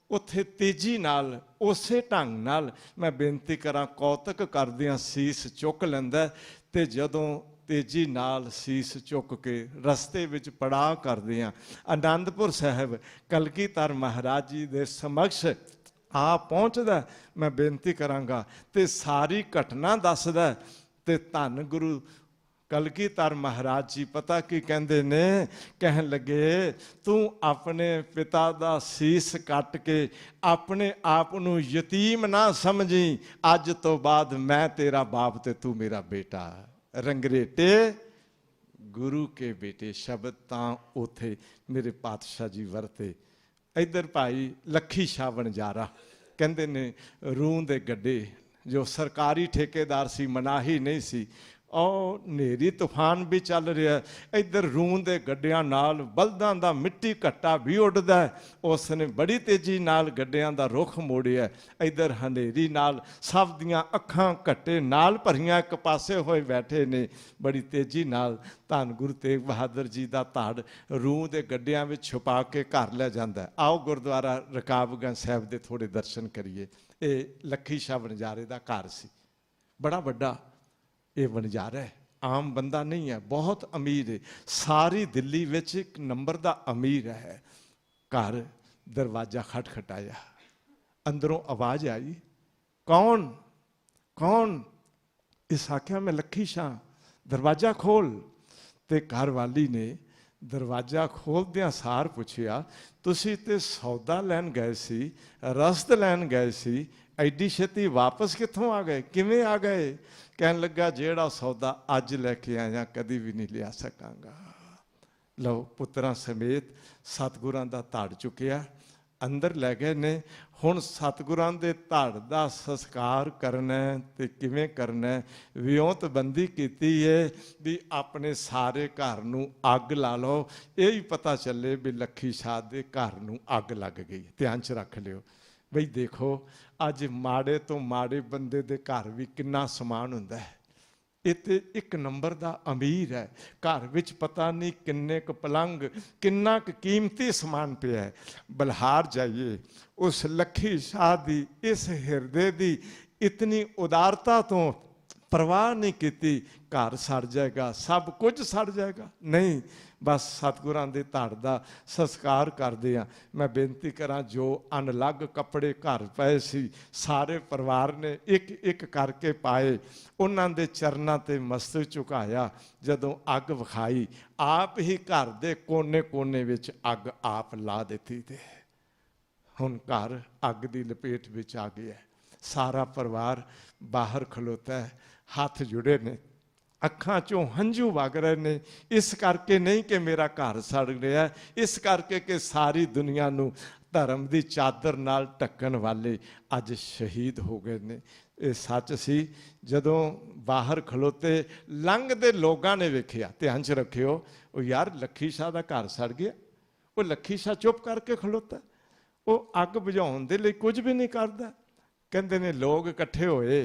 ਉੱਥੇ ਤੇਜ਼ੀ ਨਾਲ ਉਸੇ ਢੰਗ ਨਾਲ ਮੈਂ ਬੇਨਤੀ ਕਰਾਂ ਕੌਤਕ ਕਰਦਿਆਂ ਸੀਸ ਚੁੱਕ ਲੈਂਦਾ ਤੇ ਜਦੋਂ ਤੇਜ਼ੀ ਨਾਲ ਸੀਸ ਚੁੱਕ ਕੇ ਰਸਤੇ ਵਿੱਚ ਪੜਾਅ ਕਰਦੇ ਹਾਂ ਆਨੰਦਪੁਰ ਸਾਹਿਬ ਕਲਗੀਧਰ ਮਹਾਰਾਜ ਜੀ ਦੇ ਸਮਕਸ਼ ਆ ਪਹੁੰਚਦਾ, ਮੈਂ ਬੇਨਤੀ ਕਰਾਂਗਾ ਤੇ ਸਾਰੀ ਘਟਨਾ ਦੱਸਦਾ। ਤੇ ਧੰਨ ਗੁਰੂ ਕਲਗੀਧਰ ਮਹਾਰਾਜ ਜੀ ਪਤਾ ਕੀ ਕਹਿੰਦੇ ਨੇ, ਕਹਿਣ ਲੱਗੇ ਤੂੰ ਆਪਣੇ ਪਿਤਾ ਦਾ ਸੀਸ ਕੱਟ ਕੇ ਆਪਣੇ ਆਪ ਨੂੰ ਯਤੀਮ ਨਾ ਸਮਝੀ, ਅੱਜ ਤੋਂ ਬਾਅਦ ਮੈਂ ਤੇਰਾ ਬਾਪ ਤੇ ਤੂੰ ਮੇਰਾ ਬੇਟਾ। ਰੰਗਰੇਟੇ ਗੁਰੂ ਕੇ ਬੇਟੇ ਸ਼ਬਦ ਤਾਂ ਉਥੇ ਮੇਰੇ ਪਾਤਸ਼ਾਹ ਜੀ ਵਰਤੇ। ਇੱਧਰ ਭਾਈ ਲੱਖੀ ਸ਼ਾਹ ਵਣਜਾਰਾ ਕਹਿੰਦੇ ਨੇ ਰੂੰ ਦੇ ਗੱਡੇ, ਜੋ ਸਰਕਾਰੀ ਠੇਕੇਦਾਰ ਸੀ, ਮਨਾਹੀ ਨਹੀਂ ਸੀ, ਉਹ ਹਨੇਰੀ ਤੂਫਾਨ ਵੀ ਚੱਲ ਰਿਹਾ, ਇੱਧਰ ਰੂੰ ਦੇ ਗੱਡਿਆਂ ਨਾਲ ਬਲਦਾਂ ਦਾ ਮਿੱਟੀ ਘੱਟਾ ਵੀ ਉੱਡਦਾ, ਉਸ ਨੇ ਬੜੀ ਤੇਜ਼ੀ ਨਾਲ ਗੱਡਿਆਂ ਦਾ ਰੁੱਖ ਮੋੜਿਆ, ਇੱਧਰ ਹਨੇਰੀ ਨਾਲ ਸਭ ਦੀਆਂ ਅੱਖਾਂ ਘੱਟੇ ਨਾਲ ਭਰੀਆਂ ਇੱਕ ਪਾਸੇ ਹੋਏ ਬੈਠੇ ਨੇ, ਬੜੀ ਤੇਜ਼ੀ ਨਾਲ ਧੰਨ ਗੁਰੂ ਤੇਗ ਬਹਾਦਰ ਜੀ ਦਾ ਧੜ ਰੂੰ ਦੇ ਗੱਡਿਆਂ ਵਿੱਚ ਛੁਪਾ ਕੇ ਘਰ ਲੈ ਜਾਂਦਾ। ਆਓ ਗੁਰਦੁਆਰਾ ਰਕਾਬਗੰਜ ਸਾਹਿਬ ਦੇ ਥੋੜ੍ਹੇ ਦਰਸ਼ਨ ਕਰੀਏ। ਇਹ ਲੱਖੀ ਸ਼ਾਹ ਵਣਜਾਰੇ ਦਾ ਘਰ ਸੀ, ਬੜਾ ਵੱਡਾ ਇਹ ਵਣਜਾਰਾ ਹੈ, ਆਮ ਬੰਦਾ ਨਹੀਂ ਹੈ, ਬਹੁਤ ਅਮੀਰ ਹੈ, ਸਾਰੀ ਦਿੱਲੀ ਵਿੱਚ ਇੱਕ ਨੰਬਰ ਦਾ ਅਮੀਰ ਹੈ। ਘਰ ਦਰਵਾਜ਼ਾ ਖਟਖਟਾਇਆ, ਅੰਦਰੋਂ ਆਵਾਜ਼ ਆਈ, ਕੌਣ ਕੌਣ? ਇਸ ਆਖਿਆ ਮੈਂ ਲੱਖੀ ਸ਼ਾਹ, ਦਰਵਾਜ਼ਾ ਖੋਲ। ਤੇ ਘਰ ਵਾਲੀ ਨੇ ਦਰਵਾਜ਼ਾ ਖੋਲਦਿਆਂ ਸਾਰ ਪੁੱਛਿਆ, ਤੁਸੀਂ ਤੇ ਸੌਦਾ ਲੈਣ ਗਏ ਸੀ, ਰਸਦ ਲੈਣ ਗਏ ਸੀ, ਐਡੀ ਛੇਤੀ ਵਾਪਸ ਕਿੱਥੋਂ ਆ ਗਏ, ਕਿਵੇਂ ਆ ਗਏ? ਕਹਿਣ ਲੱਗਾ ਜਿਹੜਾ ਸੌਦਾ ਅੱਜ ਲੈ ਕੇ ਆਇਆ ਕਦੀ ਵੀ ਨਹੀਂ ਲਿਆ ਸਕਾਂਗਾ। ਲਓ ਪੁੱਤਰਾਂ ਸਮੇਤ ਸਤਿਗੁਰਾਂ ਦਾ ਧੜ ਚੁੱਕਿਆ, ਅੰਦਰ ਲੈ ਗਏ ਨੇ। ਹੁਣ ਸਤਿਗੁਰਾਂ ਦੇ ਧੜ ਦਾ ਸੰਸਕਾਰ ਕਰਨਾ ਤੇ ਕਿਵੇਂ ਕਰਨਾ, ਵਿਉਂਤਬੰਦੀ ਕੀਤੀ ਹੈ ਵੀ ਆਪਣੇ ਸਾਰੇ ਘਰ ਨੂੰ ਅੱਗ ਲਾ ਲਓ, ਇਹ ਹੀ ਪਤਾ ਚੱਲੇ ਵੀ ਲੱਖੀ ਸ਼ਾਹ ਦੇ ਘਰ ਨੂੰ ਅੱਗ ਲੱਗ ਗਈ। ਧਿਆਨ 'ਚ ਰੱਖ ਲਿਓ ਬਈ, ਦੇਖੋ ਅੱਜ ਮਾੜੇ ਤੋਂ ਮਾੜੇ ਬੰਦੇ ਦੇ ਘਰ ਵੀ ਕਿੰਨਾ ਸਮਾਨ ਹੁੰਦਾ ਹੈ। ਇਹ ਤੇ ਇੱਕ ਨੰਬਰ ਦਾ ਅਮੀਰ ਹੈ, ਘਰ ਵਿੱਚ ਪਤਾ ਨਹੀਂ ਕਿੰਨੇ ਕੁ ਪਲੰਗ, ਕਿੰਨਾ ਕੁ ਕੀਮਤੀ ਸਮਾਨ ਪਿਆ ਹੈ। ਬਲਹਾਰ ਜਾਈਏ, ਉਸ ਲੱਖੀ ਸ਼ਾਹ ਦੀ ਇਸ ਹਿਰਦੇ ਦੀ ਇਤਨੀ ਉਦਾਰਤਾ ਤੋਂ परवाह नहीं की घर सड़ जाएगा, सब कुछ सड़ जाएगा, नहीं। बस सतगुरां दे धड़ दा संस्कार करदे आ। मैं बेनती करां, जो अनलग कपड़े घर पए सी सारे परिवार ने एक एक करके पाए, उन्हां दे चरनां ते मस्तक झुकाया। जदों अग विखाई, आप ही घर दे कोने कोने विच अग आप ला दित्ती ते हुण घर अग दी लपेट विच आ गया। सारा परिवार बाहर खलोता है, हाथ जुड़े ने, अखां चों हंझू वग रहे ने। इस करके नहीं कि मेरा घर सड़ गया, इस करके कि सारी दुनिया नूं धर्म की चादर नाल ढकण वाले अज शहीद हो गए ने। ये सच सी। जदों बाहर खलोते लंघदे लोगों ने वेखिया, ध्यान च रखियो, वो यार लखी शाह का घर सड़ गया। वो लखी शाह चुप करके खलोता, वो अग बुझाउण दे लई कुछ भी नहीं करता। कहंदे ने लोग इकट्ठे होए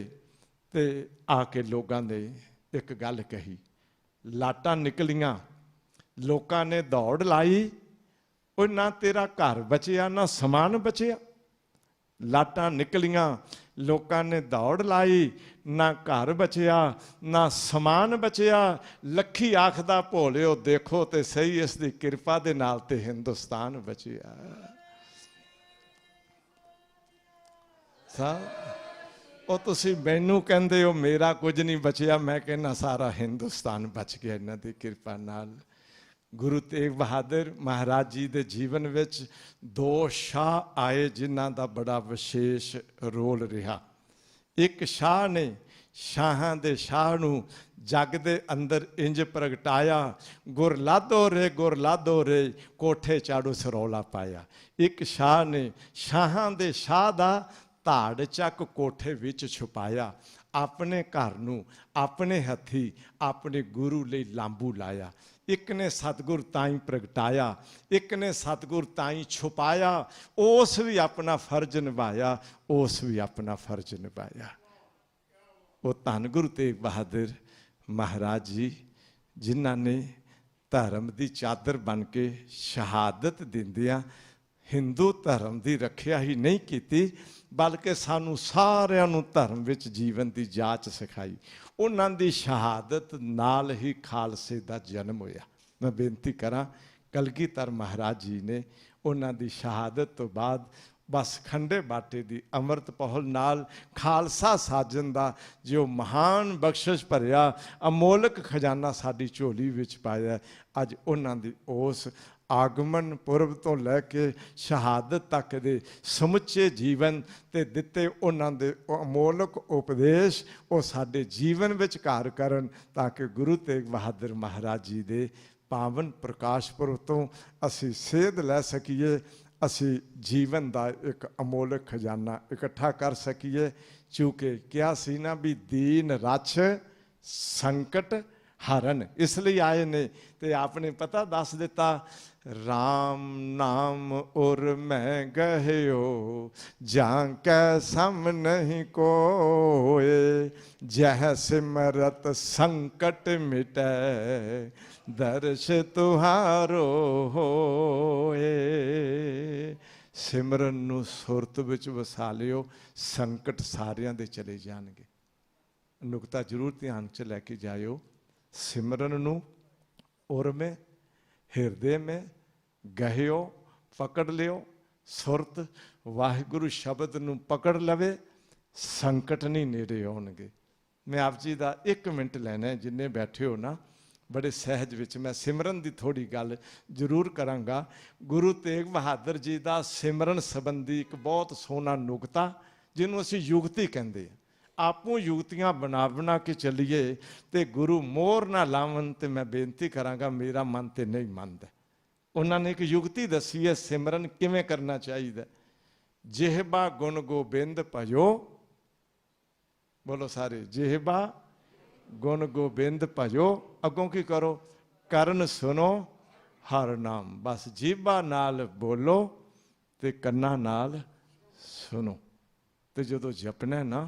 ते आके लोगों ने एक गल कही, लाटां निकलियां, लोगों ने दौड़ लाई, वो ना तेरा घर बचिया ना समान बचिया। लाटां निकलियां, लोगों ने दौड़ लाई, ना घर बचिया ना समान बचिया। लखी आखदा भोलिओ देखो ते सही, इसकी किरपा दे नाल ते हिंदुस्तान बचिया। ਉਹ ਤੁਸੀਂ ਮੈਨੂੰ ਕਹਿੰਦੇ ਹੋ ਮੇਰਾ ਕੁਝ ਨਹੀਂ ਬਚਿਆ, ਮੈਂ ਕਹਿੰਦਾ ਸਾਰਾ ਹਿੰਦੁਸਤਾਨ ਬਚ ਗਿਆ ਇਹਨਾਂ ਦੀ ਕਿਰਪਾ ਨਾਲ। ਗੁਰੂ ਤੇਗ ਬਹਾਦਰ ਮਹਾਰਾਜ ਜੀ ਦੇ ਜੀਵਨ ਵਿੱਚ ਦੋ ਸ਼ਾਹ ਆਏ ਜਿਨ੍ਹਾਂ ਦਾ ਬੜਾ ਵਿਸ਼ੇਸ਼ ਰੋਲ ਰਿਹਾ। ਇੱਕ ਸ਼ਾਹ ਨੇ ਸ਼ਾਹਾਂ ਦੇ ਸ਼ਾਹ ਨੂੰ ਜੱਗ ਦੇ ਅੰਦਰ ਇੰਜ ਪ੍ਰਗਟਾਇਆ, ਗੁਰ ਲਾਧੋ ਰੇ ਕੋਠੇ ਚਾੜੂ ਸਰੌਲਾ ਪਾਇਆ। ਇੱਕ ਸ਼ਾਹ ਨੇ ਸ਼ਾਹਾਂ ਦੇ ਸ਼ਾਹ ਦਾ ਧਾੜ ਚੱਕ ਕੋਠੇ ਵਿੱਚ ਛੁਪਾਇਆ, ਆਪਣੇ ਘਰ ਨੂੰ ਆਪਣੇ ਹੱਥੀ ਆਪਣੇ ਗੁਰੂ ਲਈ ਲਾਂਬੂ ਲਾਇਆ। ਇੱਕ ਨੇ ਸਤਿਗੁਰ ਤਾਈਂ ਪ੍ਰਗਟਾਇਆ, ਇੱਕ ਨੇ ਸਤਿਗੁਰ ਤਾਈਂ ਛੁਪਾਇਆ। ਉਸ ਵੀ ਆਪਣਾ ਫਰਜ਼ ਨਿਭਾਇਆ, ਉਸ ਵੀ ਆਪਣਾ ਫਰਜ਼ ਨਿਭਾਇਆ। ਉਹ ਧੰਨ ਗੁਰੂ ਤੇਗ ਬਹਾਦਰ ਮਹਾਰਾਜ ਜੀ ਜਿਨ੍ਹਾਂ ਨੇ ਧਰਮ ਦੀ ਚਾਦਰ ਬਣ ਕੇ ਸ਼ਹਾਦਤ ਦਿੰਦਿਆਂ ਹਿੰਦੂ ਧਰਮ ਦੀ ਰੱਖਿਆ ਹੀ ਨਹੀਂ ਕੀਤੀ, बल्कि सानू सारिਆਂ ਨੂੰ धर्म विच जीवन की जाच सिखाई। उन्हां दी शहादत नाल ही खालसे का जन्म होया। मैं बेनती करा, कलगीधर महाराज जी ने उन्हां दी शहादत तो बाद बस खंडे बाटे की अमृत पहल नाल खालसा साजन का जो महान बख्शिश भरिया अमोलक खजाना साडी झोली विच पाया। अज उन्हां दी उस आगमन पुरब तो लैके शहादत तक दे समुचे जीवन ते दिते उन्हां दे अमोलक उपदेश वो साडे जीवन विच घर करन, ताकि गुरु तेग बहादुर महाराज जी दे पावन प्रकाश पुरब तो असी सेध लै सकीए, असी जीवन का एक अमोलक खजाना इकट्ठा कर सकीए। चूँकि क्या सी ना भी दीन रछ संकट हरन, इसलिए आए ने। ते आपने पता दस दिता, राम नाम उर मैं गहियो जांकै सम नहीं कोए, जह सिमरत संकट मिटै दर्श तुहारो होए। सिमरन नूं सुरत विच वसा लियो, संकट सारियां दे चले जाणगे। नुकता जरूर ध्यान च लैके जाइयो, सिमरन नूं उर में हिरदे में गहियो पकड़ लियो, सुरत वाहिगुरु शब्द नूं पकड़ लवे, संकट नहीं नेड़े आउणगे। मैं आप जी का 1 मिनट लैना है, जिन्ने बैठे हो ना, बड़े सहज विच मैं सिमरन की थोड़ी गल जरूर करांगा। गुरु तेग बहादुर जी का सिमरन संबंधी एक बहुत सोहना नुकता जिन्हों असीं युगती कहते हैं। आपू युगतियां बना बना के चलीए तो गुरु मोहर ना लावन, तो मैं बेनती करांगा मेरा मन तो नहीं मनता। उन्होंने एक युगती दसी है सिमरन किवें करना चाहिए। जिहबा गुण गोबिंद भजो, बोलो सारे, जिहबा गुण गोबिंद भजो, अगों की करो, करन सुनो हर नाम। बस जीभा नाल बोलो ते कन्ना नाल सुनो। तो जो जपना ना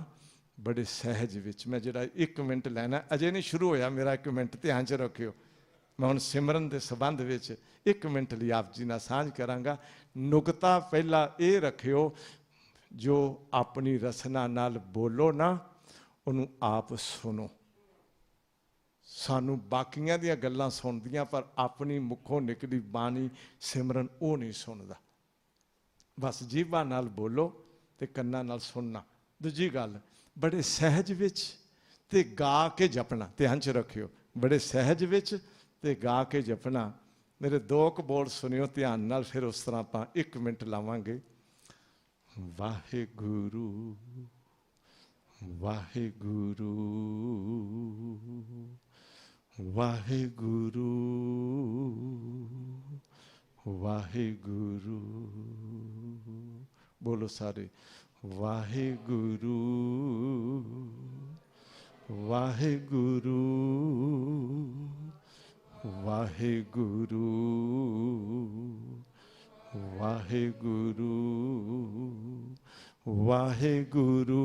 बड़े सहज विच, मैं जरा 1 मिनट लैना, अजे नहीं शुरू होया मेरा 1 मिनट, ध्यान च रखियो। मैं हुण सिमरन के संबंध विच 1 मिनट लिए आप जी नाल सांझ करांगा। नुकता पहला ये रखियो, जो अपनी रसना नाल बोलो ना, ਉਹਨੂੰ ਆਪ ਸੁਣੋ। ਸਾਨੂੰ ਬਾਕੀਆਂ ਦੀਆਂ ਗੱਲਾਂ ਸੁਣਦੀਆਂ, ਪਰ ਆਪਣੀ ਮੁੱਖੋਂ ਨਿਕਲੀ ਬਾਣੀ ਸਿਮਰਨ ਉਹ ਨਹੀਂ ਸੁਣਦਾ। ਬਸ ਜੀਭਾਂ ਨਾਲ ਬੋਲੋ ਤੇ ਕੰਨਾਂ ਨਾਲ ਸੁਣਨਾ। ਦੂਜੀ ਗੱਲ, ਬੜੇ ਸਹਿਜ ਵਿੱਚ ਤੇ ਗਾ ਕੇ ਜਪਣਾ। ਧਿਆਨ 'ਚ ਰੱਖਿਓ, ਬੜੇ ਸਹਿਜ ਵਿੱਚ ਤੇ ਗਾ ਕੇ ਜਪਣਾ। ਮੇਰੇ 2 ਕੁ ਬੋਲ ਸੁਣਿਓ ਧਿਆਨ ਨਾਲ, ਫਿਰ ਉਸ ਤਰ੍ਹਾਂ ਆਪਾਂ 1 ਮਿੰਟ ਲਾਵਾਂਗੇ। ਵਾਹਿਗੁਰੂ ਵਾਹਿਗੁਰੂ ਵਾਹਿਗੁਰੂ ਵਾਹਿਗੁਰੂ। ਬੋਲੋ ਸਾਰੇ, ਵਾਹਿਗੁਰੂ ਵਾਹਿਗੁਰੂ ਵਾਹਿਗੁਰੂ ਵਾਹਿਗੁਰੂ ਵਾਹਿਗੁਰੂ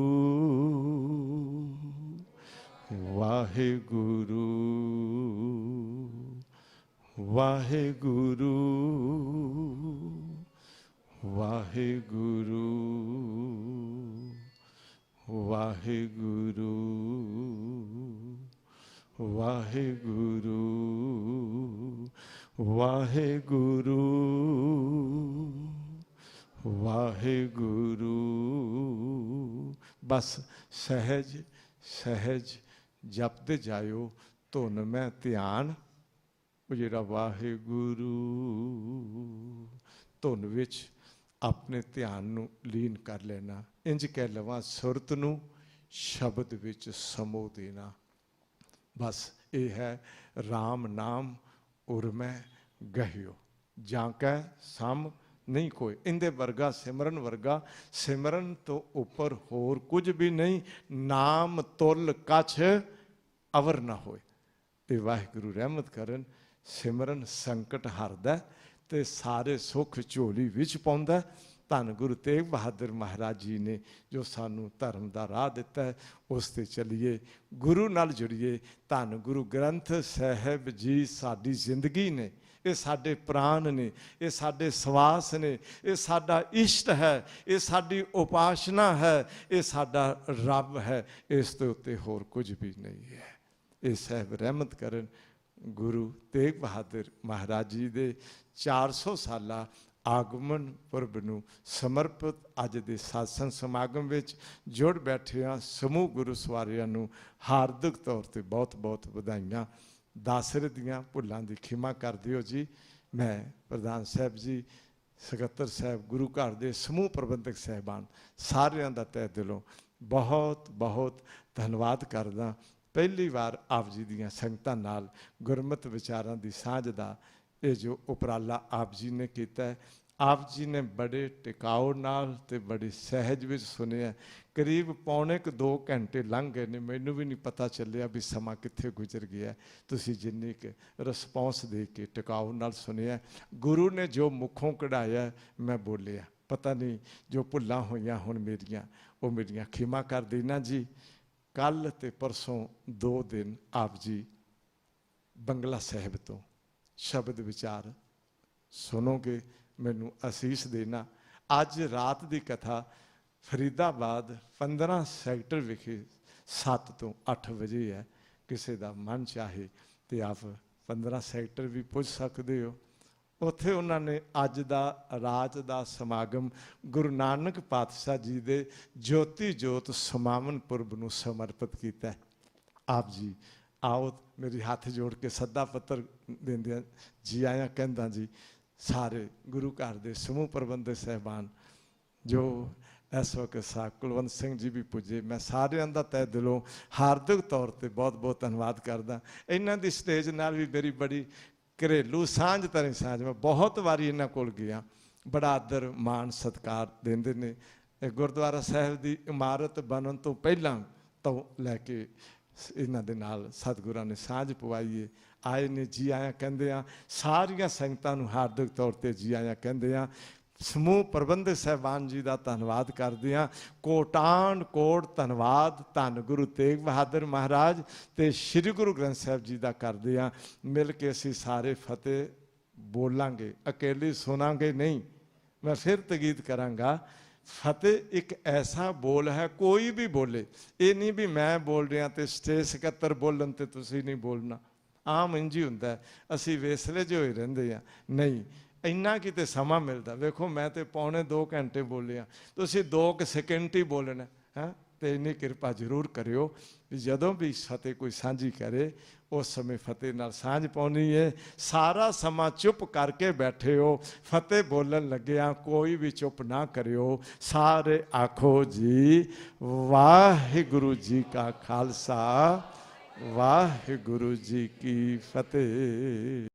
ਵਾਹਿਗੁਰੂ ਵਾਹਿਗੁਰੂ ਵਾਹਿਗੁਰੂ ਵਾਹਿਗੁਰੂ ਵਾਹਿਗੁਰੂ ਵਾਹਿਗੁਰੂ ਵਾਹਿਗੁਰੂ। ਬਸ ਸਹਿਜ ਸਹਿਜ ਜਪਦੇ ਜਾਇਓ। ਧੁਨ ਮੈਂ ਧਿਆਨ, ਉਹ ਜਿਹੜਾ ਵਾਹਿਗੁਰੂ, ਧੁਨ ਵਿੱਚ ਆਪਣੇ ਧਿਆਨ ਨੂੰ ਲੀਨ ਕਰ ਲੈਣਾ। ਇੰਜ ਕਹਿ ਲਵਾਂ, ਸੁਰਤ ਨੂੰ ਸ਼ਬਦ ਵਿੱਚ ਸਮੋ ਦੇਣਾ। ਬਸ ਇਹ ਹੈ ਰਾਮ ਨਾਮ ਉਰਮੈ ਗਹਿਓ, ਜਾਂ ਕੈ ਸਮ ਨਹੀਂ ਕੋਈ। ਇਹਦੇ ਵਰਗਾ ਸਿਮਰਨ ਵਰਗਾ, ਸਿਮਰਨ ਤੋਂ ਉੱਪਰ ਹੋਰ ਕੁਝ ਵੀ ਨਹੀਂ। ਨਾਮ ਤੁਲ ਕਛ ਅਵਰ ਨਾ ਹੋਏ। ਇਹ ਵਾਹਿਗੁਰੂ ਰਹਿਮਤ ਕਰਨ। ਸਿਮਰਨ ਸੰਕਟ ਹਰਦਾ ਤੇ ਸਾਰੇ ਸੁੱਖ ਝੋਲੀ ਵਿੱਚ ਪਾਉਂਦਾ। ਧੰਨ ਗੁਰੂ ਤੇਗ ਬਹਾਦਰ ਮਹਾਰਾਜ ਜੀ ਨੇ ਜੋ ਸਾਨੂੰ ਧਰਮ ਦਾ ਰਾਹ ਦਿੱਤਾ ਹੈ, ਉਸ 'ਤੇ ਚੱਲੀਏ, ਗੁਰੂ ਨਾਲ ਜੁੜੀਏ। ਧੰਨ ਗੁਰੂ ਗ੍ਰੰਥ ਸਾਹਿਬ ਜੀ ਸਾਡੀ ਜ਼ਿੰਦਗੀ ਨੇ, ਇਹ ਸਾਡੇ ਪ੍ਰਾਣ ਨੇ, ਇਹ ਸਾਡੇ ਸਵਾਸ ਨੇ, ਇਹ ਸਾਡਾ ਇਸ਼ਟ ਹੈ, ਇਹ ਸਾਡੀ ਉਪਾਸਨਾ ਹੈ, ਇਹ ਸਾਡਾ ਰੱਬ ਹੈ। ਇਸ ਦੇ ਉੱਤੇ ਹੋਰ ਕੁਝ ਵੀ ਨਹੀਂ ਹੈ। ਇਹ ਸਾਹਿਬ ਰਹਿਮਤ ਕਰਨ। ਗੁਰੂ ਤੇਗ ਬਹਾਦਰ ਮਹਾਰਾਜ ਜੀ ਦੇ 400 ਸਾਲਾ ਆਗਮਨ ਪੁਰਬ ਨੂੰ ਸਮਰਪਿਤ ਅੱਜ ਦੇ ਸਾਧਨ ਸਮਾਗਮ ਵਿੱਚ ਜੁੜ ਬੈਠੇ ਹਾਂ ਸਮੂਹ ਗੁਰੂ ਸਵਾਰਿਆਂ ਨੂੰ ਹਾਰਦਿਕ ਤੌਰ 'ਤੇ ਬਹੁਤ ਬਹੁਤ ਵਧਾਈਆਂ। ਦਾਸਰੇ ਦੀਆਂ ਭੁੱਲਾਂ ਦੀ ਖਿਮਾ ਕਰ ਦਿਓ ਜੀ। ਮੈਂ ਪ੍ਰਧਾਨ ਸਾਹਿਬ ਜੀ, ਸਕੱਤਰ ਸਾਹਿਬ, ਗੁਰੂ ਘਰ ਦੇ ਸਮੂਹ ਪ੍ਰਬੰਧਕ ਸਾਹਿਬਾਨ ਸਾਰਿਆਂ ਦਾ ਤਹਿ ਦਿਲੋਂ ਬਹੁਤ ਬਹੁਤ ਧੰਨਵਾਦ ਕਰਦਾ। ਪਹਿਲੀ ਵਾਰ ਆਪ ਜੀ ਦੀਆਂ ਸੰਗਤਾਂ ਨਾਲ ਗੁਰਮਤਿ ਵਿਚਾਰਾਂ ਦੀ ਸਾਂਝ ਦਾ ਇਹ ਜੋ ਉਪਰਾਲਾ ਆਪ ਜੀ ਨੇ ਕੀਤਾ ਹੈ, ਆਪ ਜੀ ਨੇ ਬੜੇ ਟਿਕਾਓ ਨਾਲ ਤੇ ਬੜੀ ਸਹਿਜ ਵਿੱਚ ਸੁਣਿਆ। ਕਰੀਬ ਪੌਣੇ 2 ਘੰਟੇ ਲੰਘ ਗਏ ਨੇ, ਮੈਨੂੰ ਵੀ ਨਹੀਂ ਪਤਾ ਚੱਲਿਆ ਵੀ ਸਮਾਂ ਕਿੱਥੇ ਗੁਜ਼ਰ ਗਿਆ। ਤੁਸੀਂ ਜਿੰਨੀ ਕੁ ਰਿਸਪੌਂਸ ਦੇ ਕੇ ਟਿਕਾਓ ਨਾਲ ਸੁਣਿਆ। ਗੁਰੂ ਨੇ ਜੋ ਮੁੱਖੋਂ ਕਢਾਇਆ ਮੈਂ ਬੋਲਿਆ। ਪਤਾ ਨਹੀਂ ਜੋ ਭੁੱਲਾਂ ਹੋਈਆਂ ਹੁਣ ਮੇਰੀਆਂ, ਉਹ ਮੇਰੀਆਂ ਖਿਮਾ ਕਰ ਦੇਣਾ ਜੀ। ਕੱਲ੍ਹ ਤੇ ਪਰਸੋਂ 2 ਦਿਨ ਆਪ ਜੀ ਬੰਗਲਾ ਸਾਹਿਬ ਤੋਂ ਸ਼ਬਦ ਵਿਚਾਰ ਸੁਣੋਗੇ, ਮੈਨੂੰ ਅਸੀਸ ਦੇਣਾ। ਅੱਜ ਰਾਤ ਦੀ ਕਥਾ ਫਰੀਦਾਬਾਦ 15 ਸੈਕਟਰ ਵਿਖੇ 7 ਤੋਂ 8 ਵਜੇ ਹੈ। ਕਿਸੇ ਦਾ ਮਨ ਚਾਹੇ ਤੇ ਆਪ 15 ਸੈਕਟਰ ਵੀ ਪੁੱਜ ਸਕਦੇ ਹੋ। ਉੱਥੇ ਉਹਨਾਂ ਨੇ ਅੱਜ ਦਾ ਰਾਤ ਦਾ ਸਮਾਗਮ ਗੁਰੂ ਨਾਨਕ ਪਾਤਸ਼ਾਹ ਜੀ ਦੇ ਜੋਤੀ ਜੋਤ ਸਮਾਵਨ ਪੁਰਬ ਨੂੰ ਸਮਰਪਿਤ ਕੀਤਾ। ਆਪ ਜੀ ਆਓ, ਮੇਰੀ ਹੱਥ ਜੋੜ ਕੇ ਸੱਦਾ ਪੱਤਰ ਦਿੰਦਿਆਂ ਜੀ ਆਇਆਂ ਕਹਿੰਦਾ ਜੀ। ਸਾਰੇ ਗੁਰੂ ਘਰ ਦੇ ਸਮੂਹ ਪ੍ਰਬੰਧਕ ਸਾਹਿਬਾਨ ਜੋ ਇਸ ਵਕਤ ਸਾਹਿਬ ਕੁਲਵੰਤ ਸਿੰਘ ਜੀ ਵੀ ਪੁੱਜੇ, ਮੈਂ ਸਾਰਿਆਂ ਦਾ ਤਹਿ ਦਿਲੋਂ ਹਾਰਦਿਕ ਤੌਰ 'ਤੇ ਬਹੁਤ ਬਹੁਤ ਧੰਨਵਾਦ ਕਰਦਾ। ਇਹਨਾਂ ਦੀ ਸਟੇਜ ਨਾਲ ਵੀ ਮੇਰੀ ਬੜੀ ਘਰੇਲੂ ਸਾਂਝ ਤਰੀ ਸਾਂਝ। ਮੈਂ ਬਹੁਤ ਵਾਰੀ ਇਹਨਾਂ ਕੋਲ ਗਿਆ, ਬੜਾ ਆਦਰ ਮਾਣ ਸਤਿਕਾਰ ਦਿੰਦੇ ਨੇ। ਇਹ ਗੁਰਦੁਆਰਾ ਸਾਹਿਬ ਦੀ ਇਮਾਰਤ ਬਣਨ ਤੋਂ ਪਹਿਲਾਂ ਤੋਂ ਲੈ ਕੇ ਇਹਨਾਂ ਦੇ ਨਾਲ ਸਤਿਗੁਰਾਂ ਨੇ ਸਾਂਝ ਪਵਾਈ ਹੈ। ਆਏ ਨੇ, ਜੀ ਆਇਆਂ ਕਹਿੰਦੇ ਆ। ਸਾਰੀਆਂ ਸੰਗਤਾਂ ਨੂੰ ਹਾਰਦਿਕ ਤੌਰ 'ਤੇ ਜੀ ਆਇਆਂ ਕਹਿੰਦੇ ਆ। ਸਮੂਹ ਪ੍ਰਬੰਧਕ ਸਾਹਿਬਾਨ ਜੀ ਦਾ ਧੰਨਵਾਦ ਕਰਦੇ ਹਾਂ। ਕੋਟਾਨ ਕੋਟ ਧੰਨਵਾਦ ਧੰਨ ਗੁਰੂ ਤੇਗ ਬਹਾਦਰ ਮਹਾਰਾਜ ਤੇ ਸ੍ਰੀ ਗੁਰੂ ਗ੍ਰੰਥ ਸਾਹਿਬ ਜੀ ਦਾ ਕਰਦੇ ਹਾਂ। ਮਿਲ ਕੇ ਅਸੀਂ ਸਾਰੇ ਫਤਿਹ ਬੋਲਾਂਗੇ, ਇਕੱਲੇ ਸੁਣਾਂਗੇ ਨਹੀਂ। ਮੈਂ ਫਿਰ ਤਕੀਦ ਕਰਾਂਗਾ, ਫਤਿਹ ਇੱਕ ਐਸਾ ਬੋਲ ਹੈ, ਕੋਈ ਵੀ ਬੋਲੇ। ਇਹ ਨਹੀਂ ਵੀ ਮੈਂ ਬੋਲ ਰਿਹਾ ਤੇ ਸਟੇਜ ਸਕੱਤਰ ਬੋਲਣ ਤੇ ਤੁਸੀਂ ਨਹੀਂ ਬੋਲਣਾ। ਆਮ ਇੰਝ ਹੀ ਹੁੰਦਾ, ਅਸੀਂ ਵੇਸਲੇ ਜਿਹੇ ਹੋਏ ਰਹਿੰਦੇ ਆ। ਨਹੀਂ, ਇੰਨਾ ਕਿਤੇ ਸਮਾਂ ਮਿਲਦਾ। ਵੇਖੋ ਮੈਂ ਤੇ ਪੌਣੇ 2 ਘੰਟੇ ਬੋਲਿਆ, ਤੁਸੀਂ 2 ਸਕਿੰਟ ਹੀ ਬੋਲਣਾ ਹੈ। ਤੇ ਇੰਨੀ ਕਿਰਪਾ ਜ਼ਰੂਰ ਕਰਿਓ ਵੀ ਜਦੋਂ ਵੀ ਫਤਿਹ ਕੋਈ ਸਾਂਝੀ ਕਰੇ ਉਸ ਸਮੇਂ ਫਤਿਹ ਨਾਲ ਸਾਂਝ ਪਾਉਣੀ ਹੈ। ਸਾਰਾ ਸਮਾਂ ਚੁੱਪ ਕਰਕੇ ਬੈਠੇ ਹੋ, ਫਤਿਹ ਬੋਲਣ ਲੱਗਿਆ ਕੋਈ ਵੀ ਚੁੱਪ ਨਾ ਕਰਿਓ। ਸਾਰੇ ਆਖੋ ਜੀ ਵਾਹਿਗੁਰੂ ਜੀ ਕਾ ਖਾਲਸਾ, ਵਾਹਿਗੁਰੂ ਜੀ ਕੀ ਫਤਿਹ।